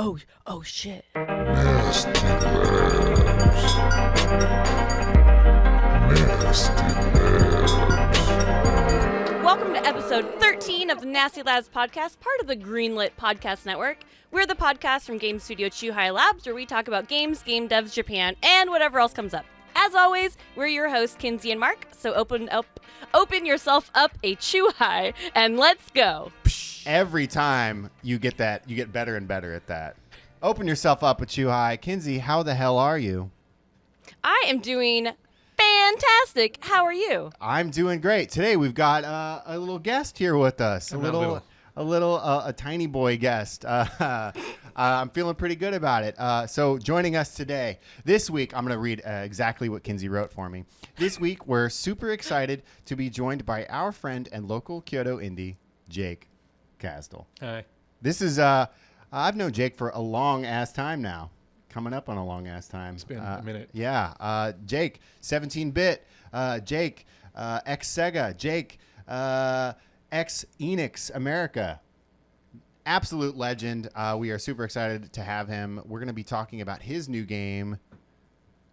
Oh shit. Nasty Labs. Welcome to episode 13 of the Nasty Labs podcast, part of the Greenlit Podcast Network. We're the podcast from game studio Chuhai Labs, where we talk about games, game devs, Japan, and whatever else comes up. As always, we're your hosts, Kinsey and Mark, so open yourself up a Chuhai, and let's go. Every time you get that, you get better and better at that. Open yourself up a Chuhai. Kinsey, how the hell are you? I am doing fantastic. How are you? I'm doing great. Today we've got a little guest here with us. A tiny boy guest. I'm feeling pretty good about it. So joining us today, this week, I'm going to read exactly what Kinsey wrote for me. This week, we're super excited to be joined by our friend and local Kyoto indie, Jake Kazdal. Hi. This is, I've known Jake for a long ass time now. Coming up on a long ass time. It's been a minute. Yeah. Jake, 17-bit. Jake, ex-Sega. Jake, ex-Enix America. Absolute legend. We are super excited to have him. We're going to be talking about his new game.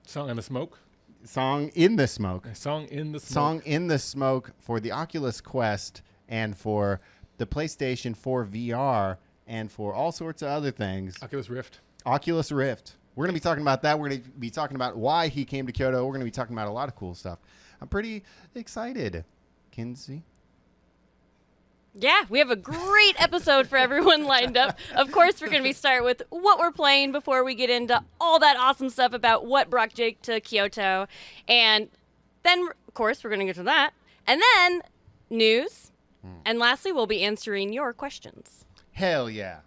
Song in the Smoke. Song in the Smoke. Song in the Smoke. Song in the Smoke for the Oculus Quest and for the PlayStation 4 VR and for all sorts of other things. Oculus Rift. Oculus Rift. We're going to be talking about that. We're going to be talking about why he came to Kyoto. We're going to be talking about a lot of cool stuff. I'm pretty excited. Kinsey? Yeah, we have a great episode for everyone lined up. Of course, we're going to start with what we're playing before we get into all that awesome stuff about what brought Jake to Kyoto. And then, of course, we're going to get to that. And then, news. And lastly, we'll be answering your questions. Hell yeah.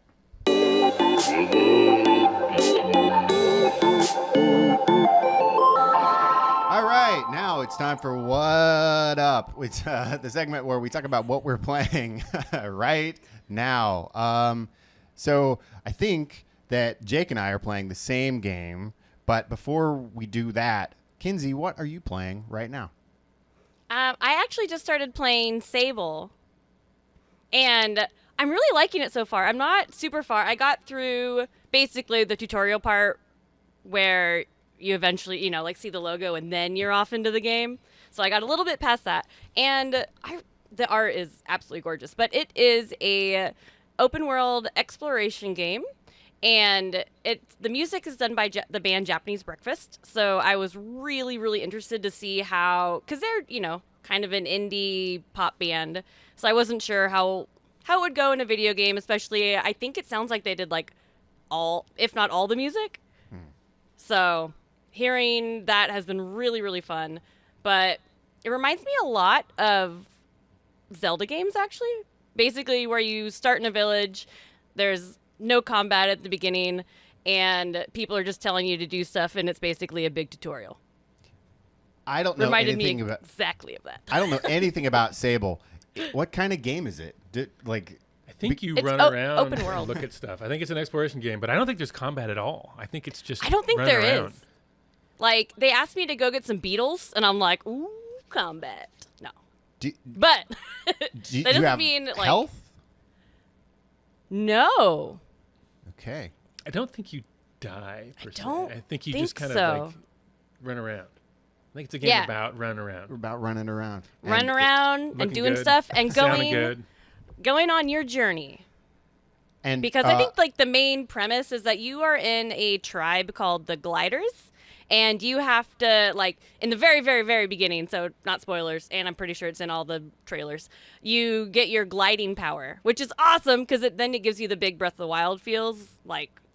All right, now it's time for What Up. It's the segment where we talk about what we're playing right now. So I think that Jake and I are playing the same game, but before we do that, Kinsey, what are you playing right now? I actually just started playing Sable, and I'm really liking it so far. I'm not super far. I got through basically the tutorial part where you eventually, see the logo and then you're off into the game. So I got a little bit past that. And the art is absolutely gorgeous. But it is a open world exploration game. And the music is done by the band Japanese Breakfast. So I was really, really interested to see how, because they're, kind of an indie pop band. So I wasn't sure how it would go in a video game, especially I think it sounds like they did all, if not all the music. So hearing that has been really, really fun. But it reminds me a lot of Zelda games, actually. Basically, where you start in a village, there's no combat at the beginning, and people are just telling you to do stuff, and it's basically a big tutorial. I don't know anything about exactly of that. I don't know anything about Sable. What kind of game is it? I think you run around open world. and look at stuff. I think it's an exploration game, but I don't think there's combat at all. I think it's just I don't think run there around. is. They asked me to go get some beetles, and I'm like, ooh, combat. No. But that doesn't mean, health? No. Okay. I don't think you die, per se. don't I think you think just kind so. of run around. I think it's a game about running We're around. about running around. Run around and Looking doing good, stuff and sounding good. going on your journey. And Because I think the main premise is that you are in a tribe called the Gliders, and you have to in the very, very, very beginning, so not spoilers, and I'm pretty sure it's in all the trailers, you get your gliding power, which is awesome because then it gives you the big Breath of the Wild feels.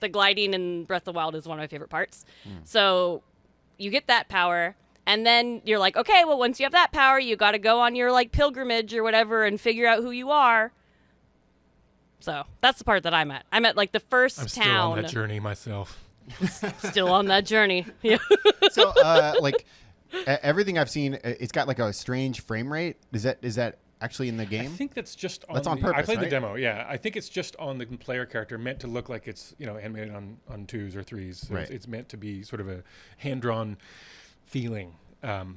The gliding in Breath of the Wild is one of my favorite parts. So you get that power. And then you're like, okay, well, once you have that power, you got to go on your pilgrimage or whatever and figure out who you are. So that's the part that I'm at. I'm at the first I'm town. still on that journey myself. Still on that journey. Yeah. So, everything I've seen, it's got a strange frame rate. Is that actually in the game? I think that's just on. That's on purpose. I played right? the demo. Yeah, I think it's just on the player character, meant to look like it's animated on 2s or 3s. So right. it's meant to be sort of a hand-drawn feeling.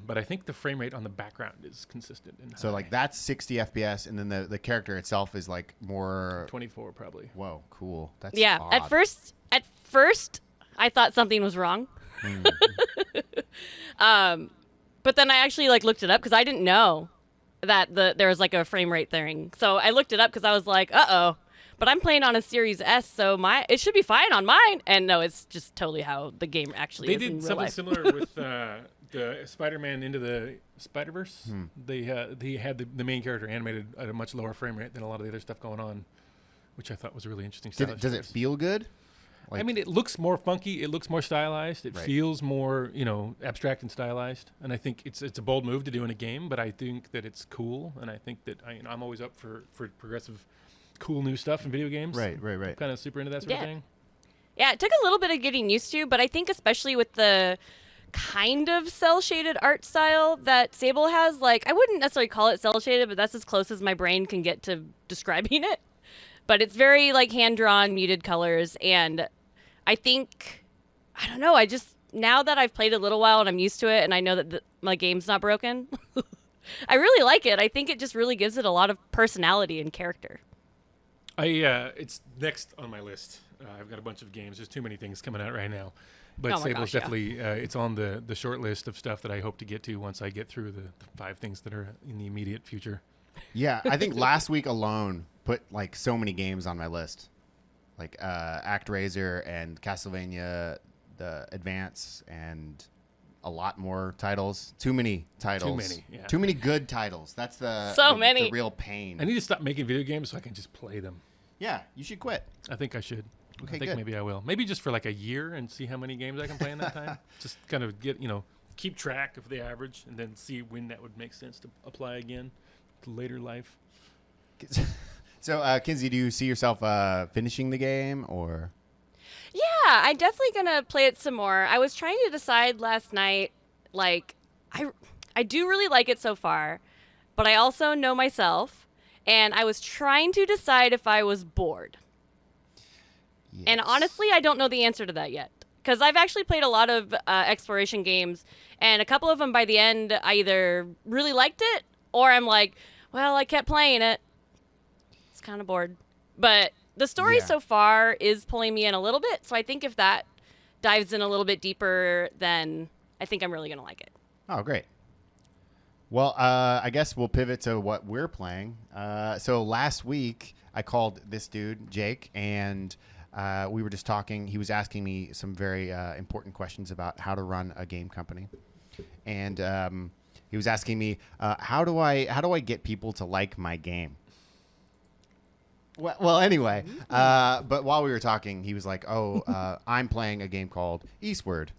But I think the frame rate on the background is consistent. So that's 60 FPS, and then the character itself is more 24 probably. Whoa, cool. That's Yeah. odd. At first, first I thought something was wrong. But then I actually like looked it up because I didn't know that there was like a frame rate thing. So I looked it up because I was like, uh-oh. But I'm playing on a Series S, so it should be fine on mine. And no, it's just totally how the game actually is in real life. They did something similar with the Spider-Man Into the Spider-Verse. They had the main character animated at a much lower frame rate than a lot of the other stuff going on, which I thought was a really interesting. Does it feel good? I mean, it looks more funky. It looks more stylized. It feels more, abstract and stylized. And I think it's a bold move to do in a game, but I think that it's cool. And I think that I'm always up for progressive, cool new stuff in video games. Right. I'm kind of super into that sort of thing. Yeah, it took a little bit of getting used to, but I think especially with the kind of cel-shaded art style that Sable has, like, I wouldn't necessarily call it cel-shaded, but that's as close as my brain can get to describing it. But it's very, like, hand-drawn, muted colors, and I think, I don't know, now that I've played a little while and I'm used to it and I know that my game's not broken, I really like it. I think it just really gives it a lot of personality and character. It's next on my list. I've got a bunch of games. There's too many things coming out right now. But Sable's definitely, it's on the short list of stuff that I hope to get to once I get through the 5 things that are in the immediate future. Yeah, I think last week alone put like so many games on my list. Like ActRaiser and Castlevania, the Advance, and a lot more titles. Too many titles. Too many, yeah. Too many good titles. That's the real pain. I need to stop making video games so I can just play them. Yeah, you should quit. I think I should. Okay, I think good. Maybe I will. Maybe just for like a year and see how many games I can play in that time. Just kind of keep track of the average and then see when that would make sense to apply again to later life. So, Kinsey, do you see yourself finishing the game or? Yeah, I'm definitely going to play it some more. I was trying to decide last night, like, I do really like it so far, but I also know myself, and I was trying to decide if I was bored. Yes. And honestly, I don't know the answer to that yet. Because I've actually played a lot of exploration games, and a couple of them by the end, I either really liked it, or I'm like, well, I kept playing it. It's kind of bored. But the story so far is pulling me in a little bit, so I think if that dives in a little bit deeper, then I think I'm really going to like it. Oh, great. Well, I guess we'll pivot to what we're playing. So last week, I called this dude, Jake, and we were just talking. He was asking me some very important questions about how to run a game company. And he was asking me, how do I get people to like my game? Well, anyway, but while we were talking, he was like, I'm playing a game called Eastward.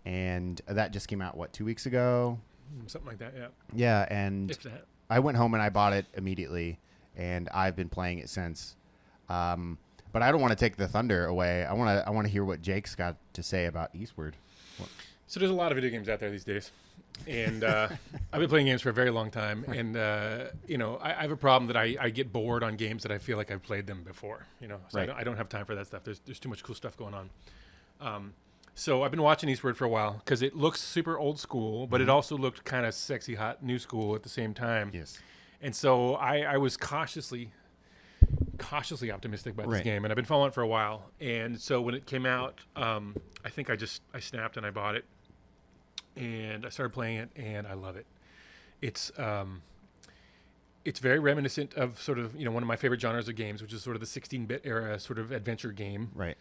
And that just came out, 2 weeks ago? Something like that, yeah. Yeah, and If that. I went home and I bought it immediately, and I've been playing it since. But I don't want to take the thunder away. I want to hear what Jake's got to say about Eastward. So there's a lot of video games out there these days. And I've been playing games for a very long time. And, I have a problem that I get bored on games that I feel like I've played them before. So Right. I don't have time for that stuff. There's too much cool stuff going on. So I've been watching Eastward for a while because it looks super old school, but it also looked kind of sexy, hot, new school at the same time. Yes. And so I was cautiously optimistic about this game, and I've been following it for a while. And so when it came out, I think I snapped and I bought it, and I started playing it, and I love it. It's very reminiscent of sort of one of my favorite genres of games, which is sort of the 16-bit era sort of adventure game. Right.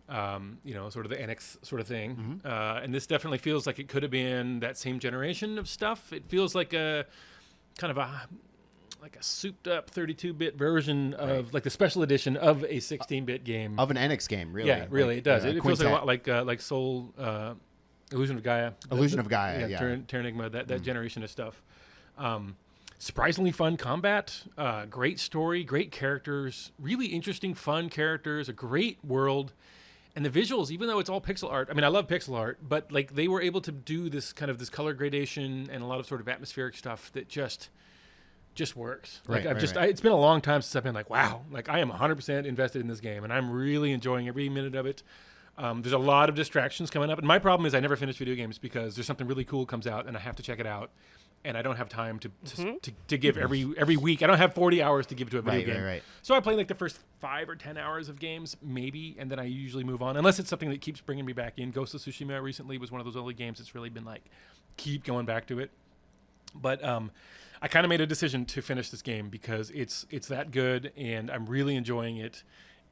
Sort of the Enix sort of thing. And this definitely feels like it could have been that same generation of stuff. It feels like a kind of a souped up 32-bit version of like the special edition of a 16-bit game. Of an Enix game, really. Yeah, really, it does. It feels Quintet. a lot like Soul, Illusion of Gaia. Illusion of Gaia, yeah. Terranigma, that generation of stuff. Surprisingly fun combat, great story, great characters, really interesting, fun characters, a great world. And the visuals, even though it's all pixel art, I mean, I love pixel art, but like they were able to do this color gradation and a lot of sort of atmospheric stuff that just works. Like it's been a long time since I've been like, wow, like I am 100% invested in this game and I'm really enjoying every minute of it. There's a lot of distractions coming up. And my problem is I never finish video games because there's something really cool comes out and I have to check it out. and I don't have time to give every week. I don't have 40 hours to give to a video game. Right. So I play like the first 5 or 10 hours of games, maybe, and then I usually move on, unless it's something that keeps bringing me back in. Ghost of Tsushima recently was one of those early games that's really been like, keep going back to it. But I kind of made a decision to finish this game because it's that good, and I'm really enjoying it.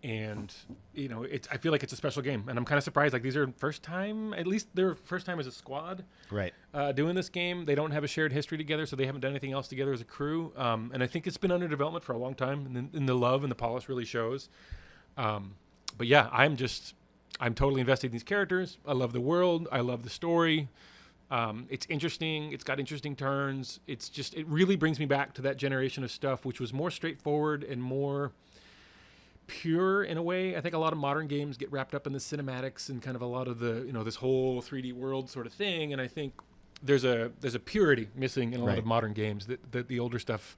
And I feel like it's a special game, and I'm kind of surprised. Like, these are at least their first time as a squad, Right. Doing this game. They don't have a shared history together, so they haven't done anything else together as a crew. And I think it's been under development for a long time, and the love and the polish really shows. But yeah, I'm totally invested in these characters. I love the world. I love the story. It's interesting. It's got interesting turns. It really brings me back to that generation of stuff, which was more straightforward and more pure in a way. I think a lot of modern games get wrapped up in the cinematics and kind of a lot of the this whole 3D world sort of thing, and I think there's a purity missing in a lot of modern games that the older stuff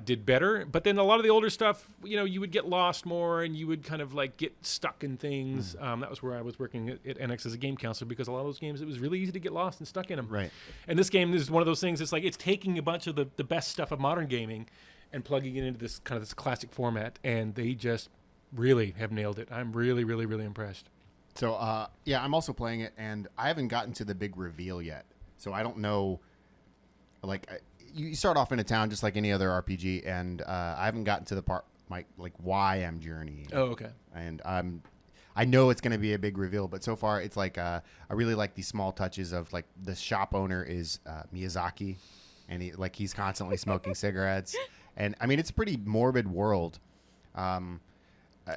did better. But then a lot of the older stuff, you would get lost more, and you would kind of like get stuck in things. That was where I was working at NX as a game counselor, because a lot of those games, it was really easy to get lost and stuck in them. Right. And this game is one of those things. It's like it's taking a bunch of the best stuff of modern gaming and plugging it into this classic format, and they just really have nailed it. I'm really, really, really impressed. So, I'm also playing it, and I haven't gotten to the big reveal yet. So I don't know, you start off in a town just like any other RPG, and I haven't gotten to the part, why I'm journeying. Oh, okay. And I know it's going to be a big reveal, but so far it's like, I really like these small touches of, like, the shop owner is Miyazaki, and he's constantly smoking cigarettes. And I mean, it's a pretty morbid world.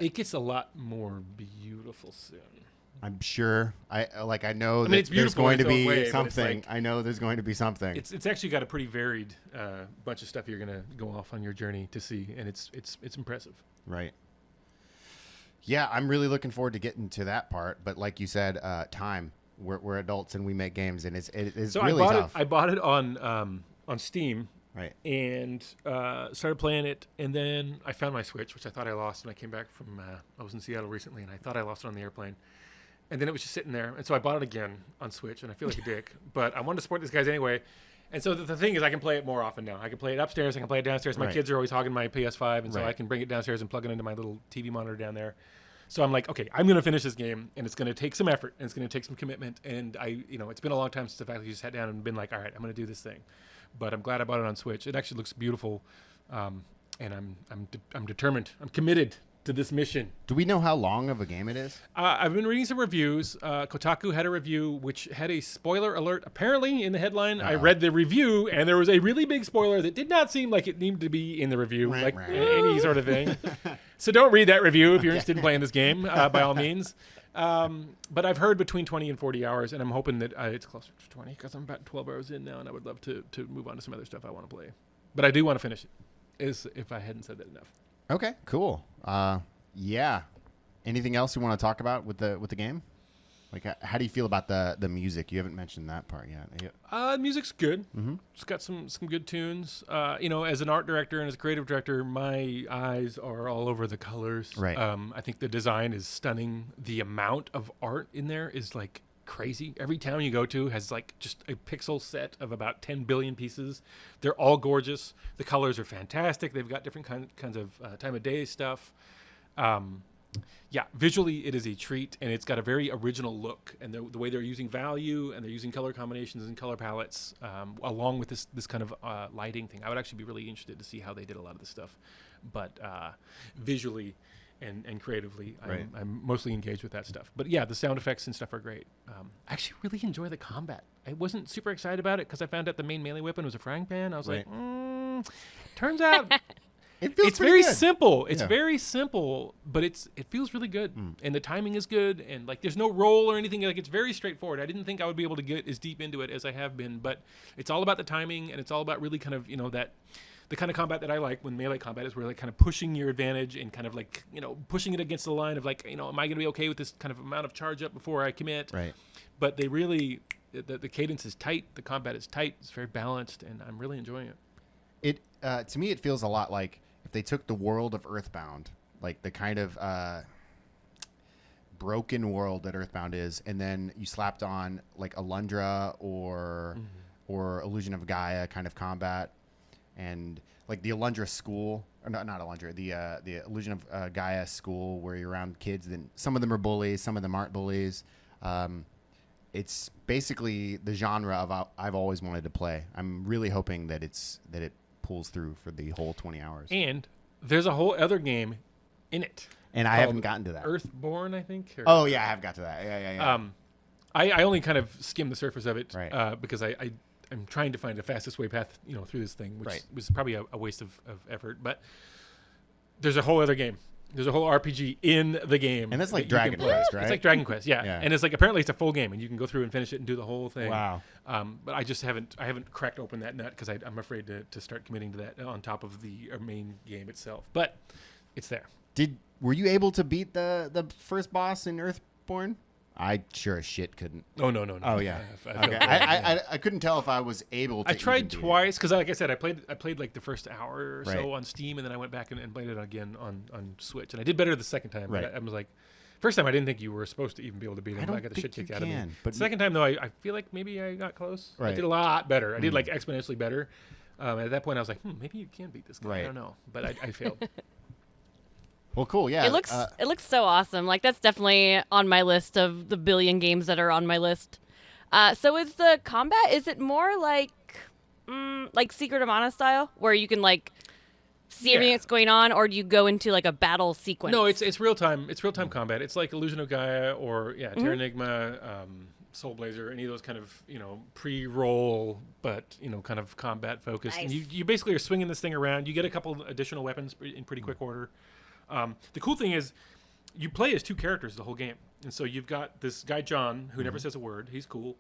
It gets a lot more beautiful soon. I'm sure. I know that it's there's beautiful going to in its be own way, but something. it's I know there's going to be something. It's actually got a pretty varied bunch of stuff you're gonna go off on your journey to see, and it's impressive. Right. Yeah, I'm really looking forward to getting to that part. But like you said, time. We're adults and we make games, and it's really tough. I bought it on Steam. Right. And started playing it, and then I found my Switch, which I thought I lost when I came back from, I was in Seattle recently, and I thought I lost it on the airplane. And then it was just sitting there, and so I bought it again on Switch, and I feel like a dick, but I wanted to support these guys anyway. And so the thing is, I can play it more often now. I can play it upstairs, I can play it downstairs. My kids are always hogging my PS5, and so I can bring it downstairs and plug it into my little TV monitor down there. So I'm like, okay, I'm going to finish this game, and it's going to take some effort, and it's going to take some commitment, and it's been a long time since I've actually just sat down and been like, all right, I'm going to do this thing. But I'm glad I bought it on Switch. It actually looks beautiful, and I'm determined. I'm committed to this mission. Do we know how long of a game it is? I've been reading some reviews. Kotaku had a review which had a spoiler alert. Apparently, in the headline, I read the review, and there was a really big spoiler that did not seem like it needed to be in the review, any sort of thing. So don't read that review if you're interested in playing this game, by all means. But I've heard between 20 and 40 hours, and I'm hoping that it's closer to 20 because I'm about 12 hours in now, and I would love to move on to some other stuff I want to play. But I do want to finish it, as if I hadn't said that enough. Okay, cool. Yeah. Anything else you want to talk about with the game? Like, how do you feel about the music? You haven't mentioned that part yet. Music's good. Mm-hmm. It's got some good tunes. As an art director and as a creative director, my eyes are all over the colors. Right. I think the design is stunning. The amount of art in there is like crazy. Every town you go to has like just a pixel set of about 10 billion pieces. They're all gorgeous. The colors are fantastic. They've got different kinds of time of day stuff. Yeah, visually it is a treat, and it's got a very original look, and the way they're using value and they're using color combinations and color palettes, along with this kind of lighting thing. I would actually be really interested to see how they did a lot of this stuff, but visually and creatively, I'm mostly engaged with that stuff. But yeah, the sound effects and stuff are great. I actually really enjoy the combat. I wasn't super excited about it because I found out the main melee weapon was a frying pan. I was like, turns out... It's very simple. It's very simple, but it feels really good, and the timing is good, and like there's no roll or anything. Like it's very straightforward. I didn't think I would be able to get as deep into it as I have been, but it's all about the timing, and it's all about really kind of the kind of combat that I like when melee combat is where like kind of pushing your advantage and kind of like pushing it against the line of like am I going to be okay with this kind of amount of charge up before I commit? Right. But they really the cadence is tight, the combat is tight, it's very balanced, and I'm really enjoying it. It to me it feels a lot like if they took the world of Earthbound, like the kind of broken world that Earthbound is, and then you slapped on like Alundra or or Illusion of Gaia kind of combat, and like the Alundra school, or not Alundra, the Illusion of Gaia school, where you're around kids. Then some of them are bullies, some of them aren't bullies. It's basically the genre of I've always wanted to play. I'm really hoping that it pulls through for the whole 20 hours. And there's a whole other game in it. And I haven't gotten to that. Earthborn, I think. Oh yeah, I have got to that. Yeah. I only kind of skimmed the surface of it, Right. because I'm trying to find the fastest way path, through this thing, which Right. was probably a waste of effort. But there's a whole other game. There's a whole RPG in the game. And that's like that you Dragon can play. Quest, right? It's like Dragon Quest, yeah. Yeah. And it's like apparently it's a full game, and you can go through and finish it and do the whole thing. Wow. But I just haven't cracked open that nut because I'm afraid to start committing to that on top of the main game itself. But it's there. Were you able to beat the first boss in Earthborn? I sure as shit couldn't. Oh no. Oh yeah. I Okay. I couldn't tell if I was able to. I tried even beat it. twice because, like I said, I played like the first hour or Right. so on Steam, and then I went back and played it again on Switch, and I did better the second time. Right. But I was like, first time I didn't think you were supposed to even be able to beat him. I don't I got the think shit kicked you out of me. can, but Second time though, I feel like maybe I got close. I Right. did a lot better. I did like exponentially better. At that point, I was like, maybe you can beat this guy. Right. I don't know, but I failed. Well, cool. Yeah. It looks so awesome. Like that's definitely on my list of the billion games that are on my list. So is the combat? Is it more like Secret of Mana style, where you can like see everything that's going on, or do you go into like a battle sequence? No, it's real time. It's real time combat. It's like Illusion of Gaia or Terra Enigma, Soul Blazer, any of those kind of pre-roll, but kind of combat focused. Nice. And you basically are swinging this thing around. You get a couple additional weapons in pretty quick order. The cool thing is, you play as two characters the whole game, and so you've got this guy John who never says a word. He's cool,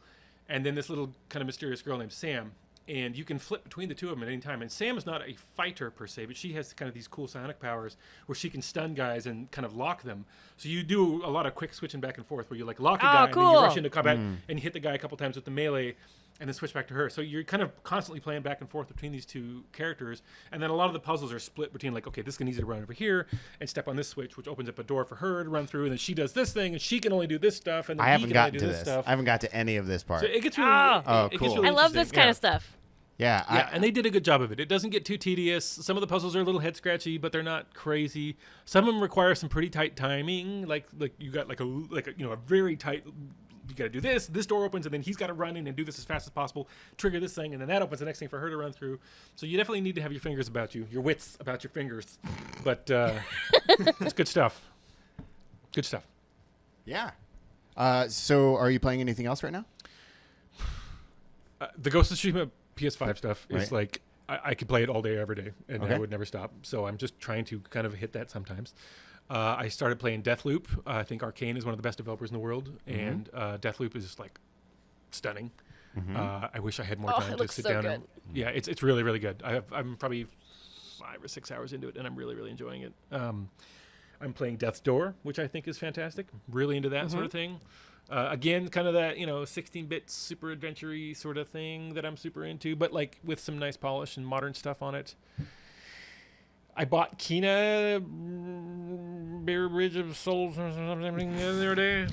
and then this little kind of mysterious girl named Sam. And you can flip between the two of them at any time. And Sam is not a fighter per se, but she has kind of these cool psionic powers where she can stun guys and kind of lock them. So you do a lot of quick switching back and forth where you like lock a guy and then you rush into combat and you hit the guy a couple times with the melee and then switch back to her. So you're kind of constantly playing back and forth between these two characters. And then a lot of the puzzles are split between like, okay, this can easy to run over here and step on this switch, which opens up a door for her to run through. And then she does this thing and she can only do this stuff. And then I he haven't can only gotten do to this this. stuff. I haven't got to any of this part. So it gets really, Oh, it gets cool. really I love this interesting. kind Yeah. of stuff. Yeah. And they did a good job of it. It doesn't get too tedious. Some of the puzzles are a little head scratchy, but they're not crazy. Some of them require some pretty tight timing. Like you got like a very tight. You got to do this. This door opens, and then he's got to run in and do this as fast as possible. Trigger this thing, and then that opens the next thing for her to run through. So you definitely need to have your fingers about you, your wits about your fingers. But it's good stuff. Good stuff. Yeah. So, are you playing anything else right now? The Ghost of Tsushima PS5 stuff is Right. like I could play it all day, every day, and Okay. I would never stop. So I'm just trying to kind of hit that sometimes. I started playing Deathloop. I think Arcane is one of the best developers in the world, and Deathloop is like stunning. I wish I had more Oh, time it to looks sit so down. good. And, yeah, it's really really good. I'm probably 5 or 6 hours into it, and I'm really really enjoying it. I'm playing Death's Door, which I think is fantastic. Really into that sort of thing. Again, kind of that 16-bit super adventure-y sort of thing that I'm super into, but like with some nice polish and modern stuff on it. I bought Kina Bear Bridge of Souls or something the other day.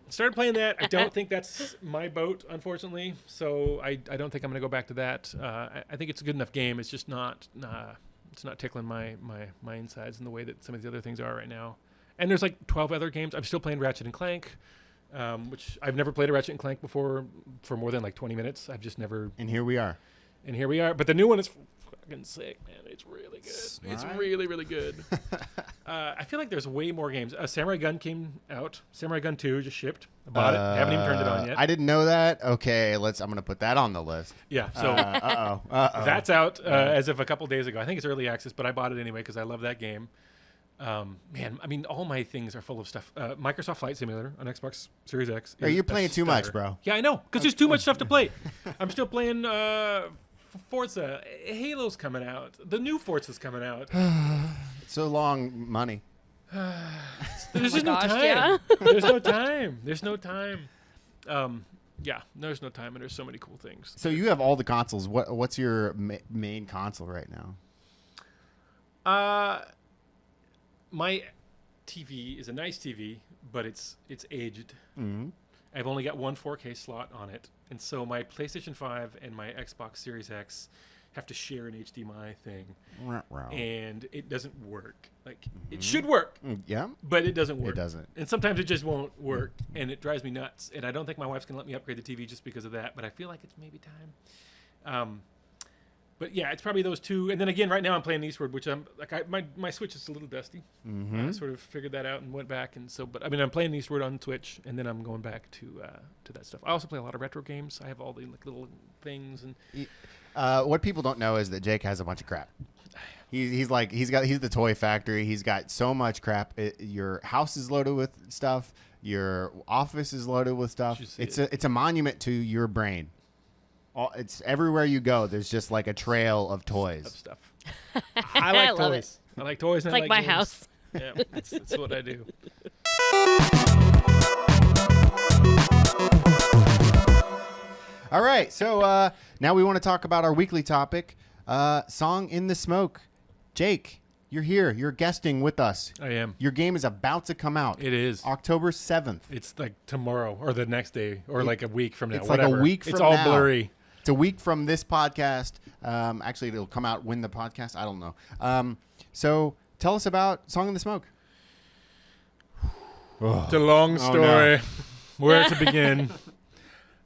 Started playing that. I don't think that's my boat, unfortunately. So I don't think I'm going to go back to that. I think it's a good enough game. It's just not it's not tickling my insides in the way that some of the other things are right now. And there's like 12 other games. I'm still playing Ratchet and Clank, which I've never played a Ratchet and Clank before for more than like 20 minutes. I've just never. And here we are. And here we are. But the new one is fucking sick, man. It's really good. It's Alright. really, really good. I feel like there's way more games. Samurai Gun came out. Samurai Gun 2 just shipped. I bought it. Haven't even turned it on yet. I didn't know that. Okay, I'm going to put that on the list. Yeah, so that's out as of a couple days ago. I think it's early access, but I bought it anyway because I love that game. Man, I mean, all my things are full of stuff. Microsoft Flight Simulator on Xbox Series X. Hey, is you're a playing too much, stunner. bro. Yeah, I know, because there's too much stuff to play. I'm still playing Forza. Halo's coming out. The new Forza's coming out. So long, money. There's just gosh, no time. yeah. There's no time. There's no time. Yeah, there's no time, and there's so many cool things. So you have all the consoles. What's your main console right now? My TV is a nice TV, but it's aged. Mm-hmm. I've only got one 4K slot on it, and so my PlayStation 5 and my Xbox Series X have to share an HDMI thing, and it doesn't work. Like, it should work, Yeah. but it doesn't work. It doesn't. And sometimes it just won't work, and it drives me nuts. And I don't think my wife's going to let me upgrade the TV just because of that, but I feel like it's maybe time. But yeah, it's probably those two. And then again, right now I'm playing Eastward, which I'm like, my Switch is a little dusty. I sort of figured that out and went back, and so. But I mean, I'm playing Eastward on Switch, and then I'm going back to that stuff. I also play a lot of retro games. I have all the like little things and. What people don't know is that Jake has a bunch of crap. He's the toy factory. He's got so much crap. Your house is loaded with stuff. Your office is loaded with stuff. It's a monument to your brain. It's everywhere you go. There's just like a trail of toys. Of stuff. I like love toys. I like toys. It's and like I my games. house. Yeah, that's what I do. All right, so now we want to talk about our weekly topic, Song in the Smoke. Jake, you're here. You're guesting with us. I am. Your game is about to come out. It is. October 7th. It's like tomorrow or the next day or like a week from now. It's whatever. like a week from It's all now. blurry. It's a week from this podcast. Actually, it'll come out when the podcast. I don't know. So tell us about Song in the Smoke. It's a long story. Where to begin?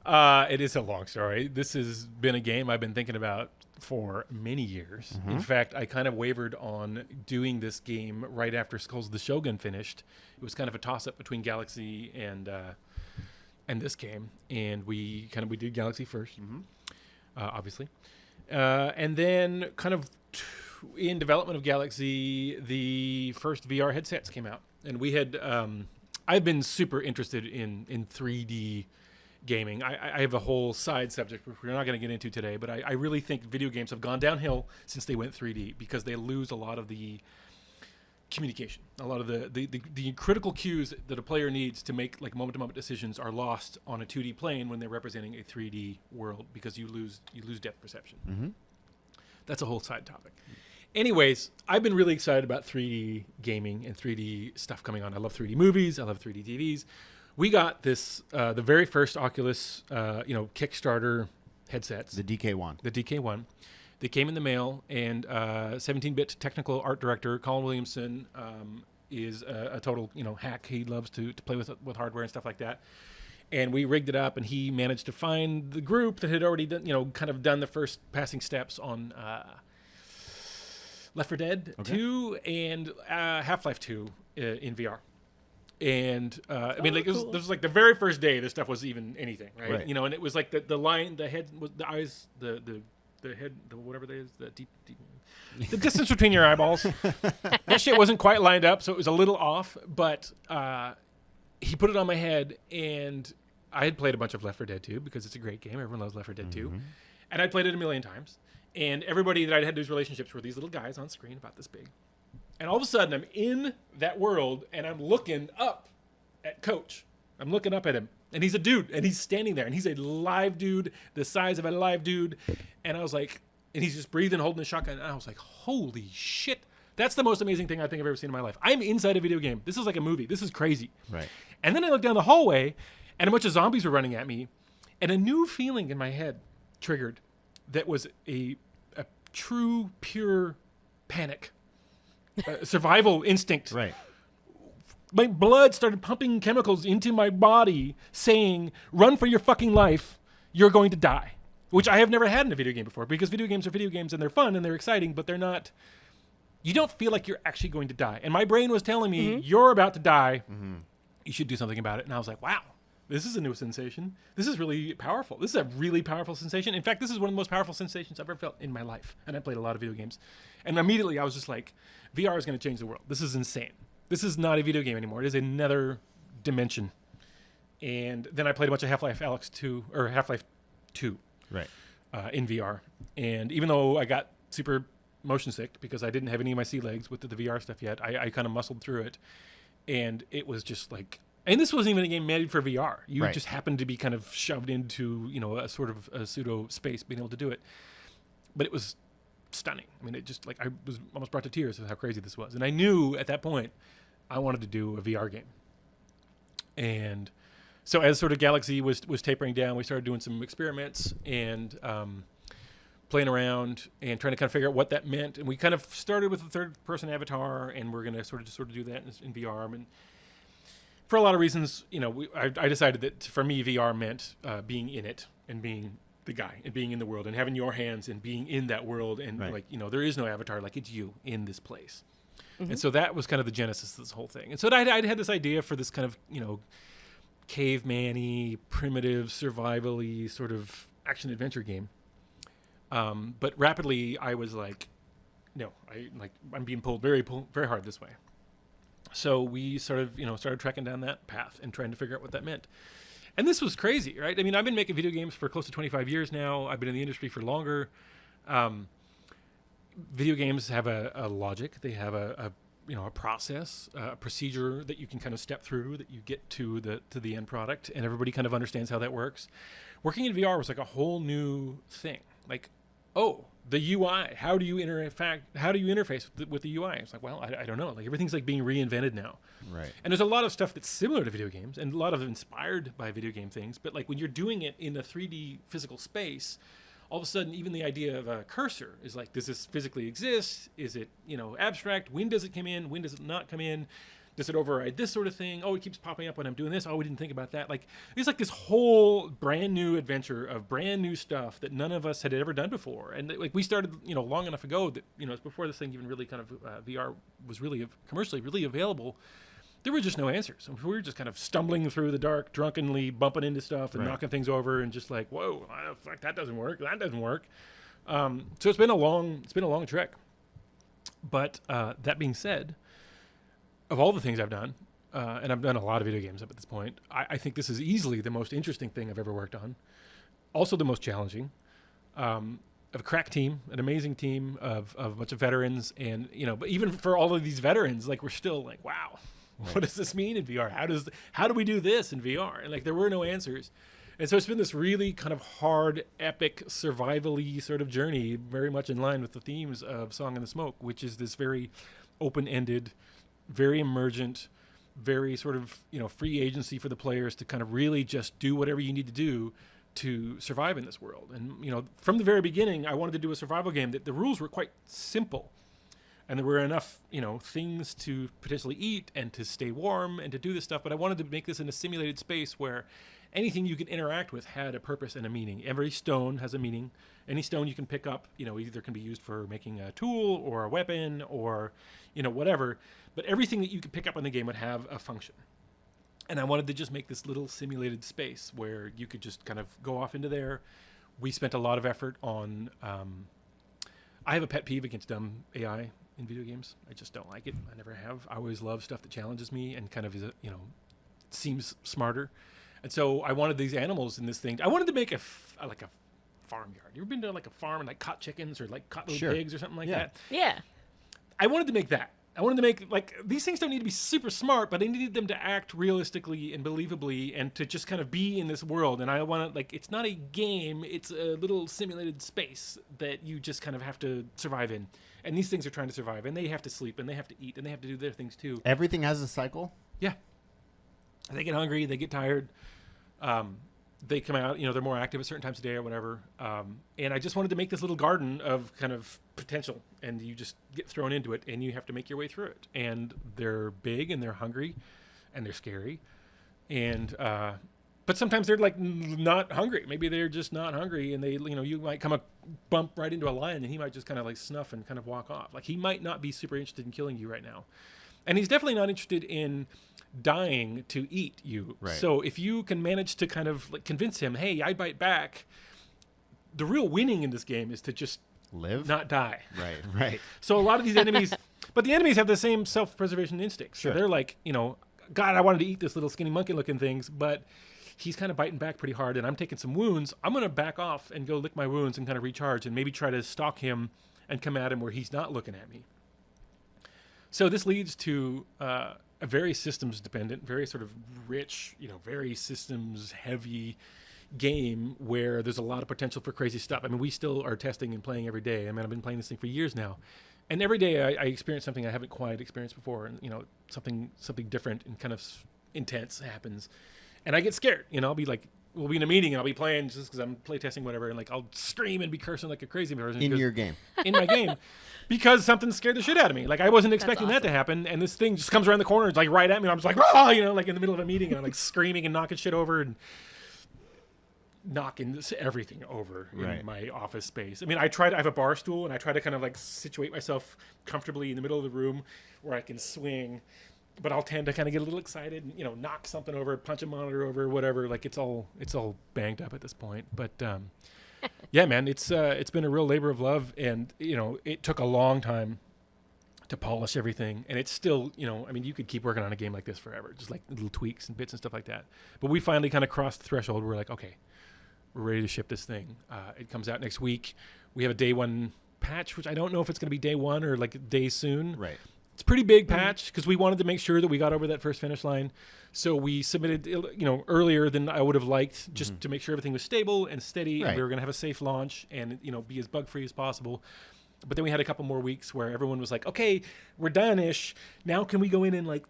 It is a long story. This has been a game I've been thinking about for many years. In fact, I kind of wavered on doing this game right after Skulls of the Shogun finished. It was kind of a toss-up between Galaxy and this game, and we did Galaxy first, obviously, and then kind of in development of Galaxy, the first VR headsets came out, and we had. I've been super interested in 3D gaming. I have a whole side subject which we're not going to get into today, but I really think video games have gone downhill since they went 3D because they lose a lot of the communication. A lot of the critical cues that a player needs to make like moment-to-moment decisions are lost on a 2D plane when they're representing a 3D world because you lose depth perception. That's a whole side topic. Anyways, I've been really excited about 3D gaming and 3D stuff coming on. I love 3D movies. I love 3D TVs. We got this, the very first Oculus, Kickstarter headsets. The DK1. The DK1. They came in the mail, and 17-bit technical art director Colin Williamson is a total, hack. He loves to play with hardware and stuff like that. And we rigged it up, and he managed to find the group that had already done, kind of done the first passing steps on Left 4 Dead 2 and Half-Life 2 in VR. And I mean, like this was like the very first day this stuff was even anything, right? And it was like the line, the head, the eyes, the head, whatever that is, the distance between your eyeballs. That shit wasn't quite lined up, so it was a little off. But he put it on my head, and I had played a bunch of Left 4 Dead 2 because it's a great game. Everyone loves Left 4 Dead 2, and I'd played it a million times. And everybody that I'd had these relationships were these little guys on screen about this big. And all of a sudden, I'm in that world, and I'm looking up at Coach. I'm looking up at him, and he's a dude, and he's standing there, and he's a live dude, the size of a live dude. And I was like, and he's just breathing, holding a shotgun. And I was like, holy shit. That's the most amazing thing I think I've ever seen in my life. I'm inside a video game. This is like a movie. This is crazy. Right. And then I looked down the hallway, and a bunch of zombies were running at me, and a new feeling in my head triggered that was a true, pure panic. Survival instinct. Right. My blood started pumping chemicals into my body saying, run for your fucking life, you're going to die. Which I have never had in a video game before, because video games are video games and they're fun and they're exciting, but they're not, you don't feel like you're actually going to die. And my brain was telling me, you're about to die, you should do something about it. And I was like, wow, this is a new sensation. This is really powerful. This is a really powerful sensation. In fact, this is one of the most powerful sensations I've ever felt in my life. And I played a lot of video games. And immediately I was just like, VR is going to change the world. This is insane. This is not a video game anymore. It is another dimension. And then I played a bunch of Half-Life 2 Right. In VR. And even though I got super motion sick because I didn't have any of my sea legs with the VR stuff yet, I kind of muscled through it. And it was just like, and this wasn't even a game made for VR. You just happened to be kind of shoved into, a sort of a pseudo space being able to do it. But it was stunning. I mean, it just like, I was almost brought to tears with how crazy this was. And I knew at that point I wanted to do a VR game. And So as sort of Galaxy was tapering down, we started doing some experiments and playing around and trying to kind of figure out what that meant. And we kind of started with a third-person avatar, and we're going to sort of do that in VR. And for a lot of reasons, I decided that for me, VR meant being in it and being the guy and being in the world and having your hands and being in that world. And there is no avatar, like it's you in this place. Mm-hmm. And so that was kind of the genesis of this whole thing. And so I'd had this idea for this kind of, caveman-y, primitive, survival-y sort of action-adventure game. But rapidly, I was like, no, I'm being pulled very hard this way. So we started tracking down that path and trying to figure out what that meant. And this was crazy, right? I mean, I've been making video games for close to 25 years now. I've been in the industry for longer. Video games have a logic. They have a process, a procedure that you can kind of step through, that you get to the end product, and everybody kind of understands how that works. Working in VR was like a whole new thing. Like, oh, the UI. How do you interface with the UI? It's like, well, I don't know. Like everything's like being reinvented now. Right. And there's a lot of stuff that's similar to video games and a lot of inspired by video game things. But like when you're doing it in a 3D physical space, all of a sudden, even the idea of a cursor is like, does this physically exist? Is it, abstract? When does it come in? When does it not come in? Does it override this sort of thing? Oh, it keeps popping up when I'm doing this. Oh, we didn't think about that. Like, it's like this whole brand new adventure of brand new stuff that none of us had ever done before. And like we started, long enough ago that, it's before this thing even really kind of VR was really commercially really available. There were just no answers. We were just kind of stumbling through the dark, drunkenly bumping into stuff and knocking things over, and just like, whoa, fuck, that doesn't work. That doesn't work. So it's been a long trek. But that being said, of all the things I've done, and I've done a lot of video games up at this point, I think this is easily the most interesting thing I've ever worked on. Also the most challenging. Of a crack team, an amazing team of a bunch of veterans, and but even for all of these veterans, like we're still like, wow. What does this mean in VR? How do we do this in VR? And like there were no answers. And so it's been this really kind of hard, epic, survival-y sort of journey, very much in line with the themes of Song in the Smoke, which is this very open-ended, very emergent, very sort of, free agency for the players to kind of really just do whatever you need to do to survive in this world. And, from the very beginning, I wanted to do a survival game that the rules were quite simple. And there were enough, things to potentially eat and to stay warm and to do this stuff. But I wanted to make this in a simulated space where anything you could interact with had a purpose and a meaning. Every stone has a meaning. Any stone you can pick up, either can be used for making a tool or a weapon or, whatever. But everything that you could pick up in the game would have a function. And I wanted to just make this little simulated space where you could just kind of go off into there. We spent a lot of effort on... I have a pet peeve against dumb AI in video games. I just don't like it. I never have. I always love stuff that challenges me and kind of is, seems smarter. And so I wanted these animals in this thing. I wanted to make a farmyard. You ever been to like a farm and like caught chickens or like caught little pigs or something like that? Yeah. I wanted to make that. I wanted to make like these things don't need to be super smart, but I needed them to act realistically and believably and to just kind of be in this world. And I want to it's not a game, it's a little simulated space that you just kind of have to survive in. And these things are trying to survive, and they have to sleep, and they have to eat, and they have to do their things too. Everything has a cycle? Yeah. They get hungry, they get tired. They come out, they're more active at certain times of day or whatever. And I just wanted to make this little garden of kind of potential, and you just get thrown into it, and you have to make your way through it. And they're big, and they're hungry, and they're scary. And but sometimes they're like not hungry. Maybe they're just not hungry, and they, you might bump right into a lion, and he might just kind of like snuff and kind of walk off. Like he might not be super interested in killing you right now, and he's definitely not interested in dying to eat you. Right. So if you can manage to kind of like convince him, hey, I bite back. The real winning in this game is to just live, not die. Right. So a lot of these enemies, but the enemies have the same self-preservation instincts. Sure. So they're like, God, I wanted to eat this little skinny monkey-looking things, but he's kind of biting back pretty hard, and I'm taking some wounds. I'm going to back off and go lick my wounds and kind of recharge and maybe try to stalk him and come at him where he's not looking at me. So this leads to a very systems-dependent, very sort of rich, very systems-heavy game where there's a lot of potential for crazy stuff. I mean, we still are testing and playing every day. I mean, I've been playing this thing for years now. And every day I experience something I haven't quite experienced before. And, something different and kind of intense happens. And I get scared. I'll be like, we'll be in a meeting and I'll be playing just because I'm playtesting whatever, and like I'll scream and be cursing like a crazy person In your game. in my game, because something scared the shit out of me. Like I wasn't expecting that to happen, and this thing just comes around the corner, it's like right at me, and I'm just like, oh, like in the middle of a meeting, and I'm like screaming and knocking shit over and knocking everything over in my office space. I mean, I have a bar stool, and I try to kind of like situate myself comfortably in the middle of the room where I can swing. But I'll tend to kind of get a little excited and, knock something over, punch a monitor over, whatever. Like it's all banged up at this point. But yeah, man, it's been a real labor of love, and it took a long time to polish everything, and it's still I mean, you could keep working on a game like this forever, just like little tweaks and bits and stuff like that. But we finally kind of crossed the threshold. We're like, okay, we're ready to ship this thing. It comes out next week. We have a day one patch, which I don't know if it's going to be day one or like day soon. Right. It's a pretty big patch because we wanted to make sure that we got over that first finish line. So we submitted, earlier than I would have liked, just to make sure everything was stable and steady, and we were going to have a safe launch and, be as bug-free as possible. But then we had a couple more weeks where everyone was like, okay, we're done-ish. Now can we go in and like...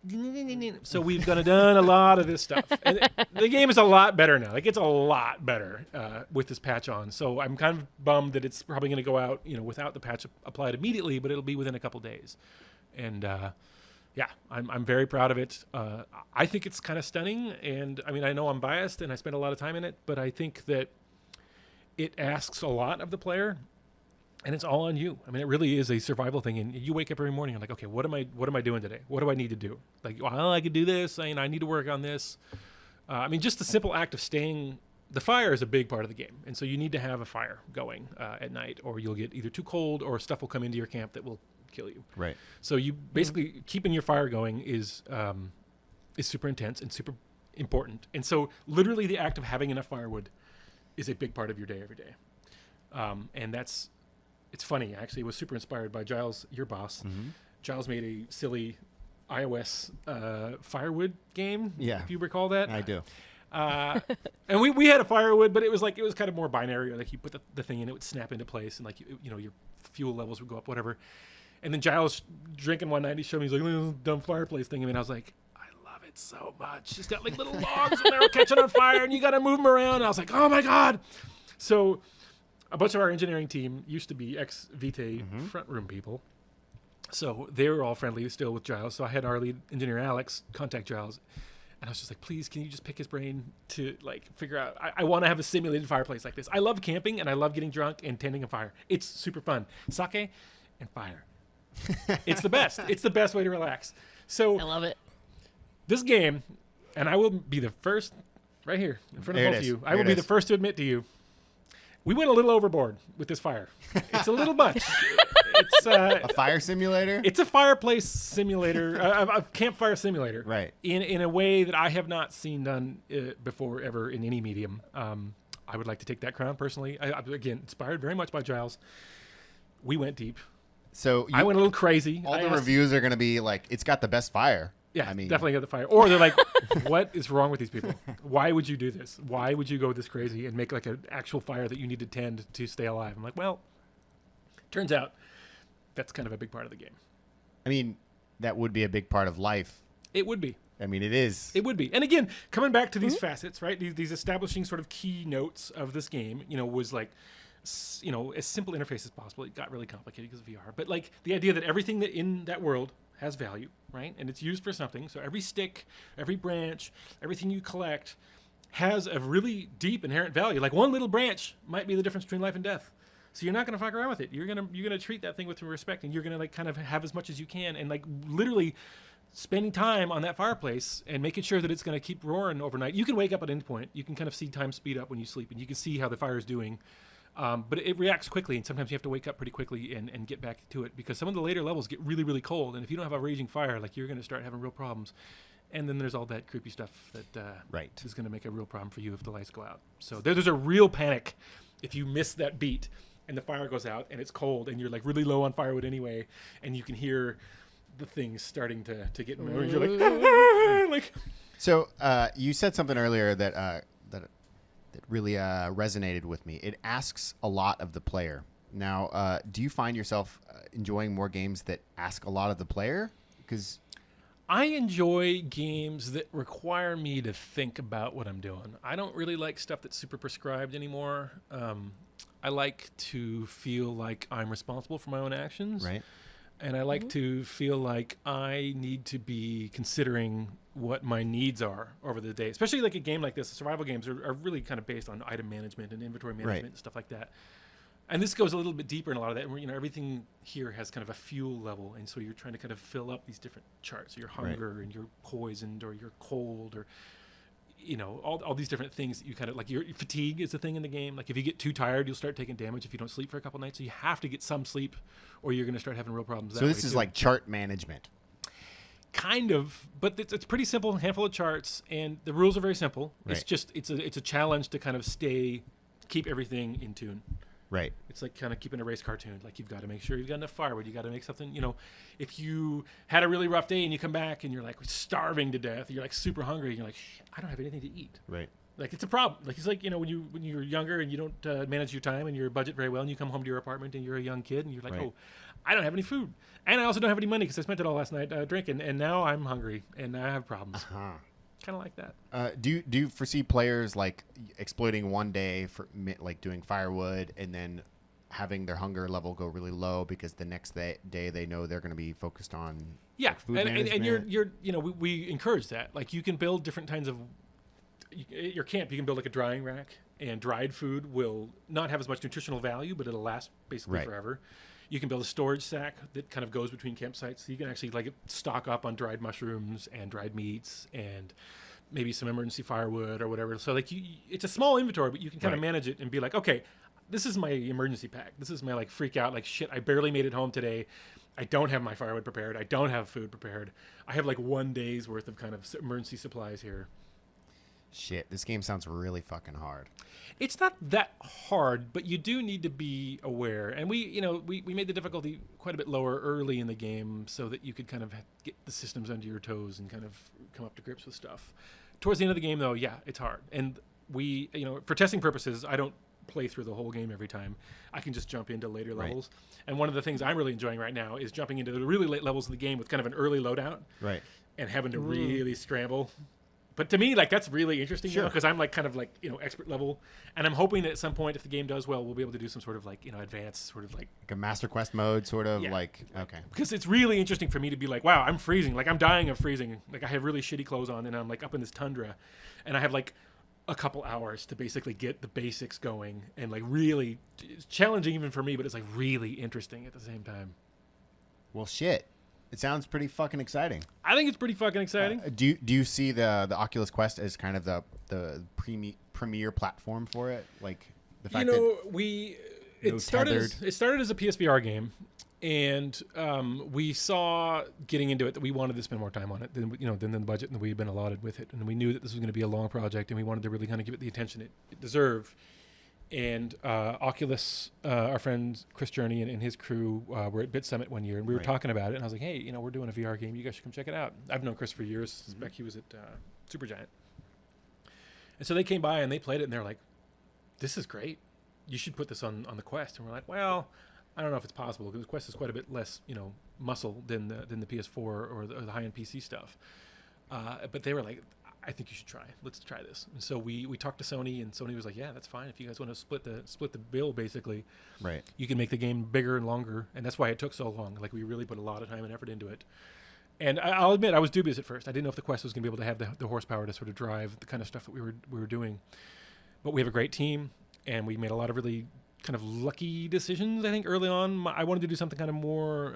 So we've done a lot of this stuff. And the game is a lot better now. Like, it's a lot better with this patch on. So I'm kind of bummed that it's probably going to go out, without the patch applied immediately, but it'll be within a couple days. And yeah, I'm very proud of it. I think it's kind of stunning. And I mean, I know I'm biased and I spend a lot of time in it, but I think that it asks a lot of the player. And it's all on you. I mean, it really is a survival thing. And you wake up every morning and like, okay, what am I doing today? What do I need to do? Like, well, I could do this. I need to work on this. I mean, just the simple act of staying. The fire is a big part of the game, and so you need to have a fire going at night, or you'll get either too cold or stuff will come into your camp that will kill you. Right. So you basically keeping your fire going is super intense and super important. And so literally the act of having enough firewood is a big part of your day every day. And it's funny, actually. It was super inspired by Giles, your boss. Mm-hmm. Giles made a silly iOS firewood game, if you recall that. I do. And we had a firewood, but it was kind of more binary. Like you put the thing in, it would snap into place, and like your fuel levels would go up, whatever. And then Giles drinking one night, he showed me, he's like, look at this dumb fireplace thing. I mean, I was like, I love it so much. It's got like little logs and they're catching on fire, and you got to move them around. And I was like, oh my god. So a bunch of our engineering team used to be ex-Vitae front room people. So they were all friendly still with Giles. So I had our lead engineer, Alex, contact Giles. And I was just like, please, can you just pick his brain to like figure out, I want to have a simulated fireplace like this. I love camping and I love getting drunk and tending a fire. It's super fun. Sake and fire. It's the best. It's the best way to relax. So I love it. This game, and I will be the first right here in front of both of you. I will be the first to admit to you, we went a little overboard with this fire. It's a little much. It's a fire simulator? It's a fireplace simulator, a campfire simulator. Right. In a way that I have not seen done before ever in any medium. I would like to take that crown personally. I again, inspired very much by Giles. We went deep. So I went a little crazy. All the reviews are going to be like, it's got the best fire. Yeah, I mean, definitely got the fire. Or they're like, what is wrong with these people? Why would you do this? Why would you go this crazy and make like an actual fire that you need to tend to stay alive? I'm like, well, turns out that's kind of a big part of the game. I mean, that would be a big part of life. It would be. I mean, it is. It would be. And again, coming back to these facets, right? These establishing sort of key notes of this game, was like, as simple interface as possible. It got really complicated because of VR. But like the idea that everything that in that world has value, right? And it's used for something. So every stick, every branch, everything you collect has a really deep inherent value. Like one little branch might be the difference between life and death. So you're not going to fuck around with it. You're gonna treat that thing with respect, and you're gonna like kind of have as much as you can, and like literally spending time on that fireplace and making sure that it's going to keep roaring overnight. You can wake up at any point. You can kind of see time speed up when you sleep, and you can see how the fire is doing. But it reacts quickly, and sometimes you have to wake up pretty quickly and get back to it, because some of the later levels get really, really cold, and if you don't have a raging fire, like you're going to start having real problems. And then there's all that creepy stuff that is going to make a real problem for you if the lights go out. So there's a real panic if you miss that beat and the fire goes out and it's cold and you're like really low on firewood anyway, and you can hear the things starting to get more, and you're like, like. So you said something earlier that really resonated with me. It asks a lot of the player. Now, do you find yourself enjoying more games that ask a lot of the player? Because I enjoy games that require me to think about what I'm doing. I don't really like stuff that's super prescribed anymore. I like to feel like I'm responsible for my own actions. Right. And I like to feel like I need to be considering what my needs are over the day. Especially like a game like this. Survival games are really kind of based on item management and inventory management and stuff like that. And this goes a little bit deeper in a lot of that. You know, everything here has kind of a fuel level, and so you're trying to kind of fill up these different charts. Your hunger and you're poisoned or you're cold or, you know, all these different things that you kind of like. Your fatigue is a thing in the game. Like if you get too tired, you'll start taking damage if you don't sleep for a couple nights. So you have to get some sleep, or you're going to start having real problems. So this is like chart management. Kind of, but it's pretty simple. Handful of charts, and the rules are very simple. Right. It's just it's a challenge to kind of keep everything in tune. Right. It's like kind of keeping a race cartoon. Like you've got to make sure you've got enough firewood. You got to make something, you know, if you had a really rough day and you come back and you're like starving to death, you're like super hungry, and you're like, I don't have anything to eat. Right. Like it's a problem. Like it's like, you know, when you're younger and you don't manage your time and your budget very well, and you come home to your apartment and you're a young kid and you're like, oh, I don't have any food, and I also don't have any money because I spent it all last night drinking, and now I'm hungry and I have problems. Kind of like that. Do you foresee players like exploiting one day for like doing firewood and then having their hunger level go really low because the next day they know they're going to be focused on food management? And you're you know, we encourage that. Like you can build different kinds of your camp. You can build like a drying rack, and dried food will not have as much nutritional value, but it'll last basically forever. You can build a storage sack that kind of goes between campsites. So you can actually like stock up on dried mushrooms and dried meats and maybe some emergency firewood or whatever. So like it's a small inventory, but you can kind of manage it and be like, okay, this is my emergency pack. This is my like freak out, like shit, I barely made it home today. I don't have my firewood prepared. I don't have food prepared. I have like 1 day's worth of kind of emergency supplies here. Shit, this game sounds really fucking hard. It's not that hard, but you do need to be aware. And we made the difficulty quite a bit lower early in the game so that you could kind of get the systems under your toes and kind of come up to grips with stuff. Towards the end of the game, though, yeah, it's hard. And we, you know, for testing purposes, I don't play through the whole game every time. I can just jump into later levels. And one of the things I'm really enjoying right now is jumping into the really late levels of the game with kind of an early loadout. Right. And having to really scramble. But to me, like, that's really interesting because I'm like kind of like, you know, expert level. And I'm hoping that at some point, if the game does well, we'll be able to do some sort of like, you know, advanced sort of like a Master Quest mode sort of like, okay. Because it's really interesting for me to be like, wow, I'm freezing. Like I'm dying of freezing. Like I have really shitty clothes on and I'm like up in this tundra and I have like a couple hours to basically get the basics going, and like really it's challenging even for me, but it's like really interesting at the same time. Well, shit. It sounds pretty fucking exciting. I think it's pretty fucking exciting. Do you see the Oculus Quest as kind of the premier platform for it? Like the fact it started as a PSVR game, and we saw getting into it that we wanted to spend more time on it than the budget that we'd been allotted with it, and we knew that this was going to be a long project, and we wanted to really kind of give it the attention it deserved. And Oculus, our friend Chris Journey and his crew were at Bit Summit one year, and we were talking about it. And I was like, "Hey, you know, we're doing a VR game. You guys should come check it out." I've known Chris for years. Since back he was at Supergiant. And so they came by and they played it, and they're like, "This is great. You should put this on the Quest." And we're like, "Well, I don't know if it's possible because the Quest is quite a bit less, you know, muscle than the PS4 or the high-end PC stuff." But they were like, I think you should try. Let's try this. And so we talked to Sony, and Sony was like, yeah, that's fine. If you guys want to split the bill, basically, right? You can make the game bigger and longer, and that's why it took so long. Like we really put a lot of time and effort into it. And I'll admit, I was dubious at first. I didn't know if the Quest was going to be able to have the horsepower to sort of drive the kind of stuff that we were doing. But we have a great team, and we made a lot of really kind of lucky decisions. I think early on, I wanted to do something kind of more.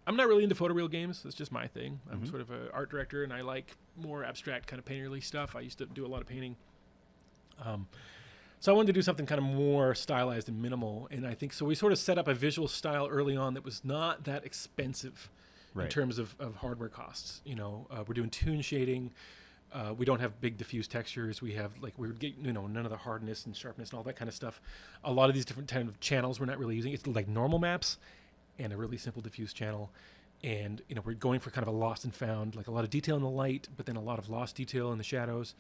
I'm not really into photoreal games. That's just my thing. I'm sort of an art director, and I like more abstract kind of painterly stuff. I used to do a lot of painting. So I wanted to do something kind of more stylized and minimal. And I think so we sort of set up a visual style early on that was not that expensive in terms of hardware costs. You know, we're doing toon shading. We don't have big diffuse textures. We have none of the hardness and sharpness and all that kind of stuff. A lot of these different kind of channels we're not really using. It's like normal maps and a really simple diffuse channel. And, you know, we're going for kind of a lost and found, like a lot of detail in the light, but then a lot of lost detail in the shadows.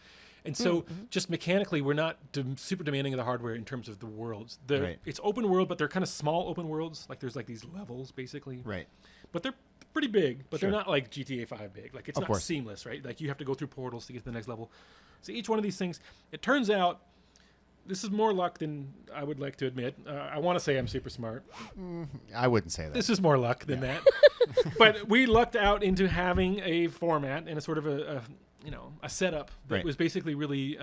And so just mechanically, we're not super demanding of the hardware in terms of the worlds. It's open world, but they're kind of small open worlds. Like there's like these levels basically. Right. But they're pretty big, but Sure. they're not like GTA 5 big. Like, it's Of not course. seamless, right? Like, you have to go through portals to get to the next level. So each one of these things, it turns out, this is more luck than I would like to admit. I want to say I'm super smart. I wouldn't say that. This is more luck than that. But we lucked out into having a format and a sort of a setup that Right. was basically really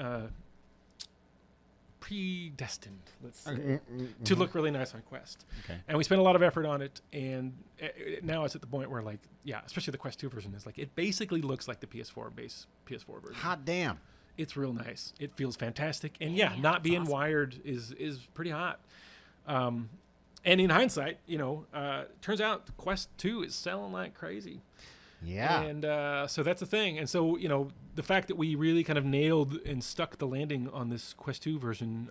predestined, let's say, to look really nice on Quest. Okay. And we spent a lot of effort on it, and now it's at the point where, like, yeah, especially the Quest 2 version is like, it basically looks like the PS4 version. Hot damn. It's real nice. It feels fantastic, and yeah, not being wired is pretty hot. And in hindsight, turns out the Quest 2 is selling like crazy. Yeah. And so that's the thing. And so, the fact that we really kind of nailed and stuck the landing on this Quest 2 version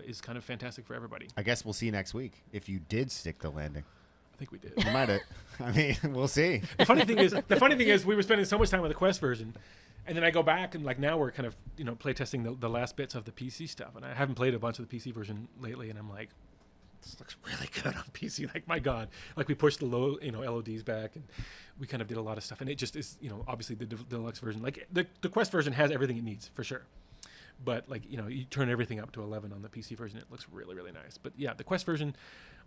is kind of fantastic for everybody. I guess we'll see next week if you did stick the landing. I think we did. You might have. I mean, we'll see. The funny thing is we were spending so much time with the Quest version, and then I go back and, like, now we're kind of, play testing the last bits of the PC stuff. And I haven't played a bunch of the PC version lately, and I'm like, this looks really good on PC. Like, my God. Like, we pushed the low, LODs back, and we kind of did a lot of stuff. And it just is, obviously the deluxe version. Like, the Quest version has everything it needs, for sure. But, like, you turn everything up to 11 on the PC version, it looks really, really nice. But, yeah, the Quest version,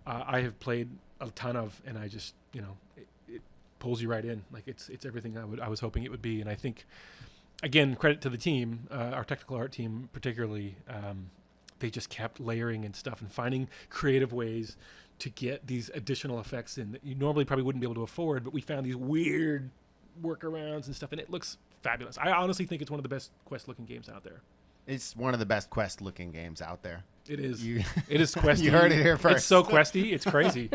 I have played a ton of, and I just, it pulls you right in. Like, it's everything I was hoping it would be. And I think, again, credit to the team, our technical art team particularly, they just kept layering and stuff and finding creative ways to get these additional effects in that you normally probably wouldn't be able to afford, but we found these weird workarounds and stuff, and it looks fabulous. I honestly think it's one of the best Quest-looking games out there. It's one of the best Quest-looking games out there. It is. You- It is Questy. You heard it here first. It's so Questy. It's crazy.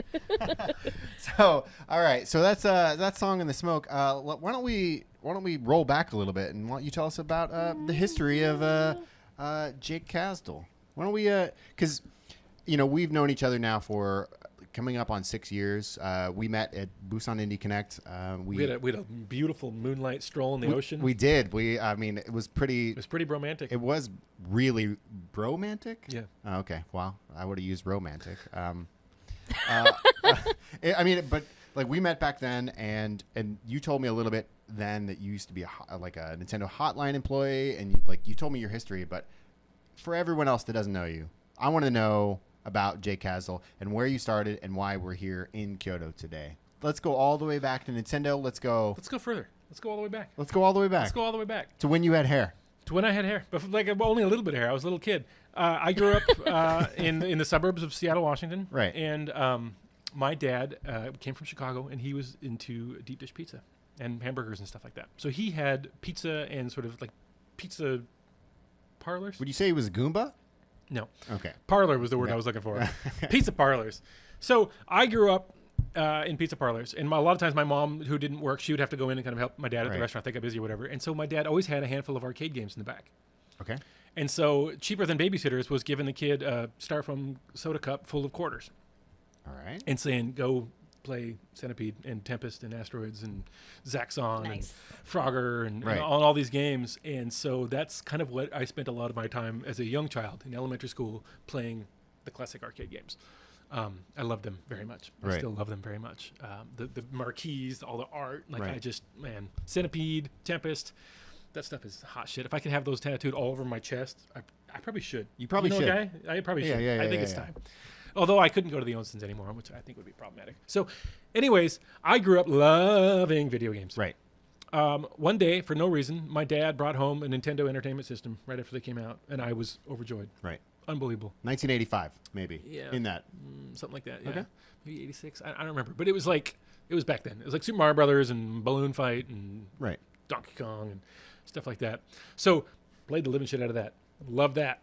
So, all right. So that's that song in the smoke. Why don't we roll back a little bit and why don't you tell us about the history of Jake Kazdal? Why don't we? Because we've known each other now for coming up on 6 years. We met at Busan Indie Connect. We had a beautiful moonlight stroll in the ocean. We did. I mean, it was pretty. It was pretty romantic. It was really bromantic. Yeah. Oh, okay. Well, I would have used romantic. I mean, but like we met back then, and you told me a little bit then that you used to be a Nintendo Hotline employee, and you told me your history. But for everyone else that doesn't know you, I want to know about Jake Kazdal and where you started and why we're here in Kyoto today. Let's go all the way back to Nintendo. Let's go further. Let's go all the way back. Let's go all the way back. Let's go all the way back. To when you had hair. To when I had hair, but like only a little bit of hair. I was a little kid. I grew up in the suburbs of Seattle, Washington. Right. And my dad came from Chicago, and he was into deep dish pizza and hamburgers and stuff like that. So he had pizza and sort of like pizza parlors. Would you say he was a Goomba? No. Okay. Parlor was the word I was looking for. Pizza parlors. So I grew up in pizza parlors, and a lot of times my mom, who didn't work, she would have to go in and kind of help my dad at the restaurant. They got busy or whatever. And so my dad always had a handful of arcade games in the back. Okay. And so cheaper than babysitters was giving the kid a styrofoam soda cup full of quarters. All right. And saying, go play Centipede and Tempest and Asteroids and Zaxxon and Frogger and all these games. And so that's kind of what I spent a lot of my time as a young child in elementary school playing the classic arcade games. I love them very much. I still love them very much. The marquees, all the art, Centipede, Tempest, that stuff is hot shit. If I could have those tattooed all over my chest, I probably should. You probably should. Okay? I probably should. Yeah, I think it's time. Although I couldn't go to the Onsens anymore, which I think would be problematic. So, anyways, I grew up loving video games. Right. One day, for no reason, my dad brought home a Nintendo Entertainment System right after they came out, and I was overjoyed. Right. Unbelievable. 1985, maybe. Yeah. In that. Something like that, yeah. Okay. Maybe 86. I don't remember. But it was back then. It was like Super Mario Brothers and Balloon Fight and Donkey Kong and stuff like that. So, played the living shit out of that. Loved that.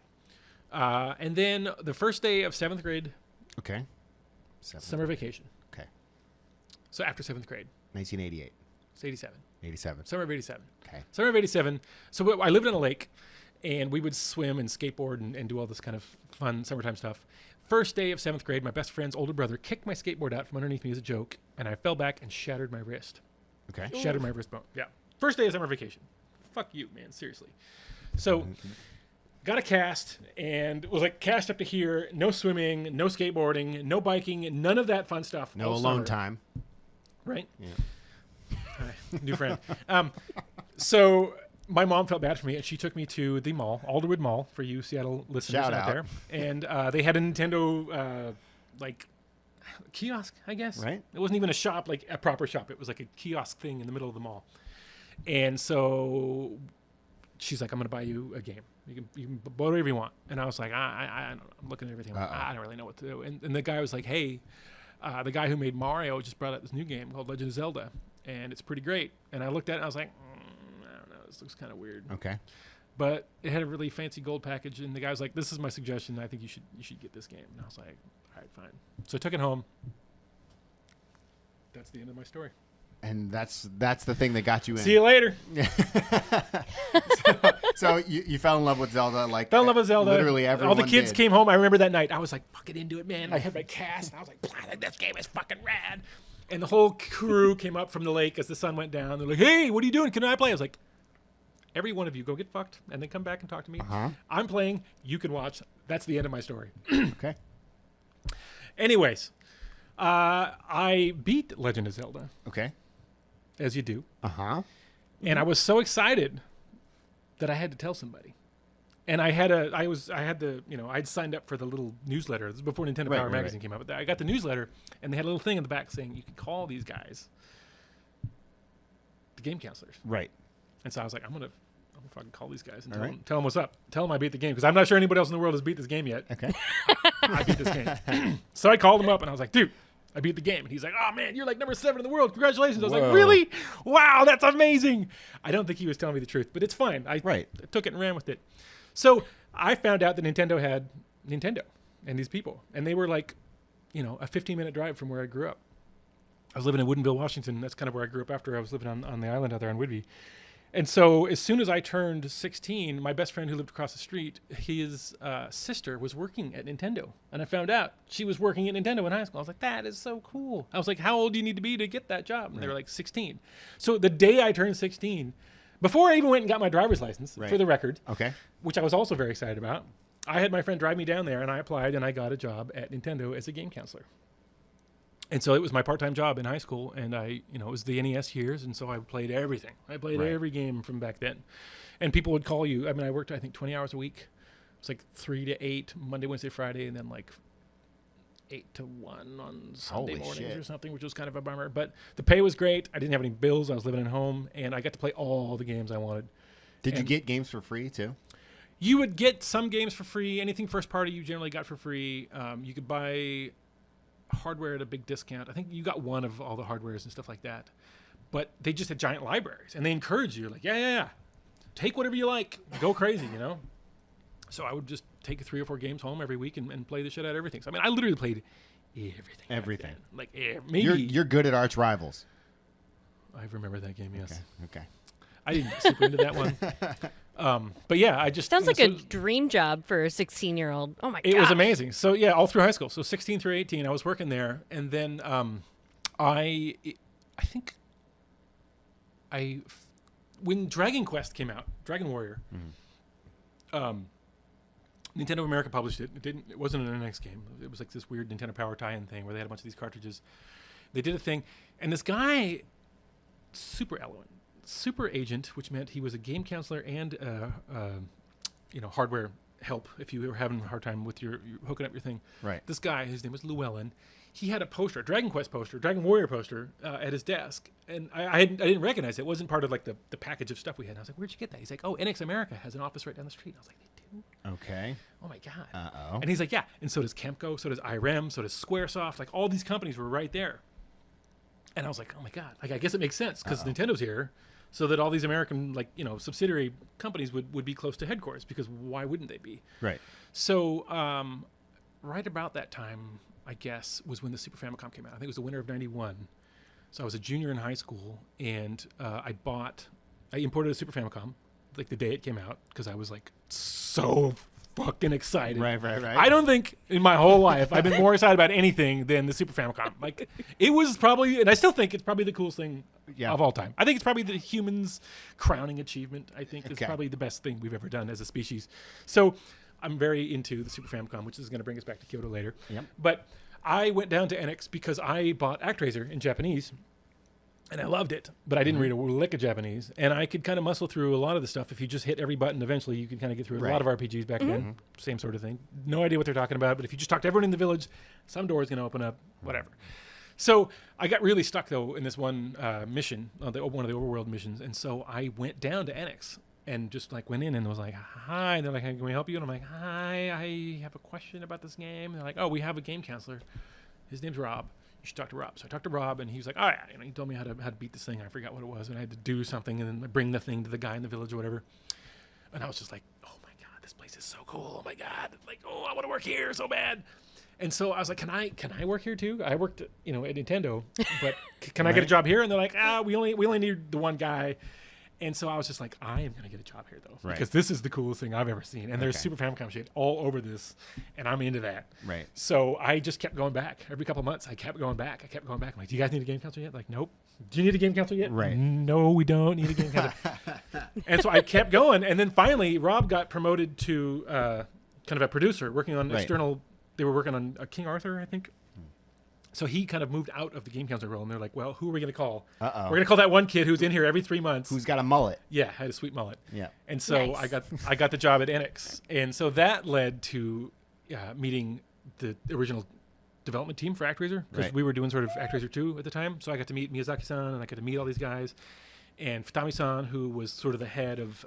And then the first day of 7th grade. Okay. Summer vacation. Okay. So after 7th grade. 1988. It's 87. 87. Summer of 87. Okay. Summer of 87. So I lived on a lake, and we would swim and skateboard and do all this kind of fun summertime stuff. First day of 7th grade, my best friend's older brother kicked my skateboard out from underneath me as a joke, and I fell back and shattered my wrist. Okay. Shattered my wrist bone. Yeah. First day of summer vacation. Fuck you, man. Seriously. So... got a cast and was like cast up to here. No swimming, no skateboarding, no biking, none of that fun stuff. No alone time. Right? Yeah. New friend. So my mom felt bad for me, and she took me to the mall, Alderwood Mall, for you Seattle listeners Shout out out. there. And they had a Nintendo like kiosk, I guess. Right. It wasn't even a shop, like a proper shop. It was like a kiosk thing in the middle of the mall. And so she's like, I'm going to buy you a game. You can buy whatever you want. And I was like, I don't know. I'm looking at everything. I don't really know what to do. And the guy was like, hey, the guy who made Mario just brought out this new game called Legend of Zelda. And it's pretty great. And I looked at it and I was like, I don't know. This looks kind of weird. Okay. But it had a really fancy gold package. And the guy was like, this is my suggestion. I think you should get this game. And I was like, all right, fine. So I took it home. That's the end of my story. And that's the thing that got you in. See you later. So you fell in love with Zelda, like Fell in love with Zelda. Literally everyone. All the kids did. came home. I remember that night. I was like fucking into it, man. I had my cast. And I was like, this game is fucking rad. And the whole crew came up from the lake as the sun went down. They're like, hey, what are you doing? Can I play? I was like, every one of you go get fucked and then come back and talk to me. Uh-huh. I'm playing. You can watch. That's the end of my story. Okay. Anyways, I beat Legend of Zelda, Okay. as you do. Uh-huh. And I was so excited that I had to tell somebody. And I'd signed up for the little newsletter. This was before Nintendo Power Magazine came out. But I got the newsletter, and they had a little thing in the back saying you can call these guys the game counselors. Right. And so I was like, I'm gonna fucking call these guys and All right. tell them what's up. Tell them I beat the game because I'm not sure anybody else in the world has beat this game yet. Okay. I beat this game. So I called him up and I was like, dude, I beat the game. And he's like, oh man, you're like number 7 in the world. Congratulations. I was Whoa. like, really? Wow, that's amazing. I don't think he was telling me the truth, but it's fine. I Right. took it and ran with it. So I found out that Nintendo had Nintendo and these people. And they were like, a 15-minute drive from where I grew up. I was living in Woodinville, Washington. That's kind of where I grew up after I was living on the island out there on Whidbey. And so as soon as I turned 16, my best friend who lived across the street, his sister was working at Nintendo. And I found out she was working at Nintendo in high school. I was like, that is so cool. I was like, how old do you need to be to get that job? And they were like, 16. So the day I turned 16, before I even went and got my driver's license, for the record, Okay. which I was also very excited about, I had my friend drive me down there and I applied and I got a job at Nintendo as a game counselor. And so it was my part-time job in high school, and it was the NES years, and so I played everything. I played every game from back then. And people would call you. I mean, I worked, I think, 20 hours a week. It was like 3 to 8, Monday, Wednesday, Friday, and then like 8 to 1 on Sunday Holy mornings shit. or something, which was kind of a bummer. But the pay was great. I didn't have any bills. I was living at home, and I got to play all the games I wanted. Did you get games for free too? You would get some games for free. Anything first party you generally got for free. You could buy hardware at a big discount. I think you got one of all the hardwares and stuff like that. But they just had giant libraries, and they encourage you, like, yeah. Take whatever you like. Go crazy, So I would just take 3 or 4 games home every week and play the shit out of everything. So, I mean, I literally played everything. Everything. Like, maybe. You're good at Arch Rivals. I remember that game, yes. Okay. I didn't get super into that one. But yeah, I just... Sounds like so a dream job for a 16-year-old. Oh, my God. It was amazing. So yeah, all through high school. So 16 through 18, I was working there. And then when Dragon Quest came out, Dragon Warrior, Nintendo of America published it. It wasn't an NX game. It was like this weird Nintendo Power tie-in thing where they had a bunch of these cartridges. They did a thing. And this guy, super eloquent, super agent, which meant he was a game counselor and hardware help if you were having a hard time with your hooking up your thing. Right. This guy, his name was Llewellyn. He had a poster, a Dragon Quest poster, Dragon Warrior poster at his desk, and I didn't recognize it. It wasn't part of like the package of stuff we had. And I was like, "Where'd you get that?" He's like, "Oh, NX America has an office right down the street." I was like, "They do?" Okay. Oh my God. Uh-oh. And he's like, "Yeah." And so does Kemco, so does IREM, so does SquareSoft. Like all these companies were right there. And I was like, "Oh my God!" Like I guess it makes sense because Nintendo's here. So that all these American, subsidiary companies would be close to headquarters because why wouldn't they be? Right. So right about that time, I guess, was when the Super Famicom came out. I think it was the winter of 91. So I was a junior in high school, and I imported a Super Famicom like the day it came out because I was like so fucking excited. Right. I don't think in my whole life I've been more excited about anything than the Super Famicom. Like it was probably, and I still think it's probably the coolest thing of all time. I think it's probably the human's crowning achievement. I think it's probably the best thing we've ever done as a species. So I'm very into the Super Famicom, which is going to bring us back to Kyoto later. Yep. But I went down to NX because I bought ActRaiser in Japanese. And I loved it, but I didn't read a lick of Japanese. And I could kind of muscle through a lot of the stuff. If you just hit every button, eventually you could kind of get through a lot of RPGs back then. Same sort of thing. No idea what they're talking about, but if you just talk to everyone in the village, some door is going to open up, whatever. So I got really stuck, though, in this one mission, one of the overworld missions. And so I went down to Enix and just like went in and was like, hi. And they're like, hey, can we help you? And I'm like, hi, I have a question about this game. And they're like, oh, we have a game counselor. His name's Rob. You should talk to Rob. So I talked to Rob, and he was like, all right, he told me how to beat this thing. I forgot what it was, and I had to do something and then bring the thing to the guy in the village or whatever. And I was just like, oh my God, this place is so cool. Oh my God. Like, oh, I want to work here so bad. And so I was like, can I work here too? I worked, at Nintendo, but can I get a job here? And they're like, we only need the one guy. And so I was just like, I am going to get a job here, though, because this is the coolest thing I've ever seen. And there's Super Famicom shit all over this, and I'm into that. Right. So I just kept going back. Every couple of months, I kept going back. I'm like, do you guys need a game counselor yet? Like, nope. Do you need a game counselor yet? Right. No, we don't need a game counselor. And so I kept going. And then finally, Rob got promoted to kind of a producer, working on external. They were working on King Arthur, I think. So he kind of moved out of the game counselor role, and they're like, well, who are we going to call? We're going to call that one kid who's in here every 3 months. Who's got a mullet. Yeah, had a sweet mullet. Yeah. And so I got the job at Enix. And so that led to meeting the original development team for ActRaiser, because we were doing sort of ActRaiser 2 at the time. So I got to meet Miyazaki-san, and I got to meet all these guys. And Futami-san, who was sort of the head of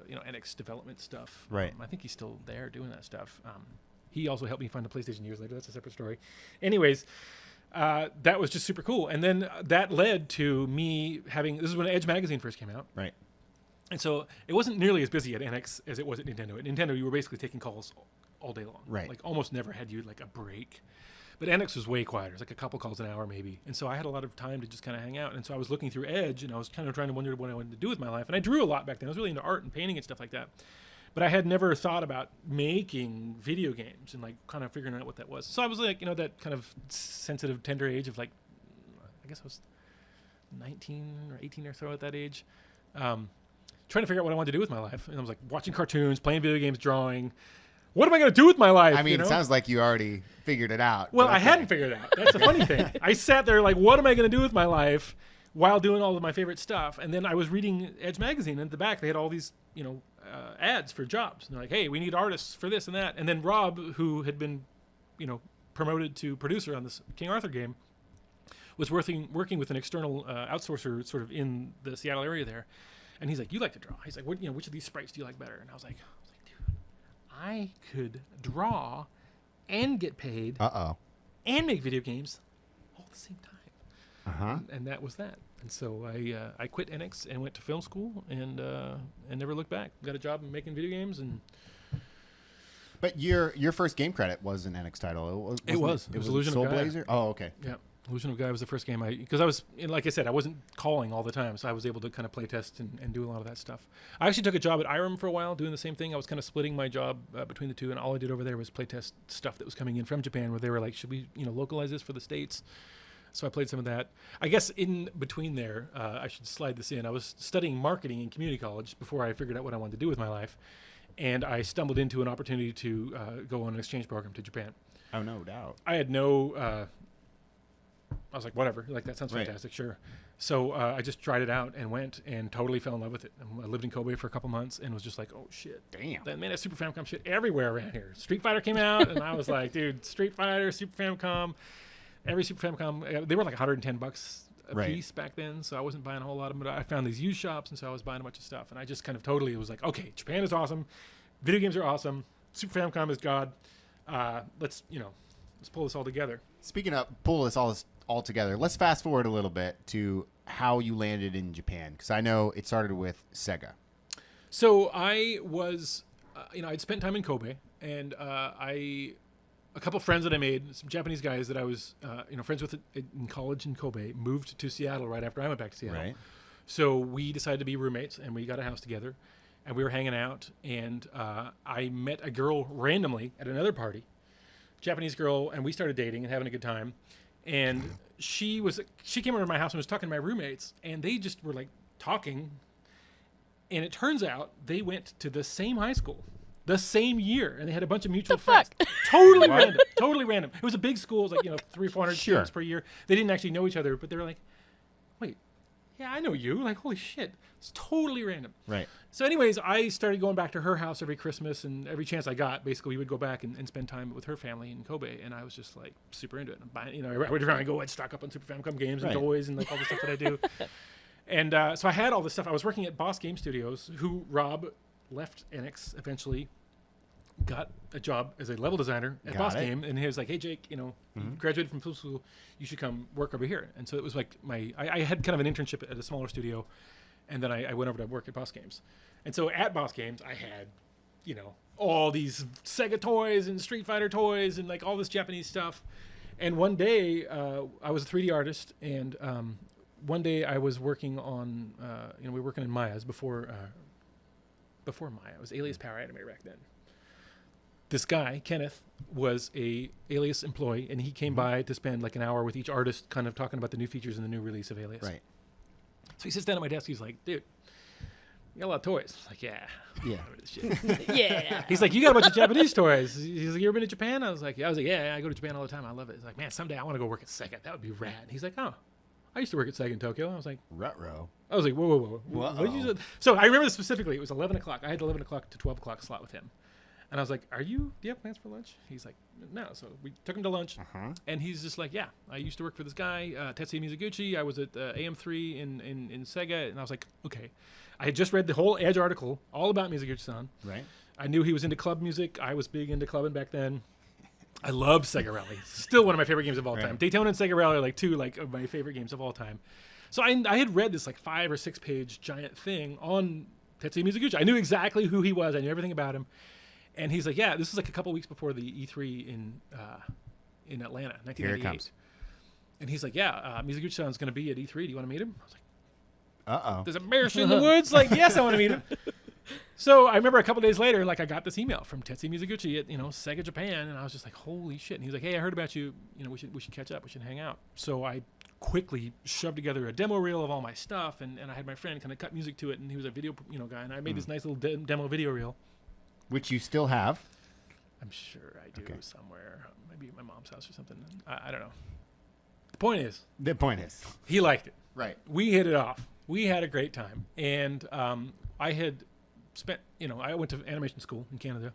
Enix development stuff. Right. I think he's still there doing that stuff. He also helped me find the PlayStation years later. That's a separate story. Anyways, that was just super cool. And then that led to me having, this is when Edge magazine first came out. Right. And so it wasn't nearly as busy at NX as it was at Nintendo. At Nintendo, you were basically taking calls all day long. Right. Like almost never had you like a break. But NX was way quieter. It was like a couple calls an hour maybe. And so I had a lot of time to just kind of hang out. And so I was looking through Edge, and I was kind of trying to wonder what I wanted to do with my life. And I drew a lot back then. I was really into art and painting and stuff like that. But I had never thought about making video games and like kind of figuring out what that was. So I was like, that kind of sensitive, tender age of like, I guess I was 19 or 18 or so at that age, trying to figure out what I wanted to do with my life. And I was like watching cartoons, playing video games, drawing. What am I going to do with my life? I mean, it sounds like you already figured it out. Well, I hadn't figured it out. That's the funny thing. I sat there like, what am I going to do with my life while doing all of my favorite stuff? And then I was reading Edge magazine, and at the back they had all these, ads for jobs. And they're like, hey, we need artists for this and that. And then Rob, who had been, promoted to producer on this King Arthur game, was working with an external outsourcer sort of in the Seattle area there. And he's like, you like to draw. He's like, which of these sprites do you like better? And I was like, dude, I could draw and get paid and make video games all at the same time. And that was that. And so I quit Enix and went to film school and never looked back. Got a job making video games. But your first game credit was an Enix title. It was Illusion Soul of Gaia. Blazer? Oh, okay. Yeah. Illusion of Gaia was the first game because I was, like I said, I wasn't calling all the time, so I was able to kind of play test and do a lot of that stuff. I actually took a job at IRM for a while doing the same thing. I was kind of splitting my job between the two, and all I did over there was play test stuff that was coming in from Japan, where they were like, should we localize this for the States? So I played some of that. I guess in between there, I should slide this in. I was studying marketing in community college before I figured out what I wanted to do with my life. And I stumbled into an opportunity to go on an exchange program to Japan. Oh, no doubt. I had no... I was like, whatever. Like, that sounds fantastic, sure. So I just tried it out and went and totally fell in love with it. And I lived in Kobe for a couple months and was just like, oh, shit. Damn. Man, there's Super Famicom shit everywhere around here. Street Fighter came out, and I was like, dude, Street Fighter, Super Famicom... Every Super Famicom, they were like $110 a piece back then, so I wasn't buying a whole lot of them. But I found these used shops, and so I was buying a bunch of stuff. And I just kind of totally was like, okay, Japan is awesome, video games are awesome, Super Famicom is God. Let's pull this all together. Speaking of pull this all together, let's fast forward a little bit to how you landed in Japan, because I know it started with Sega. So I was, I'd spent time in Kobe, and a couple friends that I made, some Japanese guys that I was, friends with in college in Kobe, moved to Seattle right after I went back to Seattle. Right. So we decided to be roommates, and we got a house together, and we were hanging out, and I met a girl randomly at another party, Japanese girl, and we started dating and having a good time. And she came over to my house and was talking to my roommates, and they just were like talking. And it turns out they went to the same high school. The same year, and they had a bunch of mutual friends. Totally random. Totally random. It was a big school. It was like 300-400 students per year. They didn't actually know each other, but they were like, "Wait, yeah, I know you. Like, holy shit. It's totally random. Right. So anyways, I started going back to her house every Christmas, and every chance I got, basically, we would go back and spend time with her family in Kobe, and I was just, like, super into it. I'm buying, I would try and go, I'd stock up on Super Famicom games and toys and, like, all the stuff that I do. And so I had all this stuff. I was working at Boss Game Studios, who Rob left Enix eventually, got a job as a level designer at Boss Game, and he was like, hey, Jake, you graduated from film school, you should come work over here. And so it was like I had kind of an internship at a smaller studio, and then I went over to work at Boss Games. And so at Boss Games, I had, all these Sega toys and Street Fighter toys and like all this Japanese stuff. And one day, I was a 3D artist, and one day I was working on, we were working in Maya's before Maya. It was Alias Power Animator back then. This guy, Kenneth, was a Alias employee, and he came by to spend like an hour with each artist kind of talking about the new features and the new release of Alias. Right. So he sits down at my desk. He's like, dude, you got a lot of toys. I was like, yeah. Yeah. Yeah. He's like, you got a bunch of Japanese toys. He's like, you ever been to Japan? I was like, yeah, I go to Japan all the time. I love it. He's like, man, someday I want to go work at Sega. That would be rad. He's like, oh, I used to work at Sega in Tokyo. I was like, Ruh-roh. I was like, whoa. What did you say? So I remember this specifically. It was 11 o'clock. I had 11 o'clock to 12 o'clock slot with him. And I was like, do you have plans for lunch? He's like, no. So we took him to lunch. And he's just like, yeah, I used to work for this guy, Tetsuya Mizuguchi. I was at AM3 in Sega. And I was like, okay. I had just read the whole Edge article all about Mizuguchi-san. Right. I knew he was into club music. I was big into clubbing back then. I loved Sega Rally. Still one of my favorite games of all time. Daytona and Sega Rally are like two of my favorite games of all time. So I had read this like 5 or 6 page giant thing on Tetsuya Mizuguchi. I knew exactly who he was. I knew everything about him. And he's like, yeah, this is like a couple weeks before the E3 in Atlanta, 1998. Here it comes. And he's like, yeah, Mizuguchi-san's going to be at E3. Do you want to meet him? I was like, uh-oh. There's a bear in the woods? Like, yes, I want to meet him. So I remember a couple days later, like I got this email from Tetsuya Mizuguchi at, Sega Japan. And I was just like, holy shit. And he's like, hey, I heard about you. We should catch up. We should hang out. So I quickly shoved together a demo reel of all my stuff. And I had my friend kind of cut music to it. And he was a video guy. And I made this nice little demo video reel. Which you still have. I'm sure I do somewhere. Maybe at my mom's house or something. I don't know. The point is. He liked it. Right. We hit it off. We had a great time. And I had spent, I went to animation school in Canada.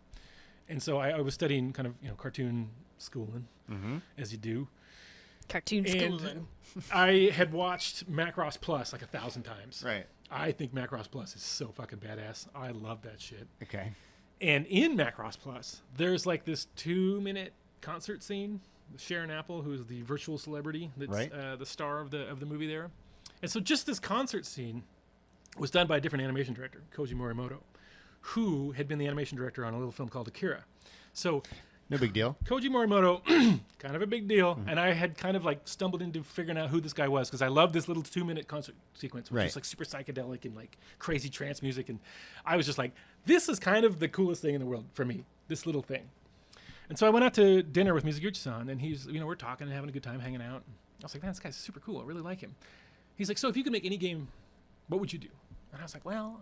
And so I was studying kind of, cartoon schooling, as you do. Cartoon schooling. I had watched Macross Plus like 1,000 times. Right. I think Macross Plus is so fucking badass. I love that shit. Okay. And in Macross Plus, there's like this 2-minute concert scene with Sharon Apple, who's the virtual celebrity that's the star of the movie there. And so just this concert scene was done by a different animation director, Koji Morimoto, who had been the animation director on a little film called Akira. So no big deal. Koji Morimoto, kind of a big deal. And I had kind of like stumbled into figuring out who this guy was because I loved this little 2-minute concert sequence, which was like super psychedelic and like crazy trance music. And I was just like, this is kind of the coolest thing in the world for me, this little thing. And so I went out to dinner with Mizuguchi-san, and he's, we're talking and having a good time hanging out. And I was like, man, this guy's super cool. I really like him. He's like, so if you could make any game, what would you do? And I was like, well,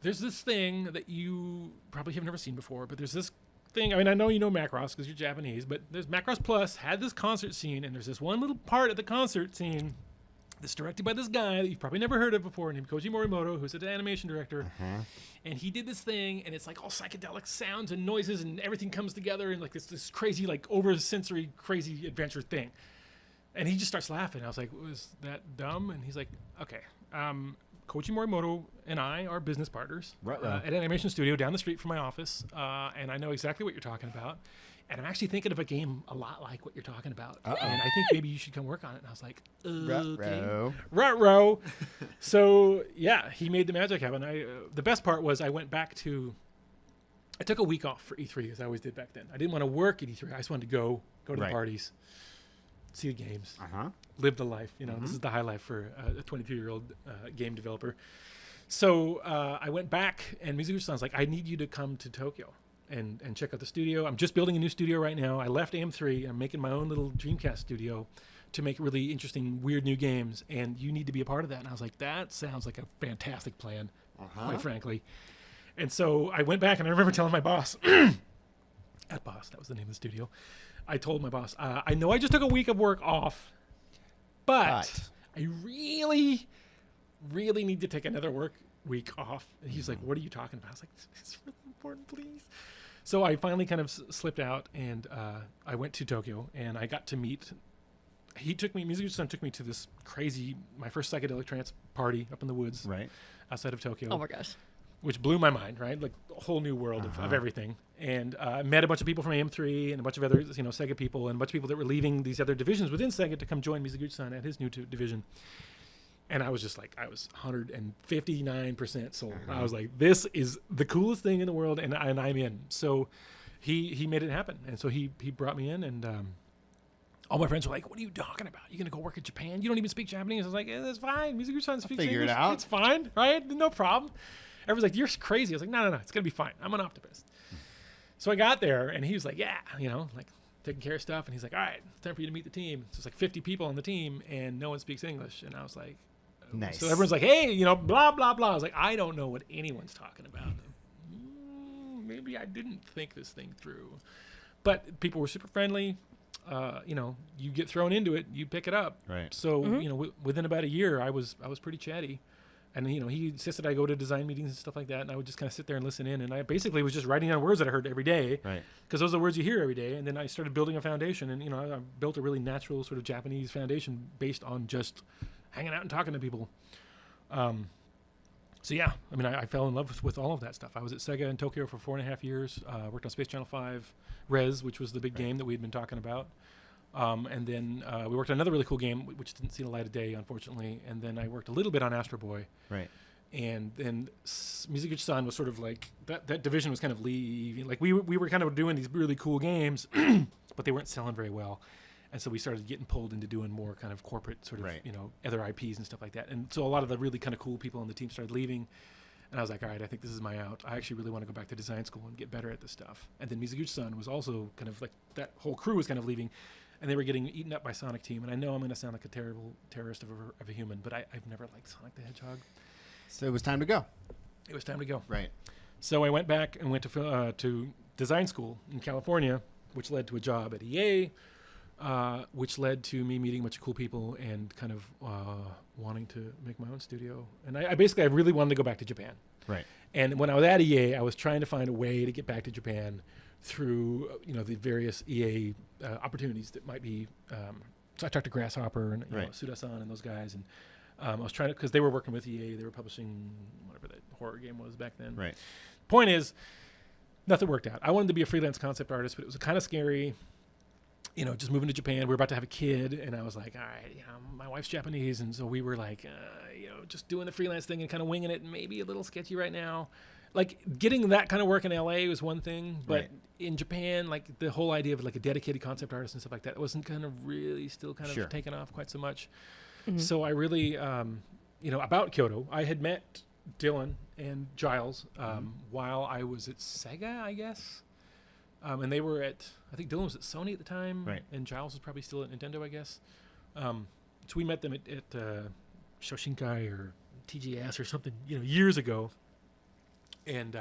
there's this thing that you probably have never seen before, but there's this thing. I mean, I know you know Macross because you're Japanese, but there's Macross Plus had this concert scene, and there's this one little part of the concert scene that's directed by this guy that you've probably never heard of before, named Koji Morimoto, who's an animation director. And he did this thing, and it's like all psychedelic sounds and noises, and everything comes together in like this crazy, like over-sensory, crazy adventure thing. And he just starts laughing. I was like, was that dumb? And he's like, okay. Koji Morimoto and I are business partners at an animation studio down the street from my office, and I know exactly what you're talking about. And I'm actually thinking of a game a lot like what you're talking about. And I think maybe you should come work on it. And I was like, okay. Ruh-roh. So, yeah, he made the magic happen. The best part was I took a week off for E3, as I always did back then. I didn't want to work at E3. I just wanted to go to the parties, see the games, live the life. This is the high life for a 22-year-old game developer. So I went back, and Mizuguchi-san's like, I need you to come to Tokyo and check out the studio. I'm just building a new studio right now. I left AM3. I'm making my own little Dreamcast studio to make really interesting, weird new games, and you need to be a part of that. And I was like, that sounds like a fantastic plan, quite frankly. And so I went back, and I remember telling my boss, that was the name of the studio, I told my boss, I know I just took a week of work off, but I really really need to take another work week off. And he's like, what are you talking about? I was like, it's really important, please. So I finally kind of slipped out, and I went to Tokyo, and I got to meet. Mizuguchi-san took me to this crazy, my first psychedelic trance party up in the woods, Right. outside of Tokyo. Oh my gosh. Which blew my mind, right? Like a whole new world of everything. And I met a bunch of people from AM3 and a bunch of other, Sega people, and a bunch of people that were leaving these other divisions within Sega to come join Mizuguchi-san at his new division. And I was just like, I was 159% sold. I was like, this is the coolest thing in the world, and I'm in. So he made it happen. And so he brought me in, and all my friends were like, what are you talking about? You going to go work in Japan? You don't even speak Japanese? I was like, yeah, that's fine. Mizuguchi-san speaks English. Figure it out. It's fine, right? No problem. Everyone's like, you're crazy. I was like, no, it's going to be fine. I'm an optimist. So I got there, and he was like, yeah, like taking care of stuff. And he's like, all right, it's time for you to meet the team. So it's like 50 people on the team, and no one speaks English. And I was like, oh. Nice. So everyone's like, hey, blah, blah, blah. I was like, I don't know what anyone's talking about. Maybe I didn't think this thing through. But people were super friendly. You get thrown into it, you pick it up. Right. So, within about a year, I was pretty chatty. And, he insisted I go to design meetings and stuff like that. And I would just kind of sit there and listen in. And I basically was just writing down words that I heard every day. Right. Because those are the words you hear every day. And then I started building a foundation. And, I built a really natural sort of Japanese foundation based on just hanging out and talking to people. So, yeah, I fell in love with all of that stuff. I was at Sega in Tokyo for 4.5 years. Worked on Space Channel 5 Res, which was the big game that we had been talking about. And then we worked on another really cool game, which didn't see the light of day, unfortunately. And then I worked a little bit on Astro Boy. Right. And then Mizuguchi-san was sort of like, that division was kind of leaving. Like, we were kind of doing these really cool games, but they weren't selling very well. And so we started getting pulled into doing more kind of corporate sort of, other IPs and stuff like that. And so a lot of the really kind of cool people on the team started leaving. And I was like, all right, I think this is my out. I actually really want to go back to design school and get better at this stuff. And then Mizuguchi-san was also kind of like, that whole crew was kind of leaving. And they were getting eaten up by Sonic Team. And I know I'm going to sound like a terrible terrorist of a human, but I've never liked Sonic the Hedgehog. So it was time to go. It was time to go. Right. So I went back and went to design school in California, which led to a job at EA, which led to me meeting a bunch of cool people and kind of wanting to make my own studio. And I really wanted to go back to Japan. Right. And when I was at EA, I was trying to find a way to get back to Japan through the various EA opportunities that might be. So I talked to Grasshopper and Suda-san and those guys, and I was trying to, because they were working with EA, they were publishing whatever that horror game was back then. Right. Point is, nothing worked out. I wanted to be a freelance concept artist, but it was kind of scary. Just moving to Japan. We were about to have a kid, and I was like, all right, my wife's Japanese, and so we were like, just doing the freelance thing and kind of winging it, and maybe a little sketchy right now. Like, getting that kind of work in LA was one thing, but in Japan, like, the whole idea of like a dedicated concept artist and stuff like that wasn't kind of really still kind of taken off quite so much. Mm-hmm. So I really, about Kyoto, I had met Dylan and Giles while I was at Sega, I guess. And they were I think Dylan was at Sony at the time, and Giles was probably still at Nintendo, I guess. So we met them at Shoshinkai or TGS or something, years ago. And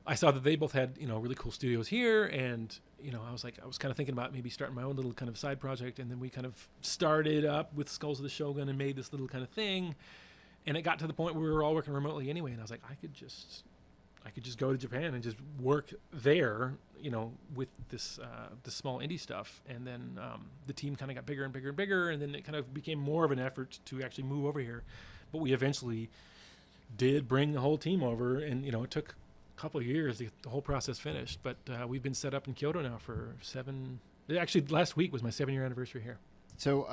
I saw that they both had, really cool studios here. And, I was kind of thinking about maybe starting my own little kind of side project. And then we kind of started up with Skulls of the Shogun and made this little kind of thing. And it got to the point where we were all working remotely anyway. And I was like, I could just go to Japan and just work there, with this small indie stuff. And then the team kind of got bigger and bigger and bigger. And then it kind of became more of an effort to actually move over here. But we eventually did bring the whole team over. And, it took a couple of years to get the whole process finished. But we've been set up in Kyoto now for actually last week was my 7-year anniversary here. So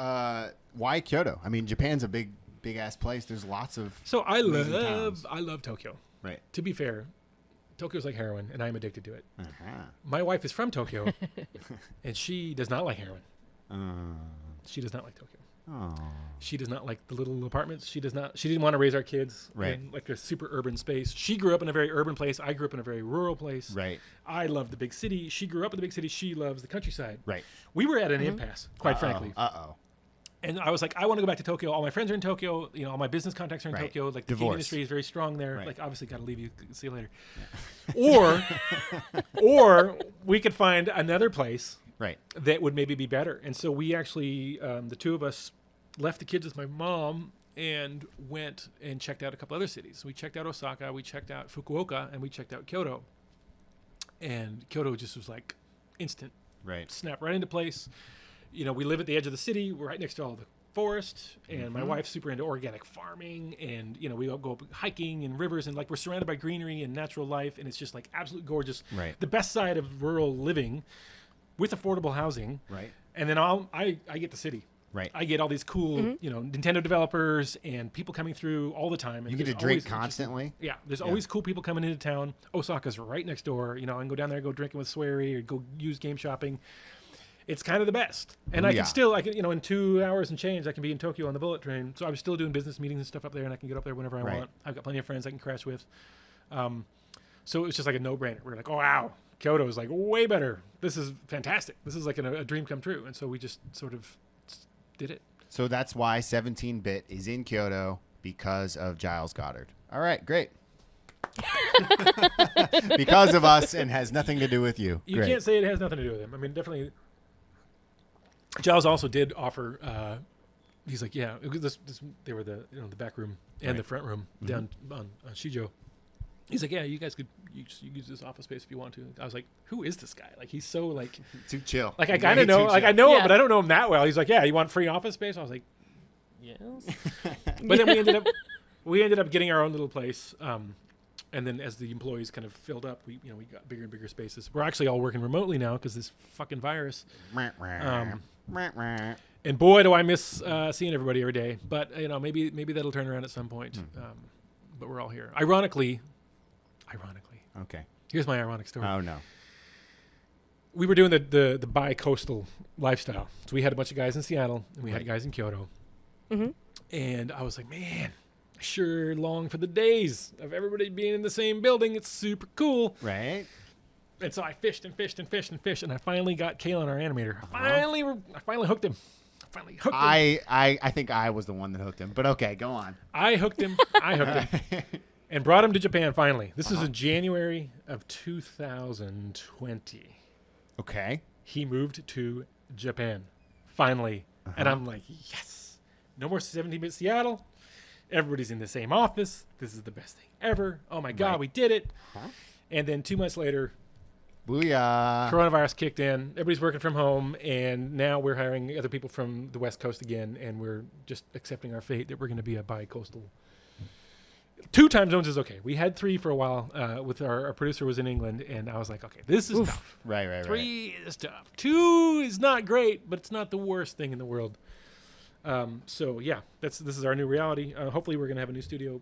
why Kyoto? I mean, Japan's a big ass place. There's lots of I love Tokyo. Right. To be fair, Tokyo's like heroin, and I'm addicted to it. Uh-huh. My wife is from Tokyo, and she does not like heroin. She does not like Tokyo. She does not like the little apartments. She didn't want to raise our kids in like a super urban space. She grew up in a very urban place. I grew up in a very rural place. Right. I love the big city. She grew up in the big city. She loves the countryside. Right. We were at an impasse, quite frankly. Uh-oh. And I was like, I want to go back to Tokyo. All my friends are in Tokyo. All my business contacts are in Tokyo. Like, the game industry is very strong there. Right. Like, obviously, got to leave you. See you later. Yeah. Or we could find another place that would maybe be better. And so we actually, the two of us, left the kids with my mom and went and checked out a couple other cities. We checked out Osaka, we checked out Fukuoka, and we checked out Kyoto. And Kyoto just was like instant. Right. Snap right into place. You know, we live at the edge of the city. We're right next to all the forest, and my wife's super into organic farming, and you know, we all go hiking and rivers, and like we're surrounded by greenery and natural life, and it's just like absolutely gorgeous. Right. The best side of rural living with affordable housing. Right. And then I get the city. Right. I get all these cool, you know, Nintendo developers and people coming through all the time. And You get to there's drink always constantly. Yeah, there's always cool people coming into town. Osaka's right next door. You know, I can go down there, go drinking with Swery, or go use game shopping. It's kind of the best. And I can, you know, in 2 hours and change, I can be in Tokyo on the bullet train. So I'm still doing business meetings and stuff up there, and I can get up there whenever I want. I've got plenty of friends I can crash with. So it was just like a no-brainer. We're like, oh, wow, Kyoto is like way better. This is fantastic. This is like a dream come true. And so we just sort of did it. So that's why 17-bit is in Kyoto, because of Giles Goddard. All right, great. Because of us, and has nothing to do with you. You can't say it has nothing to do with him. I mean, definitely. Giles also did offer. He's like, yeah, they were the back room and the front room down on Shijo. He's like, yeah, you guys could use this office space if you want to. I was like, who is this guy? Like, he's so like too chill. Like I kind of know, like I know him, but I don't know him that well. He's like, yeah, you want free office space? I was like, yes. But then we ended up getting our own little place. And then as the employees kind of filled up, we got bigger and bigger spaces. We're actually all working remotely now because this fucking virus. And boy, do I miss seeing everybody every day. But you know, maybe that'll turn around at some point. But we're all here. Ironically. Okay. Here's my ironic story. Oh no. We were doing the bi-coastal lifestyle. So we had a bunch of guys in Seattle and we had guys in Kyoto. Mm-hmm. And I was like, man, I sure long for the days of everybody being in the same building. It's super cool. Right. And so I fished and fished and fished and fished, and I finally got Kalen, our animator. I finally hooked him. I think I was the one that hooked him, but okay, go on. I hooked him. And brought him to Japan finally. This is in January of 2020. Okay. He moved to Japan finally. And I'm like, yes. No more 17-bit Seattle. Everybody's in the same office. This is the best thing ever. Oh my God, we did it. And then 2 months later, booyah. Coronavirus kicked in. Everybody's working from home, and now we're hiring other people from the West Coast again, and we're just accepting our fate that we're going to be a bi-coastal. 2 time zones is okay. We had 3 for a while. With our producer was in England, and I was like, okay, this is tough. Right. 3 is tough. 2 is not great, but it's not the worst thing in the world. So yeah, this is our new reality. Hopefully, we're going to have a new studio,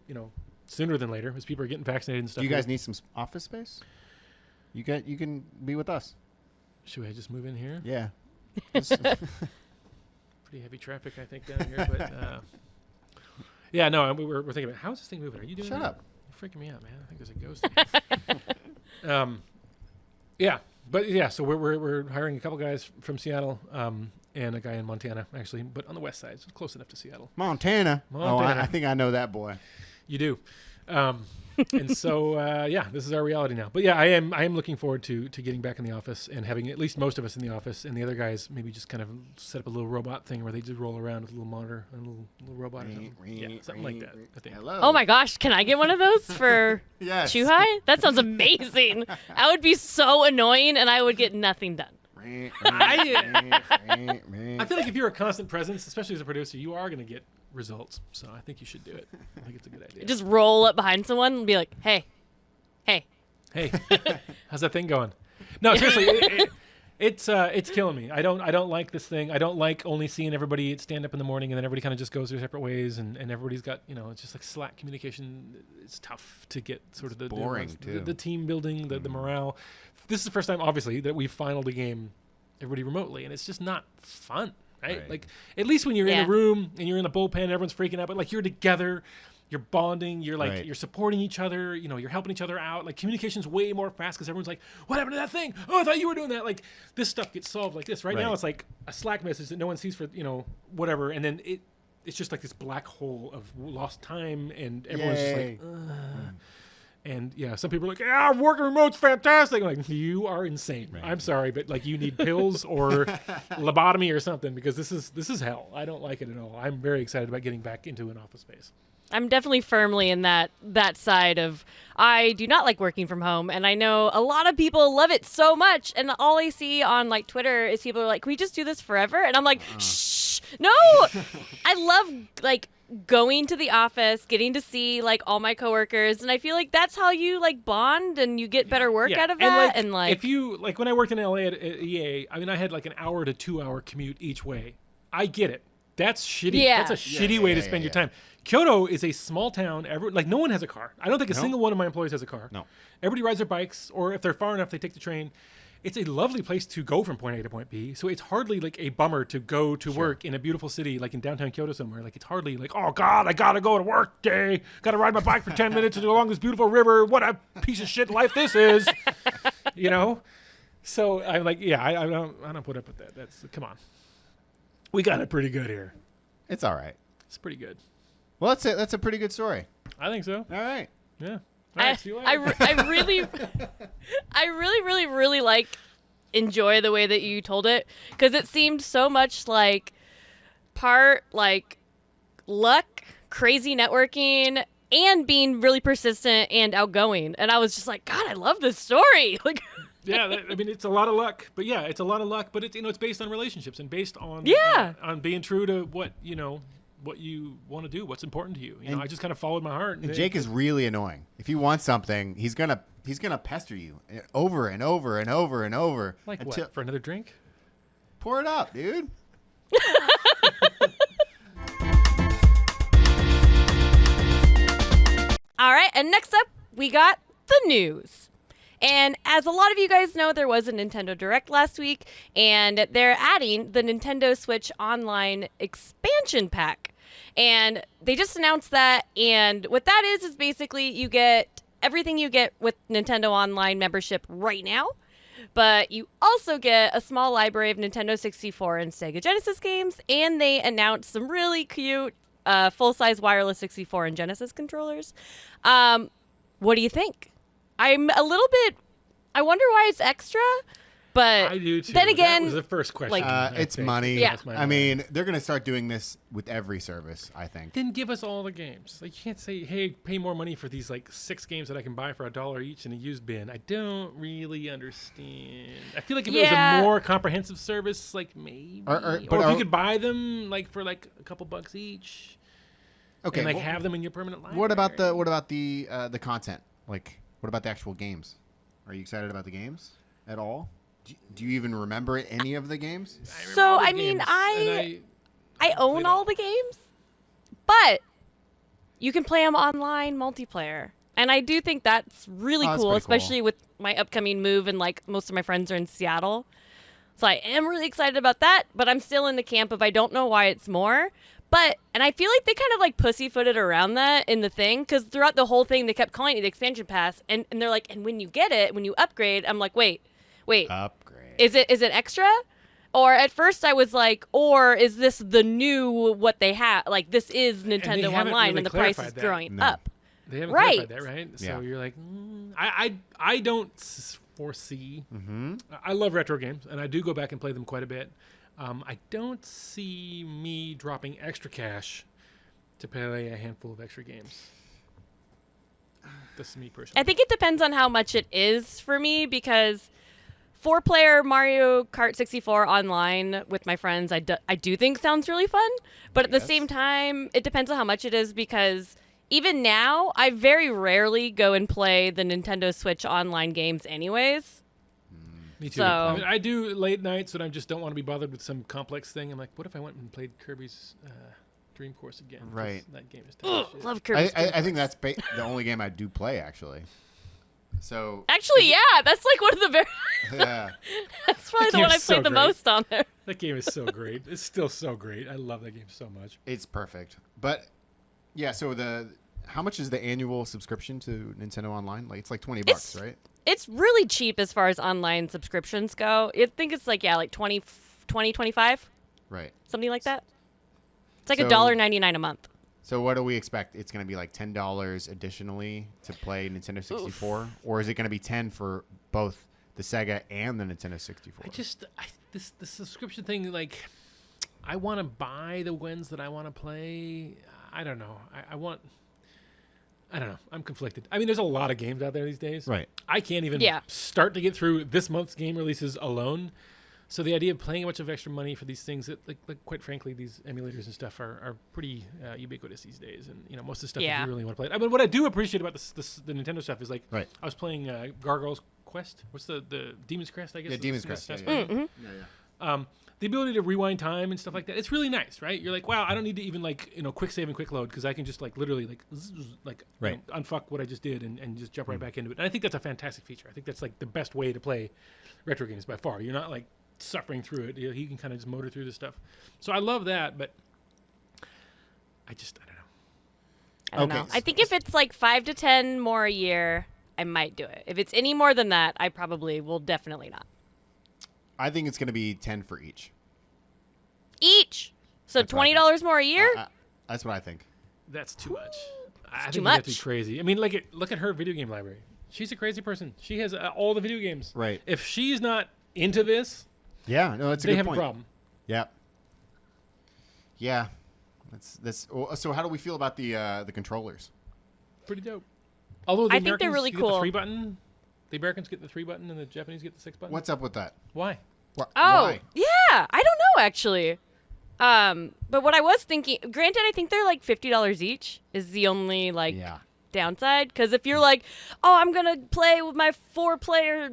sooner than later, as people are getting vaccinated and stuff. Do you guys need some office space? You can be with us. Should I just move in here? Yeah. Pretty heavy traffic, I think, down here. But yeah, no, we're thinking about how's this thing moving? Are you doing? Shut up! You're freaking me out, man. I think there's a ghost. So we're hiring a couple guys from Seattle, and a guy in Montana, actually, but on the west side, so it's close enough to Seattle. Montana. Oh, I think I know that boy. You do. And so, this is our reality now. But yeah, I am looking forward to getting back in the office and having at least most of us in the office, and the other guys maybe just kind of set up a little robot thing where they just roll around with a little monitor and a little robot or something. Yeah, something like that, I think. Hello. Oh my gosh, can I get one of those for Yes. Chuhai? That sounds amazing. I would be so annoying and I would get nothing done. I feel like if you're a constant presence, especially as a producer, you are going to get results. So I think you should do it. I think it's a good idea. Just roll up behind someone and be like, hey. Hey, how's that thing going? No, seriously, it's killing me. I don't like this thing. I don't like only seeing everybody stand up in the morning and then everybody kind of just goes their separate ways and everybody's got, it's just like Slack communication. It's tough to get sort of the team building, the morale. This is the first time, obviously, that we've finaled a game everybody remotely, and it's just not fun, right? Like, at least when you're in a room and you're in a bullpen, everyone's freaking out, but like you're together, you're bonding, you're like you're supporting each other, you're helping each other out. Like communication's way more fast because everyone's like, "What happened to that thing? Oh, I thought you were doing that." Like this stuff gets solved like this. Right now, it's like a Slack message that no one sees for whatever, and then it's just like this black hole of lost time, and everyone's just like. And yeah, some people are like, yeah, working remote's fantastic. I'm like, you are insane. Right. I'm sorry, but like you need pills or lobotomy or something because this is hell. I don't like it at all. I'm very excited about getting back into an office space. I'm definitely firmly in that side of I do not like working from home, and I know a lot of people love it so much, and all I see on like Twitter is people are like, "Can we just do this forever?" And I'm like, "Shh, no!" I love like going to the office, getting to see like all my coworkers, and I feel like that's how you like bond and you get better work out of that. And like if you like when I worked in LA at EA, I mean, I had like an hour to 2 hour commute each way. I get it. That's shitty. Yeah. That's a shitty way to spend your time. Kyoto is a small town. Like no one has a car. I don't think a single one of my employees has a car. No. Everybody rides their bikes, or if they're far enough, they take the train. It's a lovely place to go from point A to point B. So it's hardly like a bummer to go to work in a beautiful city like in downtown Kyoto somewhere. Like it's hardly like, oh God, I gotta go to work day. Gotta ride my bike for 10 minutes along this beautiful river. What a piece of shit life this is. You know? So I'm like, yeah, I don't put up with that. Come on. We got it pretty good here. It's all right. It's pretty good. Well, that's a pretty good story. I think so. All right. Yeah. All I right, see you later. really like enjoy the way that you told it because it seemed so much like part like luck, crazy networking, and being really persistent and outgoing. And I was just like, God, I love this story. Like, yeah, I mean, it's a lot of luck, but yeah, it's a lot of luck, but it's, it's based on relationships and based on, on being true to what you want to do, what's important to you. You know, I just kind of followed my heart. And Jake is really annoying. If you want something, he's gonna pester you over and over and over and over. Like what? For another drink? Pour it up, dude. all right, and next up, we got the news. And as a lot of you guys know, there was a Nintendo Direct last week, and they're adding the Nintendo Switch Online expansion pack. And they just announced that, and what that is basically you get everything you get with Nintendo Online membership right now, but you also get a small library of Nintendo 64 and Sega Genesis games, and they announced some really cute full-size wireless 64 and Genesis controllers. What do you think? I'm a little bit. I wonder why it's extra, but I do too. Then again, that was the first question. like, It's money. Yeah. I mean, they're gonna start doing this with every service, I think. Then give us all the games. Like you can't say, hey, pay more money for these like 6 games that I can buy for $1 each in a used bin. I don't really understand. I feel like if it was a more comprehensive service, like maybe, or if you could buy them like for like a couple bucks each. Okay. And like have them in your permanent library. What about the content? Like, what about the actual games? Are you excited about the games at all? Do you even remember any of the games? I own all the games, but you can play them online multiplayer. And I do think that's really cool, especially with my upcoming move and like most of my friends are in Seattle. So I am really excited about that, but I'm still in the camp of I don't know why it's more. And I feel like they kind of like pussyfooted around that in the thing because throughout the whole thing, they kept calling it the expansion pass. And they're like, and when you get it, when you upgrade, I'm like, wait, upgrade. Is it extra? Or at first I was like, or is this the new what they have? Like this is Nintendo Online and the price is growing up. They haven't clarified that, right? So Yeah. you're like, I don't foresee. Mm-hmm. I love retro games, and I do go back and play them quite a bit. I don't see me dropping extra cash to play a handful of extra games. That's me personally. I think it depends on how much it is for me because 4-player Mario Kart 64 online with my friends, I do think sounds really fun. But at the same time, it depends on how much it is because even now, I very rarely go and play the Nintendo Switch online games anyways. Me too. So, I mean, I do late nights when I just don't want to be bothered with some complex thing. I'm like, what if I went and played Kirby's Dream Course again? Right. That game is tough. Love Kirby's Dream I think that's the only game I do play, actually. So actually, yeah, that's like one of the very. yeah. That's probably That the one game I is so played the great. most on there. That game is so great. It's still so great. I love that game so much. It's perfect. But yeah, so how much is the annual subscription to Nintendo Online? Like it's like $20, right? It's really cheap as far as online subscriptions go. I think it's like 20, 25, Right. something like that. It's like So- $1.99 a month. So what do we expect? It's going to be like $10 additionally to play Nintendo 64, or is it going to be $10 for both the Sega and the Nintendo 64? This subscription thing, like, I want to buy the ones that I want to play. I don't know. I don't know. I'm conflicted. I mean, there's a lot of games out there these days. Right. I can't even start to get through this month's game releases alone. So the idea of paying a bunch of extra money for these things that, like quite frankly, these emulators and stuff are pretty ubiquitous these days. And, most of the stuff that you really want to play. I mean, what I do appreciate about the Nintendo stuff is, like, I was playing Gargoyle's Quest. What's the Demon's Crest, I guess? Yeah, Demon's Crest. The ability to rewind time and stuff like that, it's really nice, right? You're like, wow, I don't need to even, like, quick save and quick load, because I can just, like, literally, like unfuck what I just did and just jump right back into it. And I think that's a fantastic feature. I think that's, like, the best way to play retro games by far. You're not, like, suffering through it. He can kind of just motor through this stuff. So I love that, but I don't know. I think if it's like 5 to 10 more a year, I might do it. If it's any more than that, I probably will definitely not. I think it's going to be 10 for each. So That's what I $20 more a year? That's what I think. That's too much. I too think much. that's crazy. I mean, look at her video game library. She's a crazy person. She has all the video games. Right. If she's not into this, Yeah, no, that's a they good have point. a problem. Yeah. Yeah. So how do we feel about the controllers? Pretty dope. Although the I think they're Americans really get cool. the 3 button, the Americans get the 3 button, and the Japanese get the 6 button. What's up with that? Why? Oh, Why? yeah. I don't know, actually. But what I was thinking, granted, I think they're like $50 each is the only, like, downside. Because if you're like, oh, I'm going to play with my 4-player,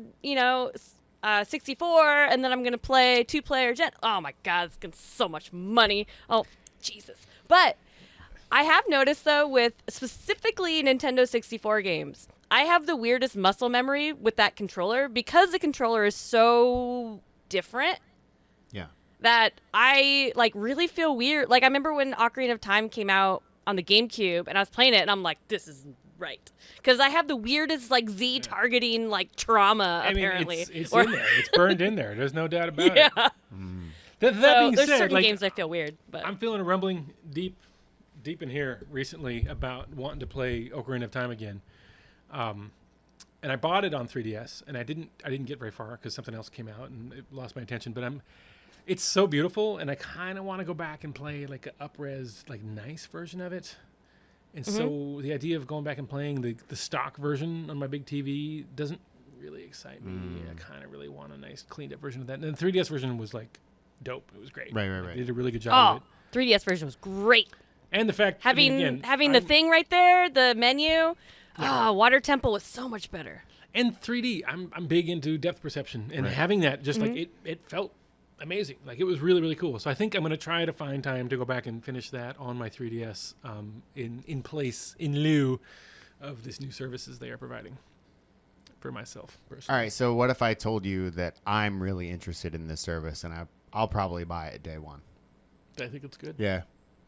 64, and then I'm going to play 2-player Gen. Oh, my God, it's going to be so much money. Oh, Jesus. But I have noticed, though, with specifically Nintendo 64 games, I have the weirdest muscle memory with that controller because the controller is so different. Yeah. That I, like, really feel weird. Like, I remember when Ocarina of Time came out on the GameCube, and I was playing it, and I'm like, this isn't right. Because I have the weirdest, like, Z targeting, like, trauma, apparently. It's in there. It's burned in there. There's no doubt about it. Yeah. That being there's said, certain like, games I feel weird, but I'm feeling a rumbling deep in here recently about wanting to play Ocarina of Time again. And I bought it on 3DS, and I didn't get very far because something else came out and it lost my attention. But it's so beautiful, and I kind of want to go back and play like an up-res, like nice version of it. And so the idea of going back and playing the stock version on my big TV doesn't really excite me. I kind of really want a nice cleaned up version of that. And the 3DS version was like dope. It was great. Right. They did a really good job of it. 3DS version was great. And the fact Having again, the thing right there, the menu, Water Temple was so much better. And 3D, I'm big into depth perception, and having that just like it felt amazing. Like it was really, really cool. So I think I'm going to try to find time to go back and finish that on my 3DS in lieu of these new services they are providing for myself personally. All right. So what if I told you that I'm really interested in this service and I'll probably buy it day one? I think it's good. Yeah.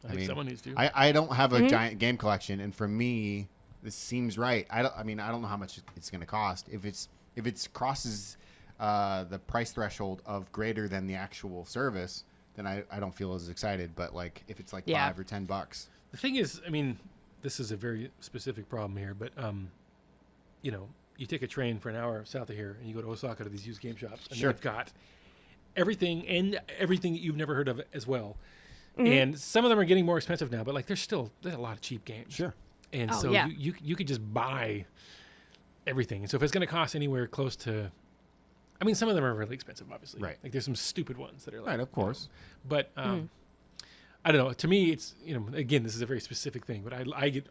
I think someone needs to. I don't have a giant game collection, and for me, this seems right. I don't know how much it's going to cost. If it crosses the price threshold of greater than the actual service, then I don't feel as excited. But like if it's like $5 or $10, the thing is, I mean, this is a very specific problem here, but you take a train for an hour south of here, and you go to Osaka to these used game shops, and they've got everything that you've never heard of as well. And some of them are getting more expensive now, but like there's a lot of cheap games. Sure. And you could just buy everything. And so if it's going to cost anywhere close to, I mean, some of them are really expensive, obviously. Right. Like there's some stupid ones that are like, right, of course. But I don't know. To me, it's again, this is a very specific thing. But I get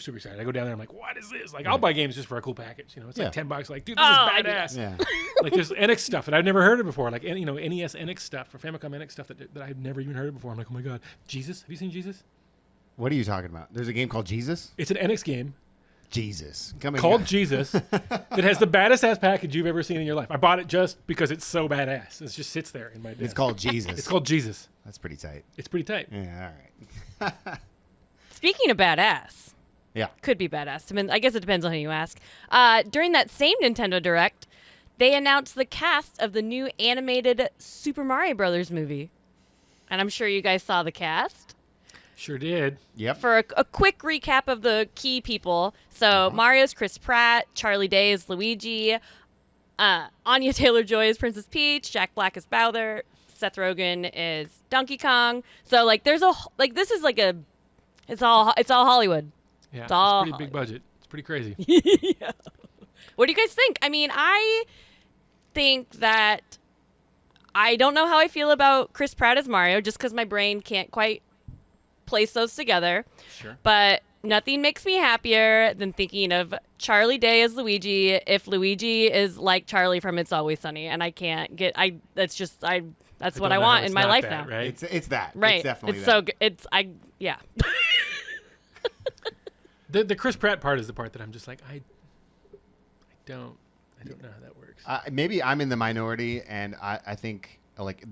super excited. I go down there. I'm like, what is this? Like, I'll buy games just for a cool package. It's like $10. Like, dude, this is badass. Yeah. Like, there's NX stuff that I've never heard of before. Like, NES NX stuff or Famicom NX stuff that I've never even heard of before. I'm like, oh my god, Jesus! Have you seen Jesus? What are you talking about? There's a game called Jesus? It's an NX game Jesus. called Jesus that has the baddest ass package you've ever seen in your life. I bought it just because it's so badass. It just sits there in my desk. It's called Jesus. It's called Jesus. That's pretty tight. It's pretty tight. Yeah, all right. Speaking of badass. Yeah. Could be badass. I mean, I guess it depends on who you ask. During that same Nintendo Direct, they announced the cast of the new animated Super Mario Brothers movie. And I'm sure you guys saw the cast. Sure did. Yep. For a quick recap of the key people. So Mario's Chris Pratt, Charlie Day is Luigi, Anya Taylor-Joy is Princess Peach, Jack Black is Bowser, Seth Rogen is Donkey Kong. So like there's this is like it's all Hollywood. Yeah, It's all it's pretty big budget. It's pretty crazy. Yeah. What do you guys think? I mean, I think that I don't know how I feel about Chris Pratt as Mario just because my brain can't quite place those together. Sure. But nothing makes me happier than thinking of Charlie Day as Luigi if Luigi is like Charlie from It's Always Sunny, and I can't get that's what I don't know want how in it's my not life that, now. right? It's that. Right. It's definitely it's that. so good. Yeah. The Chris Pratt part is the part that I'm just like I don't know how that works. Maybe I'm in the minority, and I think like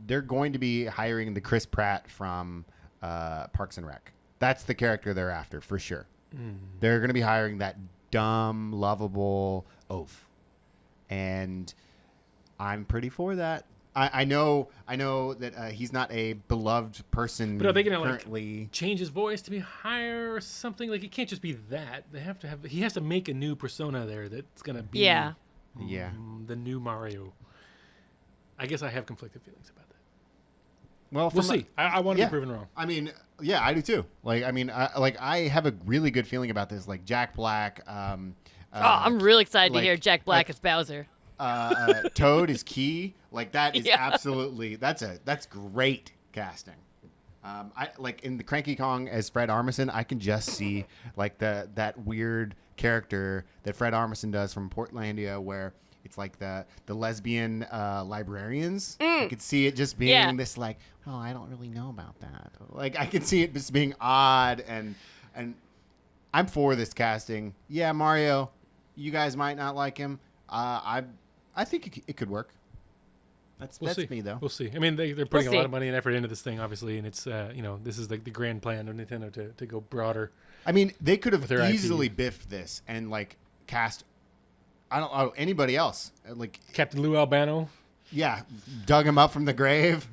they're going to be hiring the Chris Pratt from Parks and Rec. That's the character they're after for sure. They're going to be hiring that dumb, lovable oaf, and I'm pretty for that. I know that he's not a beloved person. But are they going to currently change his voice to be higher or something? Like it can't just be that. They have to have. He has to make a new persona there that's going to be. Yeah. The new Mario. I guess I have conflicted feelings about that. Well, We'll see. I want to be proven wrong. I mean, yeah, I do too. Like, I mean, I have a really good feeling about this. Like Jack Black. I'm really excited to hear Jack Black as Bowser. Toad is Key. Like that is Yeah. absolutely that's great casting. I like in the Cranky Kong as Fred Armisen. I can just see like that weird character that Fred Armisen does from Portlandia, where it's like the lesbian librarians. I could see it just being this like, oh, I don't really know about that. Like I can see it just being odd and I'm for this casting. Yeah, Mario, you guys might not like him. I think it could work. That's see. me though. We'll see. I mean, they're putting We'll a lot see. of money and effort into this thing, obviously, and it's this is like the grand plan of Nintendo to go broader. I mean, they could have With their IP. easily biffed this and like cast. I don't know anybody else. Like, Captain Lou Albano. yeah, dug him up from the grave,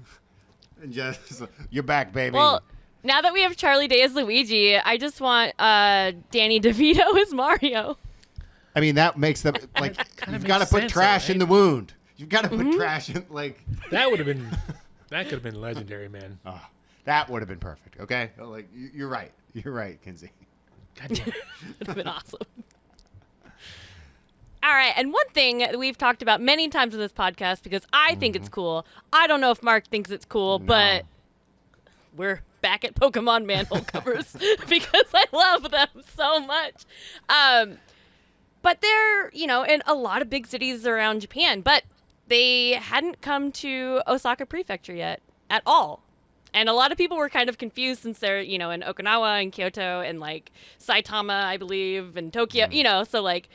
and just you're back, baby. Well, now that we have Charlie Day as Luigi, I just want Danny DeVito as Mario. I mean, that makes them like kinda you've got to makes put sense, trash in right? the wound. You've got to put trash in like. That would have been. That could have been legendary, man. Oh, that would have been perfect. Okay, like you're right. You're right, Kinsey. God damn it. Would have been awesome. All right, and one thing that we've talked about many times in this podcast because I think it's cool. I don't know if Mark thinks it's cool, but we're back at Pokemon manhole covers because I love them so much. But they're, in a lot of big cities around Japan, but they hadn't come to Osaka Prefecture yet at all. And a lot of people were kind of confused since they're, in Okinawa and Kyoto and like Saitama, I believe, and Tokyo, so like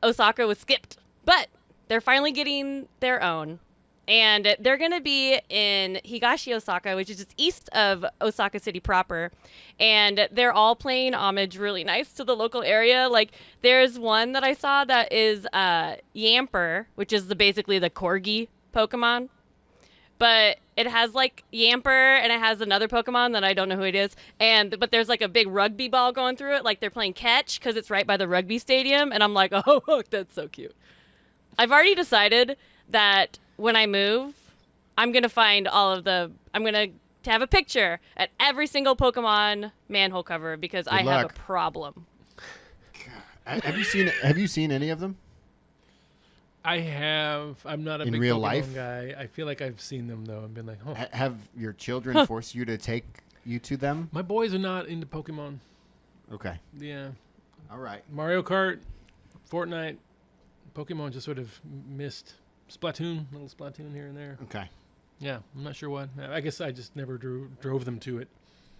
Osaka was skipped. But they're finally getting their own. And they're going to be in Higashi Osaka, which is just east of Osaka City proper. And they're all paying homage really nice to the local area. Like, there's one that I saw that is Yamper, which is basically the Corgi Pokemon. But it has, like, Yamper, and it has another Pokemon that I don't know who it is. But there's, like, a big rugby ball going through it. Like, they're playing catch because it's right by the rugby stadium. And I'm like, oh, that's so cute. I've already decided that when I move, I'm going to find I'm going to have a picture at every single Pokemon manhole cover because I have luck. a problem. Have you seen any of them? I have. I'm not a In big real Pokemon life? guy. I feel like I've seen them though and been like, oh. Have your children forced you to take you to them? My boys are not into Pokemon. Okay. Yeah. All right. Mario Kart, Fortnite, Pokemon just sort of missed. Splatoon, little Splatoon here and there. Okay. Yeah, I'm not sure what. I guess I just never drove them to it.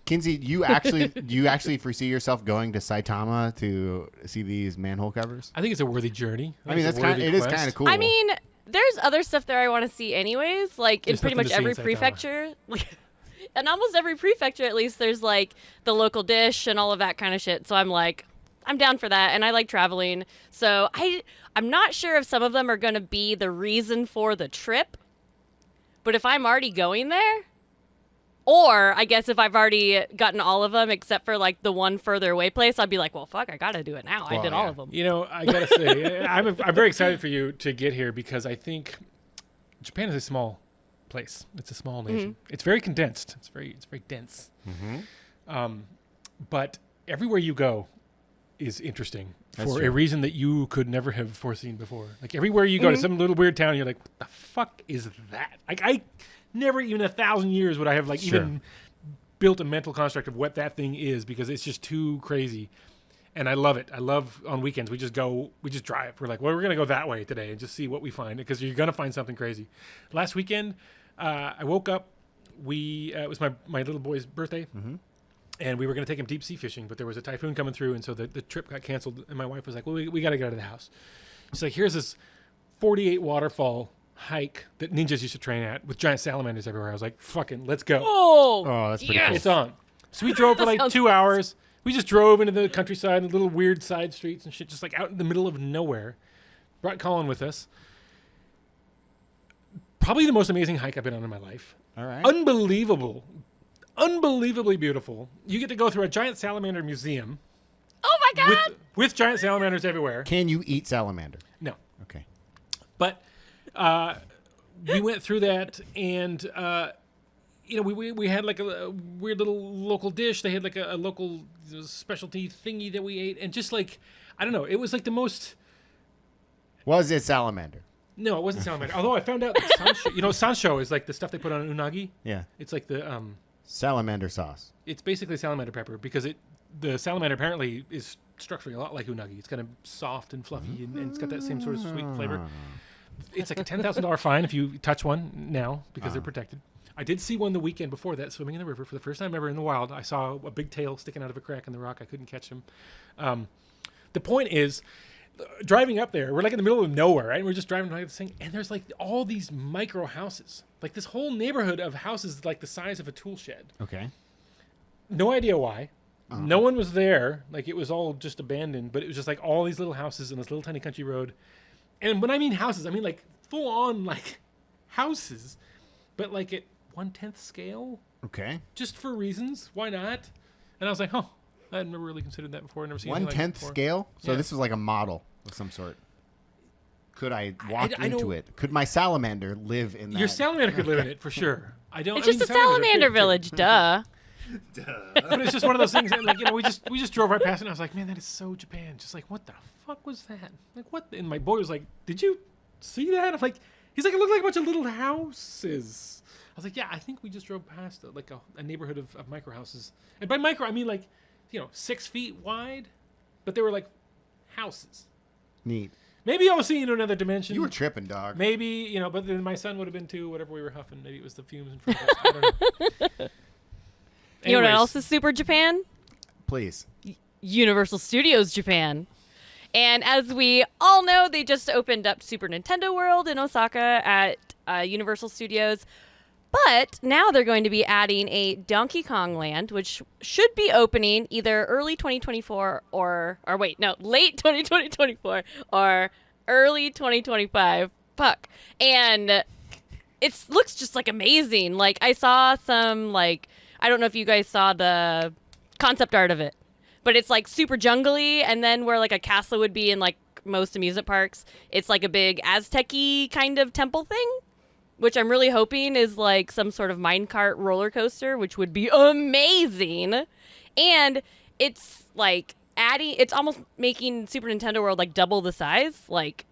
Kinsey, do you actually foresee yourself going to Saitama to see these manhole covers? I think it's a worthy journey. I mean, it is kind of cool. I mean, there's other stuff there I want to see anyways, like There's in pretty nothing much to see every in Saitama. prefecture. And almost every prefecture, at least, there's like the local dish and all of that kind of shit. So I'm like, I'm down for that, and I like traveling. So I'm not sure if some of them are going to be the reason for the trip, but if I'm already going there, Or I guess if I've already gotten all of them except for like the one further away place, I'd be like, well, fuck, I gotta do it now. I did all of them. You know, I gotta say, I'm very excited for you to get here because I think Japan is a small place. It's a small nation. It's very condensed. It's very dense. But everywhere you go is interesting for a reason that you could never have foreseen before. Like everywhere you go to some little weird town, you're like, what the fuck is that? Like I never even 1,000 years would I have like even built a mental construct of what that thing is because it's just too crazy. And I love it. I love on weekends we just drive. We're like, well, we're gonna go that way today and just see what we find because you're gonna find something crazy. Last weekend, I woke up. It was my little boy's birthday, and we were gonna take him deep sea fishing, but there was a typhoon coming through, and so the trip got canceled. And my wife was like, well, we gotta get out of the house. She's like, here's this 48 waterfall hike that ninjas used to train at with giant salamanders everywhere. I was like, fucking, let's go. Oh, that's pretty cool. It's on. So we drove for like 2 hours. We just drove into the countryside and little weird side streets and shit, just like out in the middle of nowhere. Brought Colin with us. Probably the most amazing hike I've been on in my life. All right. Unbelievable. Unbelievably beautiful. You get to go through a giant salamander museum. Oh my God! With giant salamanders everywhere. Can you eat salamander? No. Okay. But we went through that and... you know, we had like a weird little local dish. They had like a local specialty thingy that we ate. And just like, I don't know, it was like the most... Was it salamander? No, it wasn't salamander. Although I found out that sansho, sansho is like the stuff they put on unagi. Yeah. It's like the... salamander sauce. It's basically salamander pepper because the salamander apparently is structurally a lot like unagi. It's kind of soft and fluffy and it's got that same sort of sweet flavor. It's like a $10,000 fine if you touch one now because they're protected. I did see one the weekend before that swimming in the river for the first time ever in the wild. I saw a big tail sticking out of a crack in the rock. I couldn't catch him. The point is, driving up there, we're like in the middle of nowhere, right? And we're just driving by this thing, and there's like all these micro houses. Like this whole neighborhood of houses like the size of a tool shed. Okay. No idea why. No one was there. Like it was all just abandoned, but it was just like all these little houses in this little tiny country road. And when I mean houses, I mean like full on like houses, but like at 1/10 scale. Okay. Just for reasons. Why not? And I was like, oh, I had never really considered that before. I've never seen 1/10 scale? So this is like a model of some sort. Could I walk into it? Could my salamander live in that? Your salamander could live in it for sure. It's just a salamander village, duh. But it's just one of those things. Like we just drove right past it, and I was like, man, that is so Japan. Just like, what the fuck was that? Like what? And my boy was like, did you see that? I'm like, he's like, it looked like a bunch of little houses. I was like, yeah, I think we just drove past like a neighborhood of micro houses. And by micro, I mean like, 6 feet wide, but they were like houses. Neat. Maybe I was seeing into another dimension. You were tripping, dog. Maybe, but then my son would have been too, whatever we were huffing. Maybe it was the fumes in front of us. I don't know. You know what else is super Japan? Please. Universal Studios Japan. And as we all know, they just opened up Super Nintendo World in Osaka at Universal Studios. But now they're going to be adding a Donkey Kong Land, which should be opening either early 2024 late 2024 or early 2025. Fuck. And it looks just like amazing. Like I saw some I don't know if you guys saw the concept art of it, but it's like super jungly, and then where like a castle would be in like most amusement parks, it's like a big Aztec-y kind of temple thing. Which I'm really hoping is like some sort of minecart roller coaster, which would be amazing. And it's like it's almost making Super Nintendo World like double the size. Like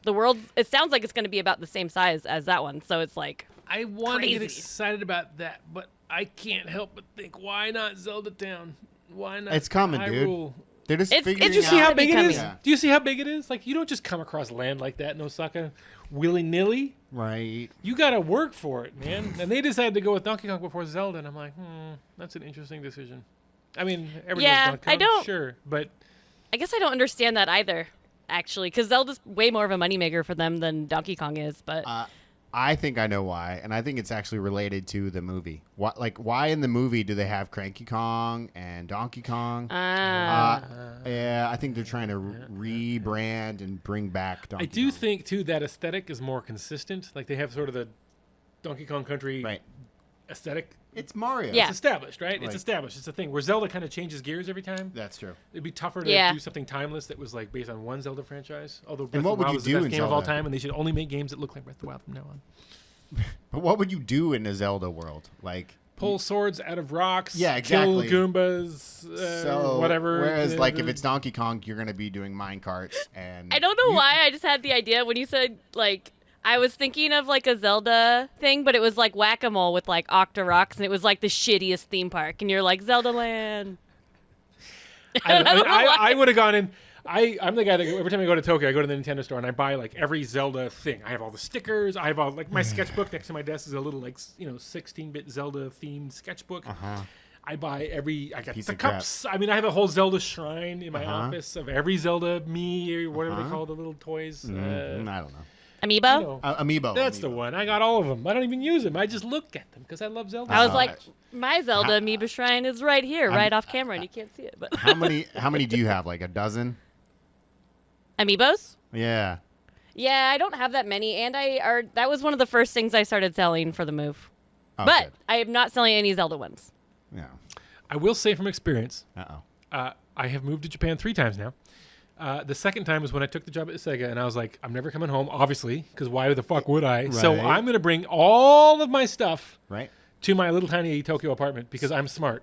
the world, it sounds like it's going to be about the same size as that one. So it's like I want to get excited about that, but I can't help but think, why not Zelda Town? Why not? It's coming, dude. They're just figuring out. Do you see how big it is? Yeah. Do you see how big it is? Like, you don't just come across land like that in Osaka willy-nilly. Right. You got to work for it, man. And they decided to go with Donkey Kong before Zelda, and I'm like, that's an interesting decision. I mean, everyone knows Donkey Kong, sure, but... I guess I don't understand that either, actually, because Zelda's way more of a moneymaker for them than Donkey Kong is, but... I think I know why, and I think it's actually related to the movie. Why in the movie do they have Cranky Kong and Donkey Kong? Yeah, I think they're trying to rebrand and bring back Donkey Kong. I do think, too, that aesthetic is more consistent. Like, they have sort of the Donkey Kong Country aesthetic It's Mario. Yeah. It's established, right? Like- It's established. It's a thing where Zelda kind of changes gears every time. That's true. It'd be tougher to Yeah. do something timeless that was like based on one Zelda franchise. Although Breath And of what the would Wild you is the do best in game of all Zelda? time, and they should only make games that look like Breath of the Wild from now on. But what would you do in a Zelda world? Like, Pull swords out of rocks. Yeah, exactly. Kill Goombas. so Whatever. Whereas, like, if it's Donkey Kong, you're gonna be doing mine carts and. I don't know why. I just had the idea when you said like. I was thinking of like a Zelda thing, but it was like whack-a-mole with like Octoroks, and it was like the shittiest theme park. And you're like, Zelda Land. I would have gone in. I'm the guy that every time I go to Tokyo, I go to the Nintendo store and I buy like every Zelda thing. I have all the stickers. I have all like my sketchbook next to my desk is a little like 16-bit Zelda themed sketchbook. I buy I got Piece the of crap. cups. I mean, I have a whole Zelda shrine in my office of every Zelda me or whatever they call the little toys. I don't know. Amiibo? Amiibo. That's Amiibo. the one. I got all of them. I don't even use them. I just look at them because I love Zelda. I was like, my Zelda Amiibo shrine is right here, right off camera, and you can't see it. But How many do you have? Like a dozen? Amiibos? Yeah. Yeah, I don't have that many, and that was one of the first things I started selling for the move. Oh, But good. I am not selling any Zelda ones. Yeah. I will say from experience, Uh-oh. I have moved to Japan 3 times now. The second time was when I took the job at Sega, and I was like, I'm never coming home, obviously, because why the fuck would I? So Right. I'm going to bring all of my stuff Right. to my little tiny Tokyo apartment because I'm smart.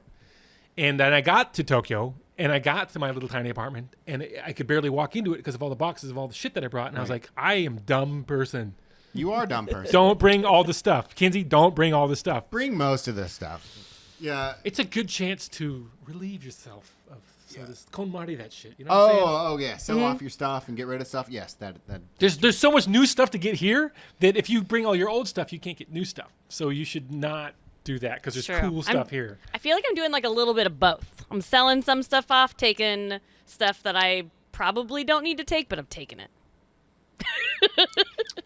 And then I got to Tokyo, and I got to my little tiny apartment, and I could barely walk into it because of all the boxes of all the shit that I brought. And I was like, I am dumb person. You are a dumb person. Don't bring all the stuff. Kinsey, don't bring all the stuff. Bring most of this stuff. Yeah. It's a good chance to relieve yourself of this KonMari that shit. You know what I'm saying? Oh, yeah. Sell off your stuff and get rid of stuff. Yes, that. There's so much new stuff to get here that if you bring all your old stuff, you can't get new stuff. So you should not do that because there's True. cool stuff here. I feel like I'm doing like a little bit of both. I'm selling some stuff off, taking stuff that I probably don't need to take, but I'm taking it.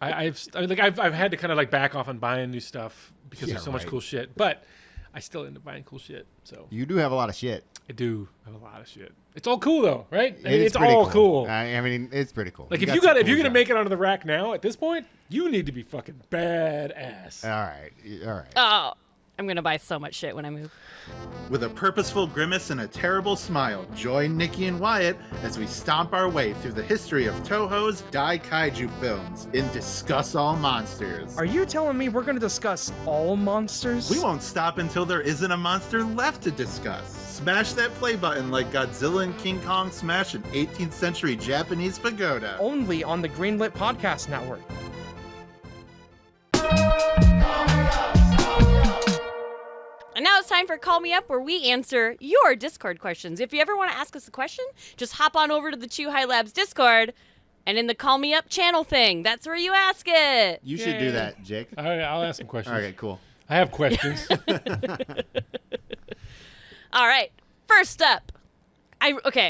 I've had to kind of like back off on buying new stuff because there's so much right. cool shit. But I still end up buying cool shit. So You do have a lot of shit. I do have a lot of shit. It's all cool though, right? I mean, It is it's pretty all cool. I mean, it's pretty cool. Like if got you're some gonna stuff. make it onto the rack now at this point, you need to be fucking badass. All right. All right. Oh, I'm going to buy so much shit when I move. With a purposeful grimace and a terrible smile, join Nikki and Wyatt as we stomp our way through the history of Toho's Dai Kaiju films in Discuss All Monsters. Are you telling me we're going to discuss all monsters? We won't stop until there isn't a monster left to discuss. Smash that play button like Godzilla and King Kong smash an 18th century Japanese pagoda. Only on the Greenlit Podcast Network. And now it's time for Call Me Up, where we answer your Discord questions. If you ever want to ask us a question, just hop on over to the Chew High Labs Discord, and in the Call Me Up channel thing, that's where you ask it. You should do that, Jake. All right, I'll ask some questions. Okay, cool. I have questions. All right, first up.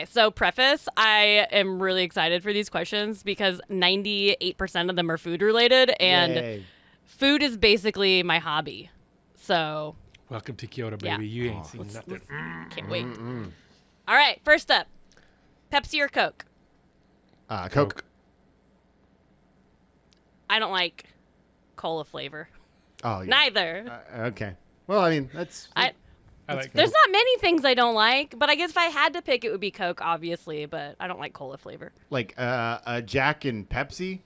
So preface, I am really excited for these questions because 98% of them are food related, and Yay. food is basically my hobby. So Welcome to Kyoto, baby. Yeah. You ain't seen nothing. can't wait. All right, first up, Pepsi or Coke? Coke. I don't like cola flavor. Oh, yeah. Neither. Okay. Well, I mean, that's. I like There's Coke. not many things I don't like, but I guess if I had to pick, it would be Coke, obviously. But I don't like cola flavor. Like a Jack and Pepsi?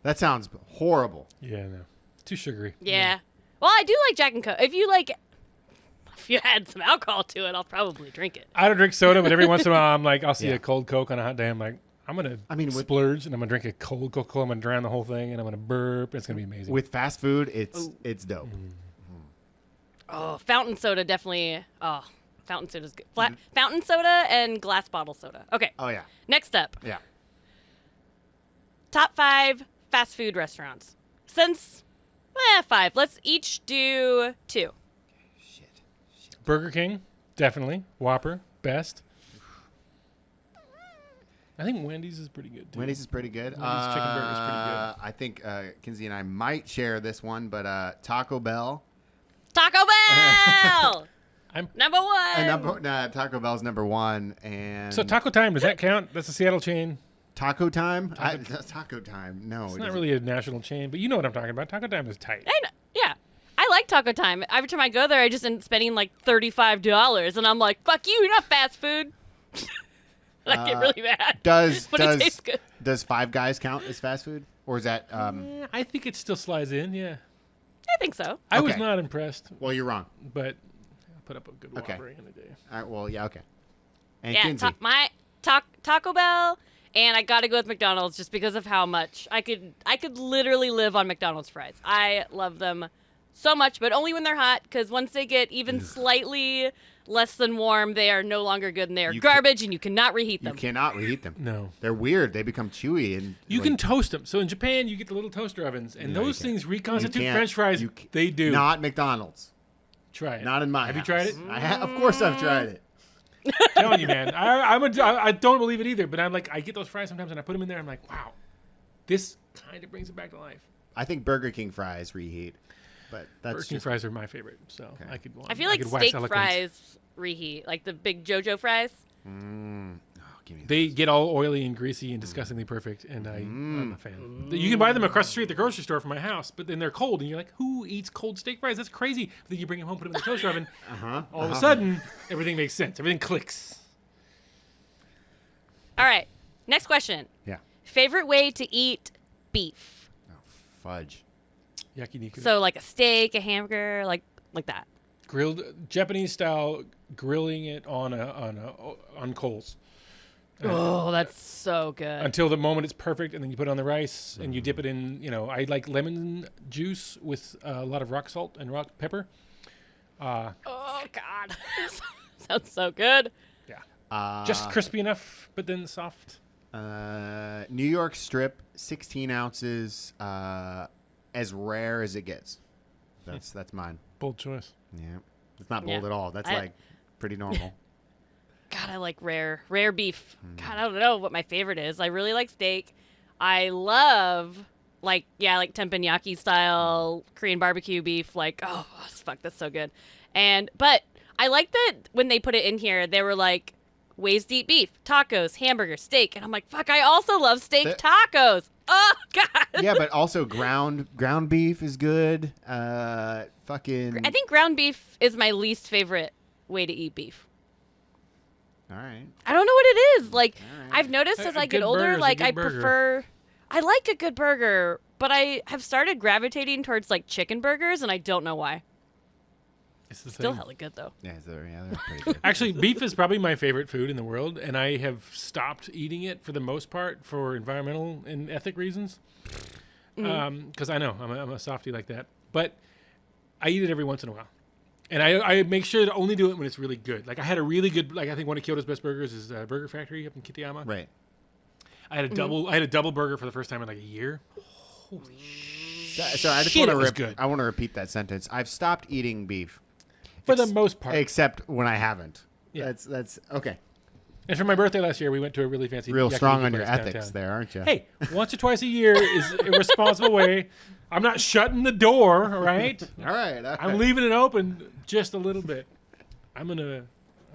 That sounds horrible. Yeah, no. Too sugary. Yeah. Well, I do like Jack and Coke. If you add some alcohol to it, I'll probably drink it. I don't drink soda, but every once in a while, I'm like, I'll see Yeah. a cold Coke on a hot day. I'm like, I'm going to splurge, and I'm going to drink a cold Coca-Cola. I'm going to drown the whole thing, and I'm going to burp. It's going to be amazing. With fast food, it's dope. Oh, fountain soda definitely. Oh, fountain soda's good. Fountain soda and glass bottle soda. Okay. Oh, yeah. Next up, Yeah. top 5 fast food restaurants. Since 5, let's each do 2. Burger King, definitely. Whopper, best. I think Wendy's is pretty good, too. Wendy's is pretty good. Wendy's chicken burger is pretty good. I think Kinsey and I might share this one, but Taco Bell. Taco Bell! I'm- number 1. Taco Bell's number 1. And So Taco Time, does that count? That's a Seattle chain. Taco Time? Taco Time. No. It's it not doesn't. really a national chain, but you know what I'm talking about. Taco Time is tight. I know. Yeah. I like Taco Time. Every time I go there, I just end up spending like $35, and I'm like, "Fuck you, not fast food." And I get really mad. But it tastes good. Does Five Guys count as fast food, or is that? I think it still slides in. Yeah, I think so. I was Okay. not impressed, Well, you're wrong. but I put up a good Okay. Whopper in a day. All right. Well, yeah. Okay. And Yeah, Kinsey. Taco Bell, and I gotta go with McDonald's just because of how much I could literally live on McDonald's fries. I love them so much, but only when they're hot, because once they get even slightly less than warm, they are no longer good, and they are You garbage, and you cannot reheat You them. cannot reheat them. No. They're weird. They become chewy and You like, can toast them. So in Japan, you get the little toaster ovens, and No, you those can't. things you reconstitute can't- French fries. you ca- They do. Not McDonald's. Try it. Not in my Have you house. tried it? Of course I've tried it. I'm telling you, man. I don't believe it either, but I'm like, I get those fries sometimes, and I put them in there. I'm like, wow, this kind of brings it back to life. I think Burger King fries reheat, but that's Burger King just fries are my favorite, so I could go on. I feel like could wax steak eloquent. fries reheat, like the big JoJo fries. give me They get all oily and greasy and disgustingly perfect, and I'm a fan. You can buy them across the street at the grocery store from my house, but then they're cold, and you're like, who eats cold steak fries? That's crazy. But then you bring them home, put them in the toaster oven. All of a sudden, everything makes sense. Everything clicks. All right, next question. Yeah. Favorite way to eat beef? Oh, fudge. Yakiniku. So like a steak, a hamburger, like that. Grilled Japanese style, grilling it on coals. Oh, that's so good. Until the moment it's perfect, and then you put it on the rice, and you dip it in, I like lemon juice with a lot of rock salt and rock pepper. Oh God, sounds so good. Yeah. Just crispy enough, but then soft. New York strip, 16 ounces, as rare as it gets. That's mine. Bold choice. Yeah. It's not bold Yeah. at all. That's I- like pretty normal. God, I like rare beef. God, I don't know what my favorite is. I really like steak. I love like teppanyaki style Korean barbecue beef. Like, oh fuck, that's so good. But I like that when they put it in here, they were like ways to eat beef, tacos, hamburger, steak, and I'm like, fuck, I also love steak tacos. Oh God. Yeah, but also ground beef is good. Fucking. I think ground beef is my least favorite way to eat beef. All right. I don't know what it is. Like, right. I've noticed A as I good get older, burger is a like, good I burger. prefer. I like a good burger, but I have started gravitating towards like chicken burgers, and I don't know why. It's the Still thing. hella good though. Yeah, they're pretty good. Actually, beef is probably my favorite food in the world, and I have stopped eating it for the most part for environmental and ethic reasons. Because I know I'm a softie like that, but I eat it every once in a while, and I make sure to only do it when it's really good. Like I had a really good, like I think one of Kyoto's best burgers is Burger Factory up in Kitayama. Right. I had a double burger for the first time in like a year. So I just Shit, want it was to good. I want to repeat that sentence. I've stopped eating beef, For the most part. except when I haven't. Yeah. That's okay. And for my birthday last year, we went to a really fancy Real yakiniku strong on your place ethics downtown. there, aren't you? Hey, once or twice a year is a responsible way. I'm not shutting the door, all right? All right. I'm leaving it open just a little bit. I'm a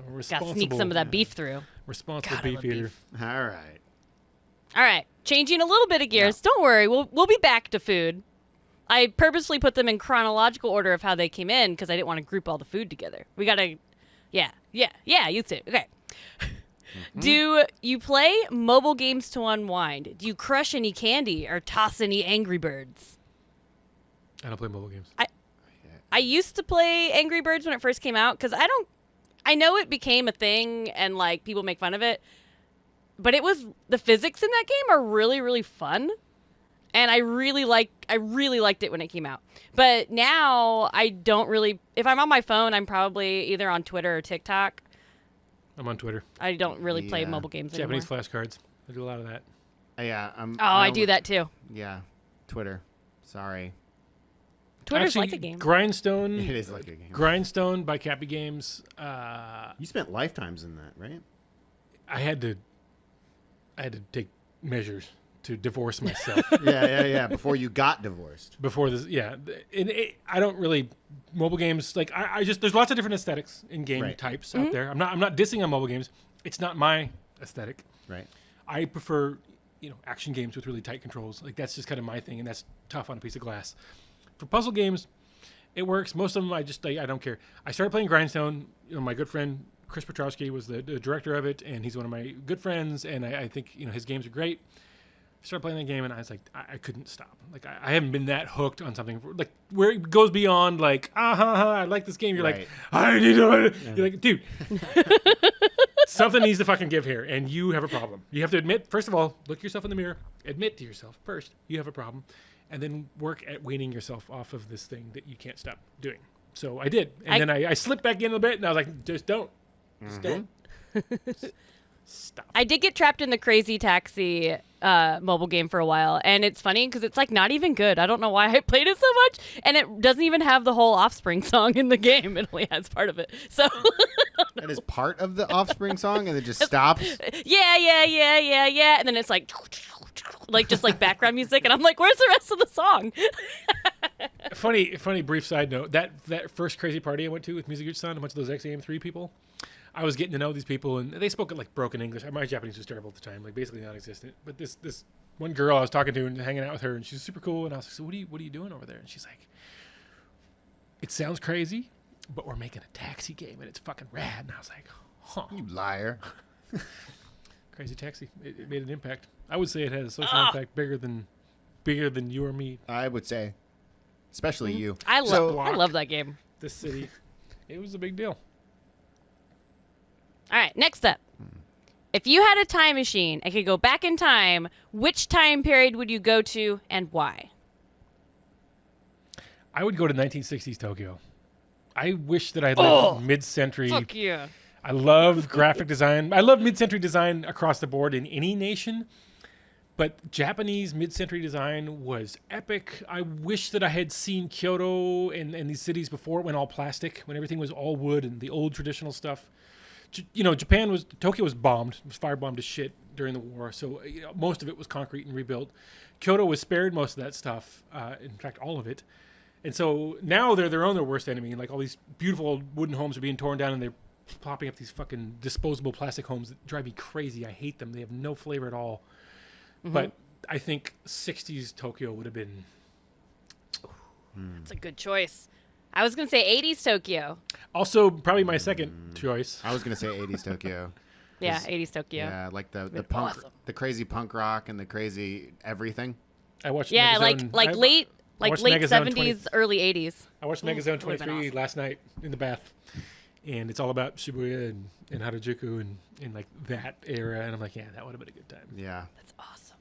responsible, Gotta sneak some of that beef through. responsible God, I beef love eater. beef. All right. All right, changing a little bit of gears. Don't worry, we'll be back to food. I purposely put them in chronological order of how they came in because I didn't want to group all the food together. We gotta, yeah, you too. Okay. Do you play mobile games to unwind? Do you crush any candy or toss any Angry Birds? I don't play mobile games. I used to play Angry Birds when it first came out because I know it became a thing and like people make fun of it, but the physics in that game are really, really fun. And I really liked it when it came out. But now I don't really, if I'm on my phone, I'm probably either on Twitter or TikTok. I'm on Twitter. I don't really play Yeah. mobile games Japanese anymore. flashcards. I do a lot of that. Yeah. I do that too. Yeah. Twitter. Sorry. Twitter's Actually, like a game. Grindstone. It is like a game. Grindstone by Cappy Games. You spent lifetimes in that, right? I had to take measures to divorce myself. Yeah. Before you got divorced. Before this, yeah, I don't really mobile games. Like I just there's lots of different aesthetics in game Right. types out there. I'm not dissing on mobile games. It's not my aesthetic. Right. I prefer action games with really tight controls. Like that's just kind of my thing, and that's tough on a piece of glass. For puzzle games, It works. Most of them, I don't care. I started playing Grindstone. My good friend Chris Petrowski was the director of it, and he's one of my good friends. And I think his games are great. I started playing that game, and I was like, I couldn't stop. Like I haven't been that hooked on something like where it goes beyond like I like this game. You're Right. like I need to. You're like, dude, something needs to fucking give here, and you have a problem. You have to admit, first of all, look yourself in the mirror, admit to yourself first you have a problem, and then work at weaning yourself off of this thing that you can't stop doing. So I did, and then I slipped back in a bit, and I was like, just don't. Stop. I did get trapped in the Crazy Taxi mobile game for a while, and it's funny because it's like not even good. I don't know why I played it so much, and it doesn't even have the whole Offspring song in the game. It only has part of it. So That is part of the Offspring song, and it just stops. yeah, and then it's like just like background music, and I'm like, where's the rest of the song? Funny brief side note. That first crazy party I went to with Mizuguchi-san, a bunch of those XAM3 people, I was getting to know these people, and they spoke like broken English. My Japanese was terrible at the time, like basically non-existent. But this one girl I was talking to and hanging out with her, and she's super cool. And I was like, so what are you doing over there? And she's like, it sounds crazy, but we're making a taxi game, and it's fucking rad. And I was like, huh. You liar. Crazy Taxi. It made an impact. I would say it had a social impact bigger than you or me. I would say, especially you. I So- love that game. This city, it was a big deal. All right, next up. If you had a time machine and could go back in time, which time period would you go to and why? I would go to 1960s Tokyo. I wish that I lived mid-century. Fuck yeah. I love graphic design. I love mid-century design across the board in any nation. But Japanese mid-century design was epic. I wish that I had seen Kyoto and these cities before it went all plastic, when everything was all wood and the old traditional stuff. Tokyo was bombed. It was firebombed to shit during the war. So most of it was concrete and rebuilt. Kyoto was spared most of that stuff. In fact, all of it. And so now they're their worst enemy. Like all these beautiful old wooden homes are being torn down, and they're popping up these fucking disposable plastic homes that drive me crazy. I hate them. They have no flavor at all. Mm-hmm. But I think 60s Tokyo would have been... That's a good choice. I was going to say 80s Tokyo. Also, probably my second choice. I was gonna say 80s Tokyo. Yeah, 80s Tokyo. Yeah, like the Been punk, awesome. the crazy punk rock and the crazy everything. I watched Yeah, Megazone. late watched late Megazone 70s, early 80s. I watched Megazone Would've been 23 awesome. last night in the bath. And it's all about Shibuya and Harajuku and like that era. And I'm like, yeah, that would have been a good time. Yeah. That's awesome.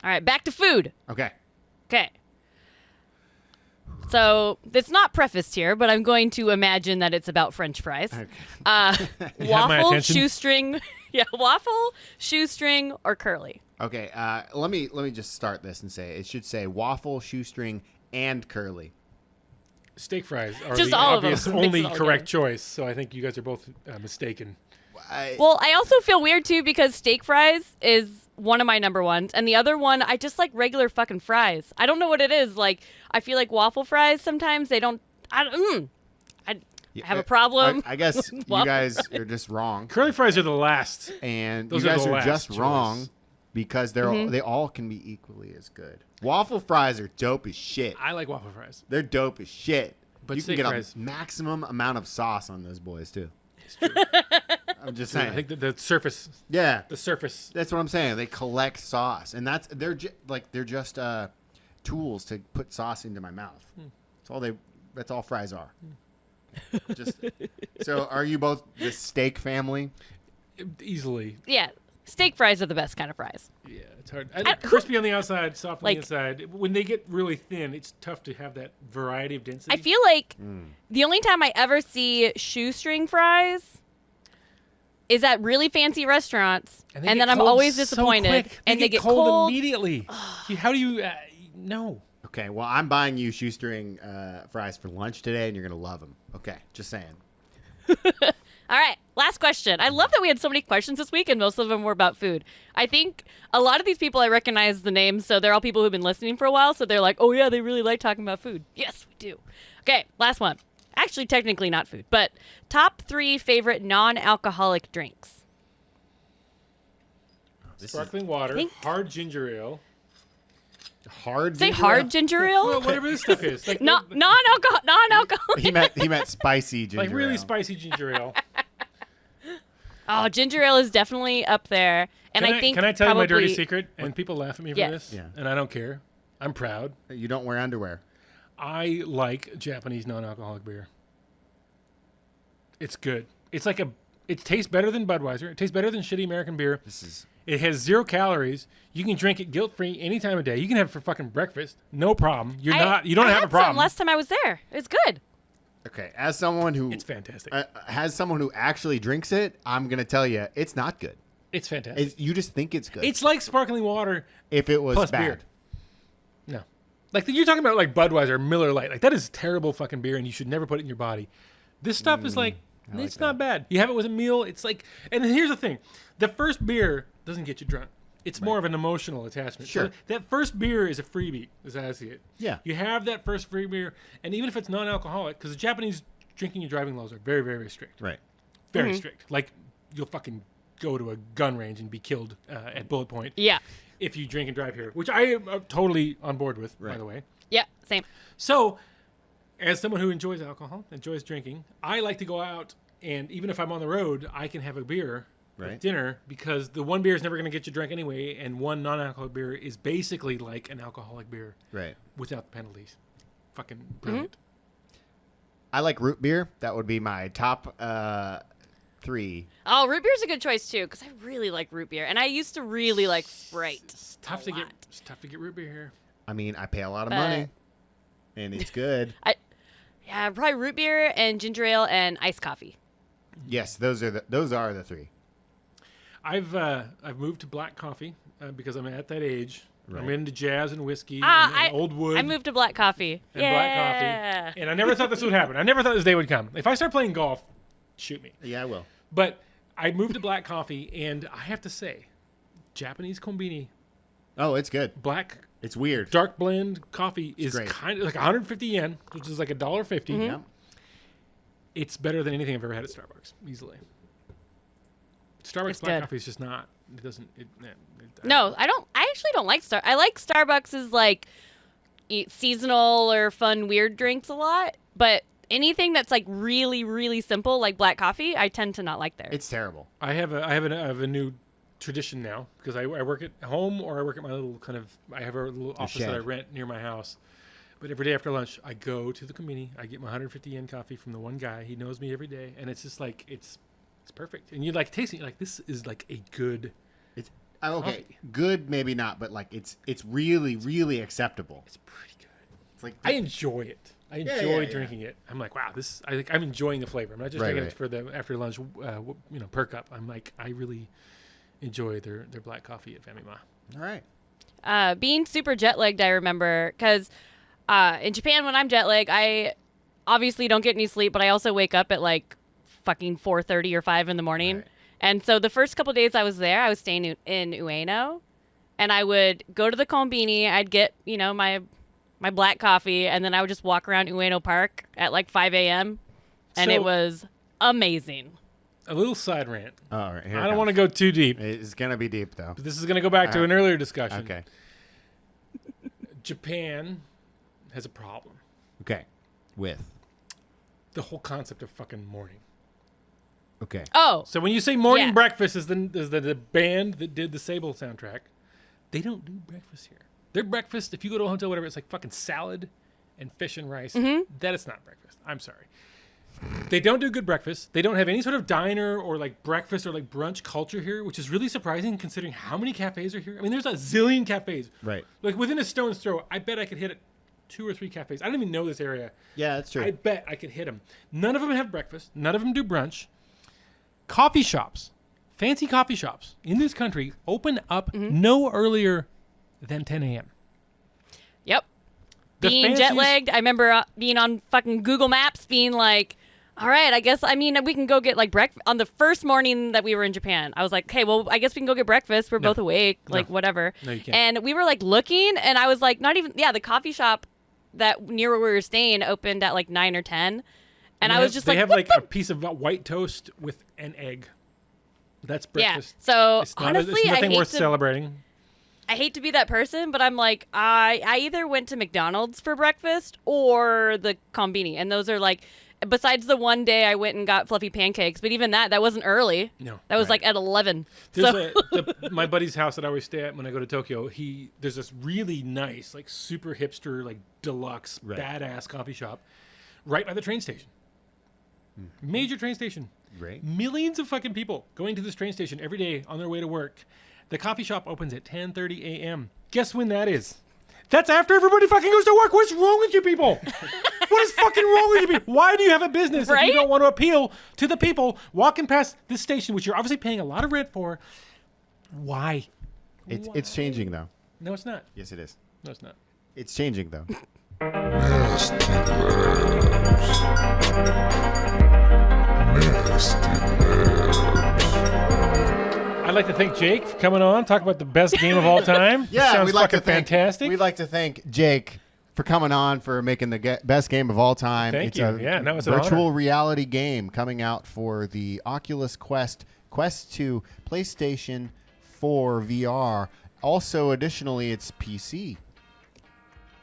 All right, back to food. Okay. Okay. So it's not prefaced here, but I'm going to imagine that it's about French fries. Okay. You have my Waffle, attention. shoestring, waffle, shoestring, or curly. Okay. Let me just start this and say it should say waffle, shoestring, and curly. Steak fries are Just the all of them. obvious Mix it only all correct together. choice. So I think you guys are both mistaken. Well, I also feel weird too because steak fries is one of my number ones, and the other one I just like regular fucking fries. I don't know what it is. Like I feel like waffle fries sometimes they don't. I have a problem. I guess you Waffle guys are just wrong, Curly fries are the last. and Those you are guys the are last just choice. wrong because they all can be equally as good. Waffle fries are dope as shit. I like waffle fries. They're dope as shit. But you can steak get fries- a maximum amount of sauce on those boys too. It's true. I'm just I saying. think that the surface. That's what I'm saying. They collect sauce, and they're just tools to put sauce into my mouth. That's all fries are. Just so, are you both the steak family? Easily. Yeah, steak fries are the best kind of fries. Yeah, it's hard. Crispy on the outside, soft on Like- the inside. When they get really thin, it's tough to have that variety of density. I feel like the only time I ever see shoestring fries is at really fancy restaurants, they and get then I'm cold always so disappointed. quick. And they get cold cold immediately. How do you? No. Okay, well, I'm buying you shoestring fries for lunch today, and you're gonna love them. Okay, just saying. All right, last question. I love that we had so many questions this week, and most of them were about food. I think a lot of these people I recognize the names, so they're all people who've been listening for a while. So they're like, "Oh yeah, they really like talking about food." Yes, we do. Okay, last one. Actually, technically not food, but top 3 favorite non-alcoholic drinks. Sparkling water, think- hard ginger ale, Hard. Say ginger hard ale? ginger ale. Well, whatever this stuff is. Like, Non-alcoholic. He meant spicy ginger like really ale. spicy ginger ale. Oh, ginger ale is definitely up there. And I think can I tell you my dirty probably- secret? And people laugh at me for Yes. this. Yeah. And I don't care. I'm proud. You don't wear underwear. I like Japanese non-alcoholic beer. It's good. It's like it tastes better than Budweiser. It tastes better than shitty American beer. It has 0 calories. You can drink it guilt-free any time of day. You can have it for fucking breakfast. No problem. You don't I have a had problem. some last time I was there. It was good. Okay, as someone who It's fantastic. has someone who actually drinks it, I'm gonna tell you it's not good. It's fantastic. You just think it's good. It's like sparkling water if it was plus bad. beer. No. Like you're talking about like Budweiser, Miller Lite. Like that is terrible fucking beer and you should never put it in your body. This stuff is like, it's not bad. You have it with a meal. It's like, and here's the thing. The first beer doesn't get you drunk. It's more of an emotional attachment. Sure. So that first beer is a freebie, as I see it. Yeah. You have that first free beer, and even if it's non-alcoholic, because the Japanese drinking and driving laws are very, very, very strict. Right. Very strict. Like, you'll fucking go to a gun range and be killed at bullet point Yeah. if you drink and drive here, which I am totally on board with, by Right. the way. Yeah. Same. So, as someone who enjoys alcohol, enjoys drinking, I like to go out, and even if I'm on the road, I can have a beer Right. with dinner, because the one beer is never going to get you drunk anyway, and one non-alcoholic beer is basically like an alcoholic beer Right. without the penalties. Fucking brilliant. I like root beer. That would be my top 3. Oh, root beer's a good choice too, because I really like root beer, and I used to really like Sprite. It's tough to get root beer here. I mean, I pay a lot of But- money, and it's good. Yeah, probably root beer and ginger ale and iced coffee. Yes, those are the 3. I've moved to black coffee because I'm at that age. Right. I'm into jazz and whiskey Ah, and old wood. I moved to black coffee. and yeah. black coffee. And I never thought this would happen. I never thought this day would come. If I start playing golf, shoot me. Yeah, I will. But I moved to black coffee, and I have to say, Japanese kombini, Oh, it's good. black It's weird. dark blend coffee is great. kind of like 150 yen, which is like $1.50. Yeah. It's better than anything I've ever had at Starbucks, easily. Starbucks It's black good. coffee is just not. It doesn't. No, I don't. I actually don't like I like Starbucks' like seasonal or fun weird drinks a lot, but anything that's like really really simple like black coffee, I tend to not like there. It's terrible. I have a new tradition now, because I work at home, or I work at my little kind of. I have a little office that I shed. rent near my house. But every day after lunch, I go to the conveni. I get my 150 yen coffee from the one guy. He knows me every day, and it's just like it's perfect. And you like tasting it, like this is like a good. It's okay. Coffee. Good, maybe not, but like it's really really acceptable. It's pretty good. It's like I enjoy it. I Yeah, enjoy yeah. drinking it. I'm like, wow, this. I'm enjoying the flavor. I'm not just Right, drinking right. it for the after lunch, perk up. I'm like, I really enjoy their black coffee at Famima. all right. Being super jet lagged, I remember, because in Japan when I'm jet lagged, I obviously don't get any sleep, but I also wake up at like fucking 4:30 or 5 in the morning. Right. And so the first couple days I was there, I was staying in Ueno, and I would go to the konbini. I'd get my black coffee, and then I would just walk around Ueno Park at like 5 a.m. and So- it was amazing. A little side rant. All right. Here I don't want to go too deep. It's gonna be deep though. But this is going to go back to an earlier discussion. Okay. Japan has a problem. Okay. With. The whole concept of fucking morning. Okay. Oh, So when you say morning Yeah. breakfast is the band that did the Sable soundtrack, they don't do breakfast here. Their breakfast, if you go to a hotel, whatever, it's like fucking salad and fish and rice. That is not breakfast. I'm sorry. They don't do good breakfast. They don't have any sort of diner or like breakfast or like brunch culture here, which is really surprising considering how many cafes are here. I mean, there's a zillion cafes. Right. Like within a stone's throw, I bet I could hit 2 or 3 cafes. I don't even know this area. Yeah, that's true. I bet I could hit them. None of them have breakfast. None of them do brunch. Coffee shops, fancy coffee shops in this country open up no earlier than 10 a.m. yep. The Being jet fanciest- lagged, I remember being on fucking Google Maps being like, all right, we can go get like breakfast. On the first morning that we were in Japan, I was like, okay, well, I guess we can go get breakfast. We're both awake, like whatever. No, you can't. And we were like looking, and I was like, the coffee shop that near where we were staying opened at like 9 or 10. And I was just they like, have what like the- a piece of white toast with an egg. That's yeah. breakfast. So It's not honestly, it's I nothing hate worth to, celebrating. I hate to be that person, but I'm like, I either went to McDonald's for breakfast or the Combini. And those are like, besides the one day I went and got fluffy pancakes, but even that wasn't early. No. That was like at 11. There's my buddy's house that I always stay at when I go to Tokyo. There's this really nice, like super hipster, like deluxe, badass coffee shop right by the train station. Major train station. Great. Millions of fucking people going to this train station every day on their way to work. The coffee shop opens at 10:30 a.m. Guess when that is? That's after everybody fucking goes to work. What's wrong with you people? What is fucking wrong with you people? Why do you have a business if you don't want to appeal to the people walking past this station, which you're obviously paying a lot of rent for? Why? It's changing though. No, it's not. Yes, it is. No, it's not. It's changing though. Nasty Labs. Nasty Labs. I'd like to thank Jake for coming on, talk about the best game of all time. Yeah, sounds we'd like to fucking thank, fantastic. We'd like to thank Jake for coming on, for making the best game of all time. Thank it's you. A Yeah, no, it's an virtual honor. reality game coming out for the Oculus Quest, Quest 2, PlayStation 4 VR. Also, additionally, it's PC.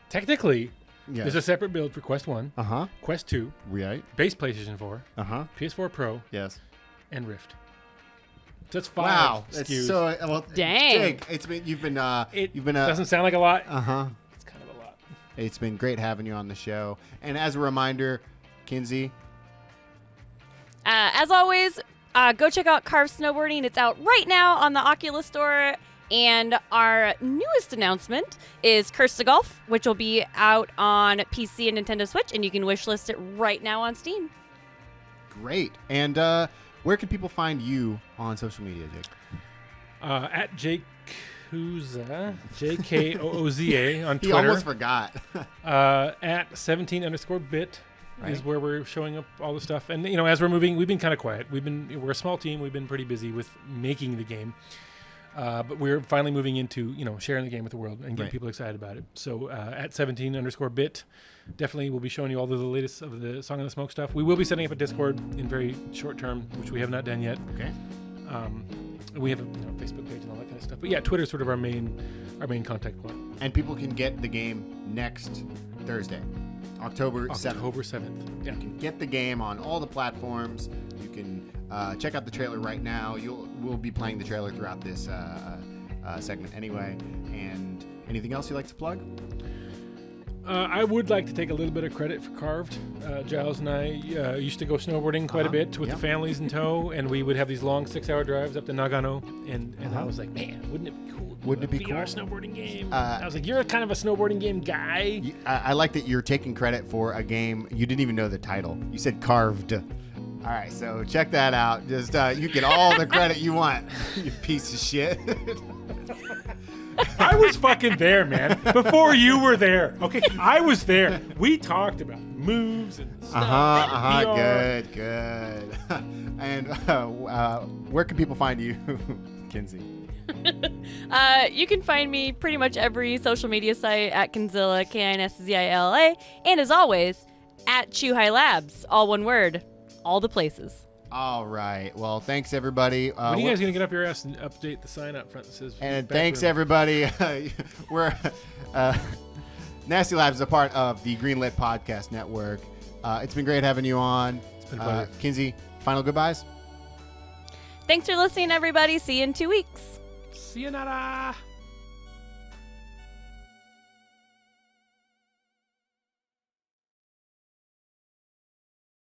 Technically, Yes. there's a separate build for Quest 1, Uh-huh. Quest 2, Right. base PlayStation 4, Uh-huh. PS4 Pro, Yes. and Rift. So that's 5 Wow. SKUs. That's so well. Dang. Jake, you've been It you've been doesn't sound like a lot. uh-huh. It's kind of a lot. It's been great having you on the show. And as a reminder, Kinsey, As always, go check out Carve Snowboarding. It's out right now on the Oculus Store. And our newest announcement is Cursed Golf, which will be out on PC and Nintendo Switch, and you can wishlist it right now on Steam. great. And where can people find you on social media, Jake? At Jake Kooza, JKOOZA on He Twitter. almost forgot. At 17_bit is Right. where we're showing up all the stuff. And as we're moving, we've been kind of quiet. We're a small team. We've been pretty busy with making the game. But we're finally moving into, sharing the game with the world and getting Right. people excited about it. So at 17_bit, definitely we'll be showing you all of the latest of the Song of the Smoke stuff. We will be setting up a Discord in very short term, which we have not done yet. Okay. We have a Facebook page and all that kind of stuff. But yeah, Twitter's sort of our main contact point. And people can get the game next Thursday, October 7th. October 7th. Yeah. You can get the game on all the platforms. You can check out the trailer right now. We'll be playing the trailer throughout this segment anyway. And anything else you'd like to plug? I would like to take a little bit of credit for Carved. Giles and I used to go snowboarding quite a bit with Yeah. the families in tow, and we would have these long 6-hour drives up to Nagano. And I was like, man, wouldn't it be cool? To do Wouldn't a it be VR cool? snowboarding game. Uh, I was like, you're kind of a snowboarding game guy. I like that you're taking credit for a game you didn't even know the title. You said Carved. All right, so check that out. Just you get all the credit you want, you piece of shit. I was fucking there, man. Before you were there. Okay, I was there. We talked about moves and stuff. and VR. Good. And where can people find you, Kinsey? You can find me pretty much every social media site at Kinzilla, Kinszilla. And as always, at Chuhai Labs, all one word, all the places. All right. Well, thanks everybody. When are you guys going to get up your ass and update the sign up front that says And back thanks room? everybody. We're Nasty Labs is a part of the Greenlit Podcast Network. It's been great having you on. It's been a pleasure. Kinsey, final goodbyes. Thanks for listening, everybody. See you in 2 weeks. See you, nada.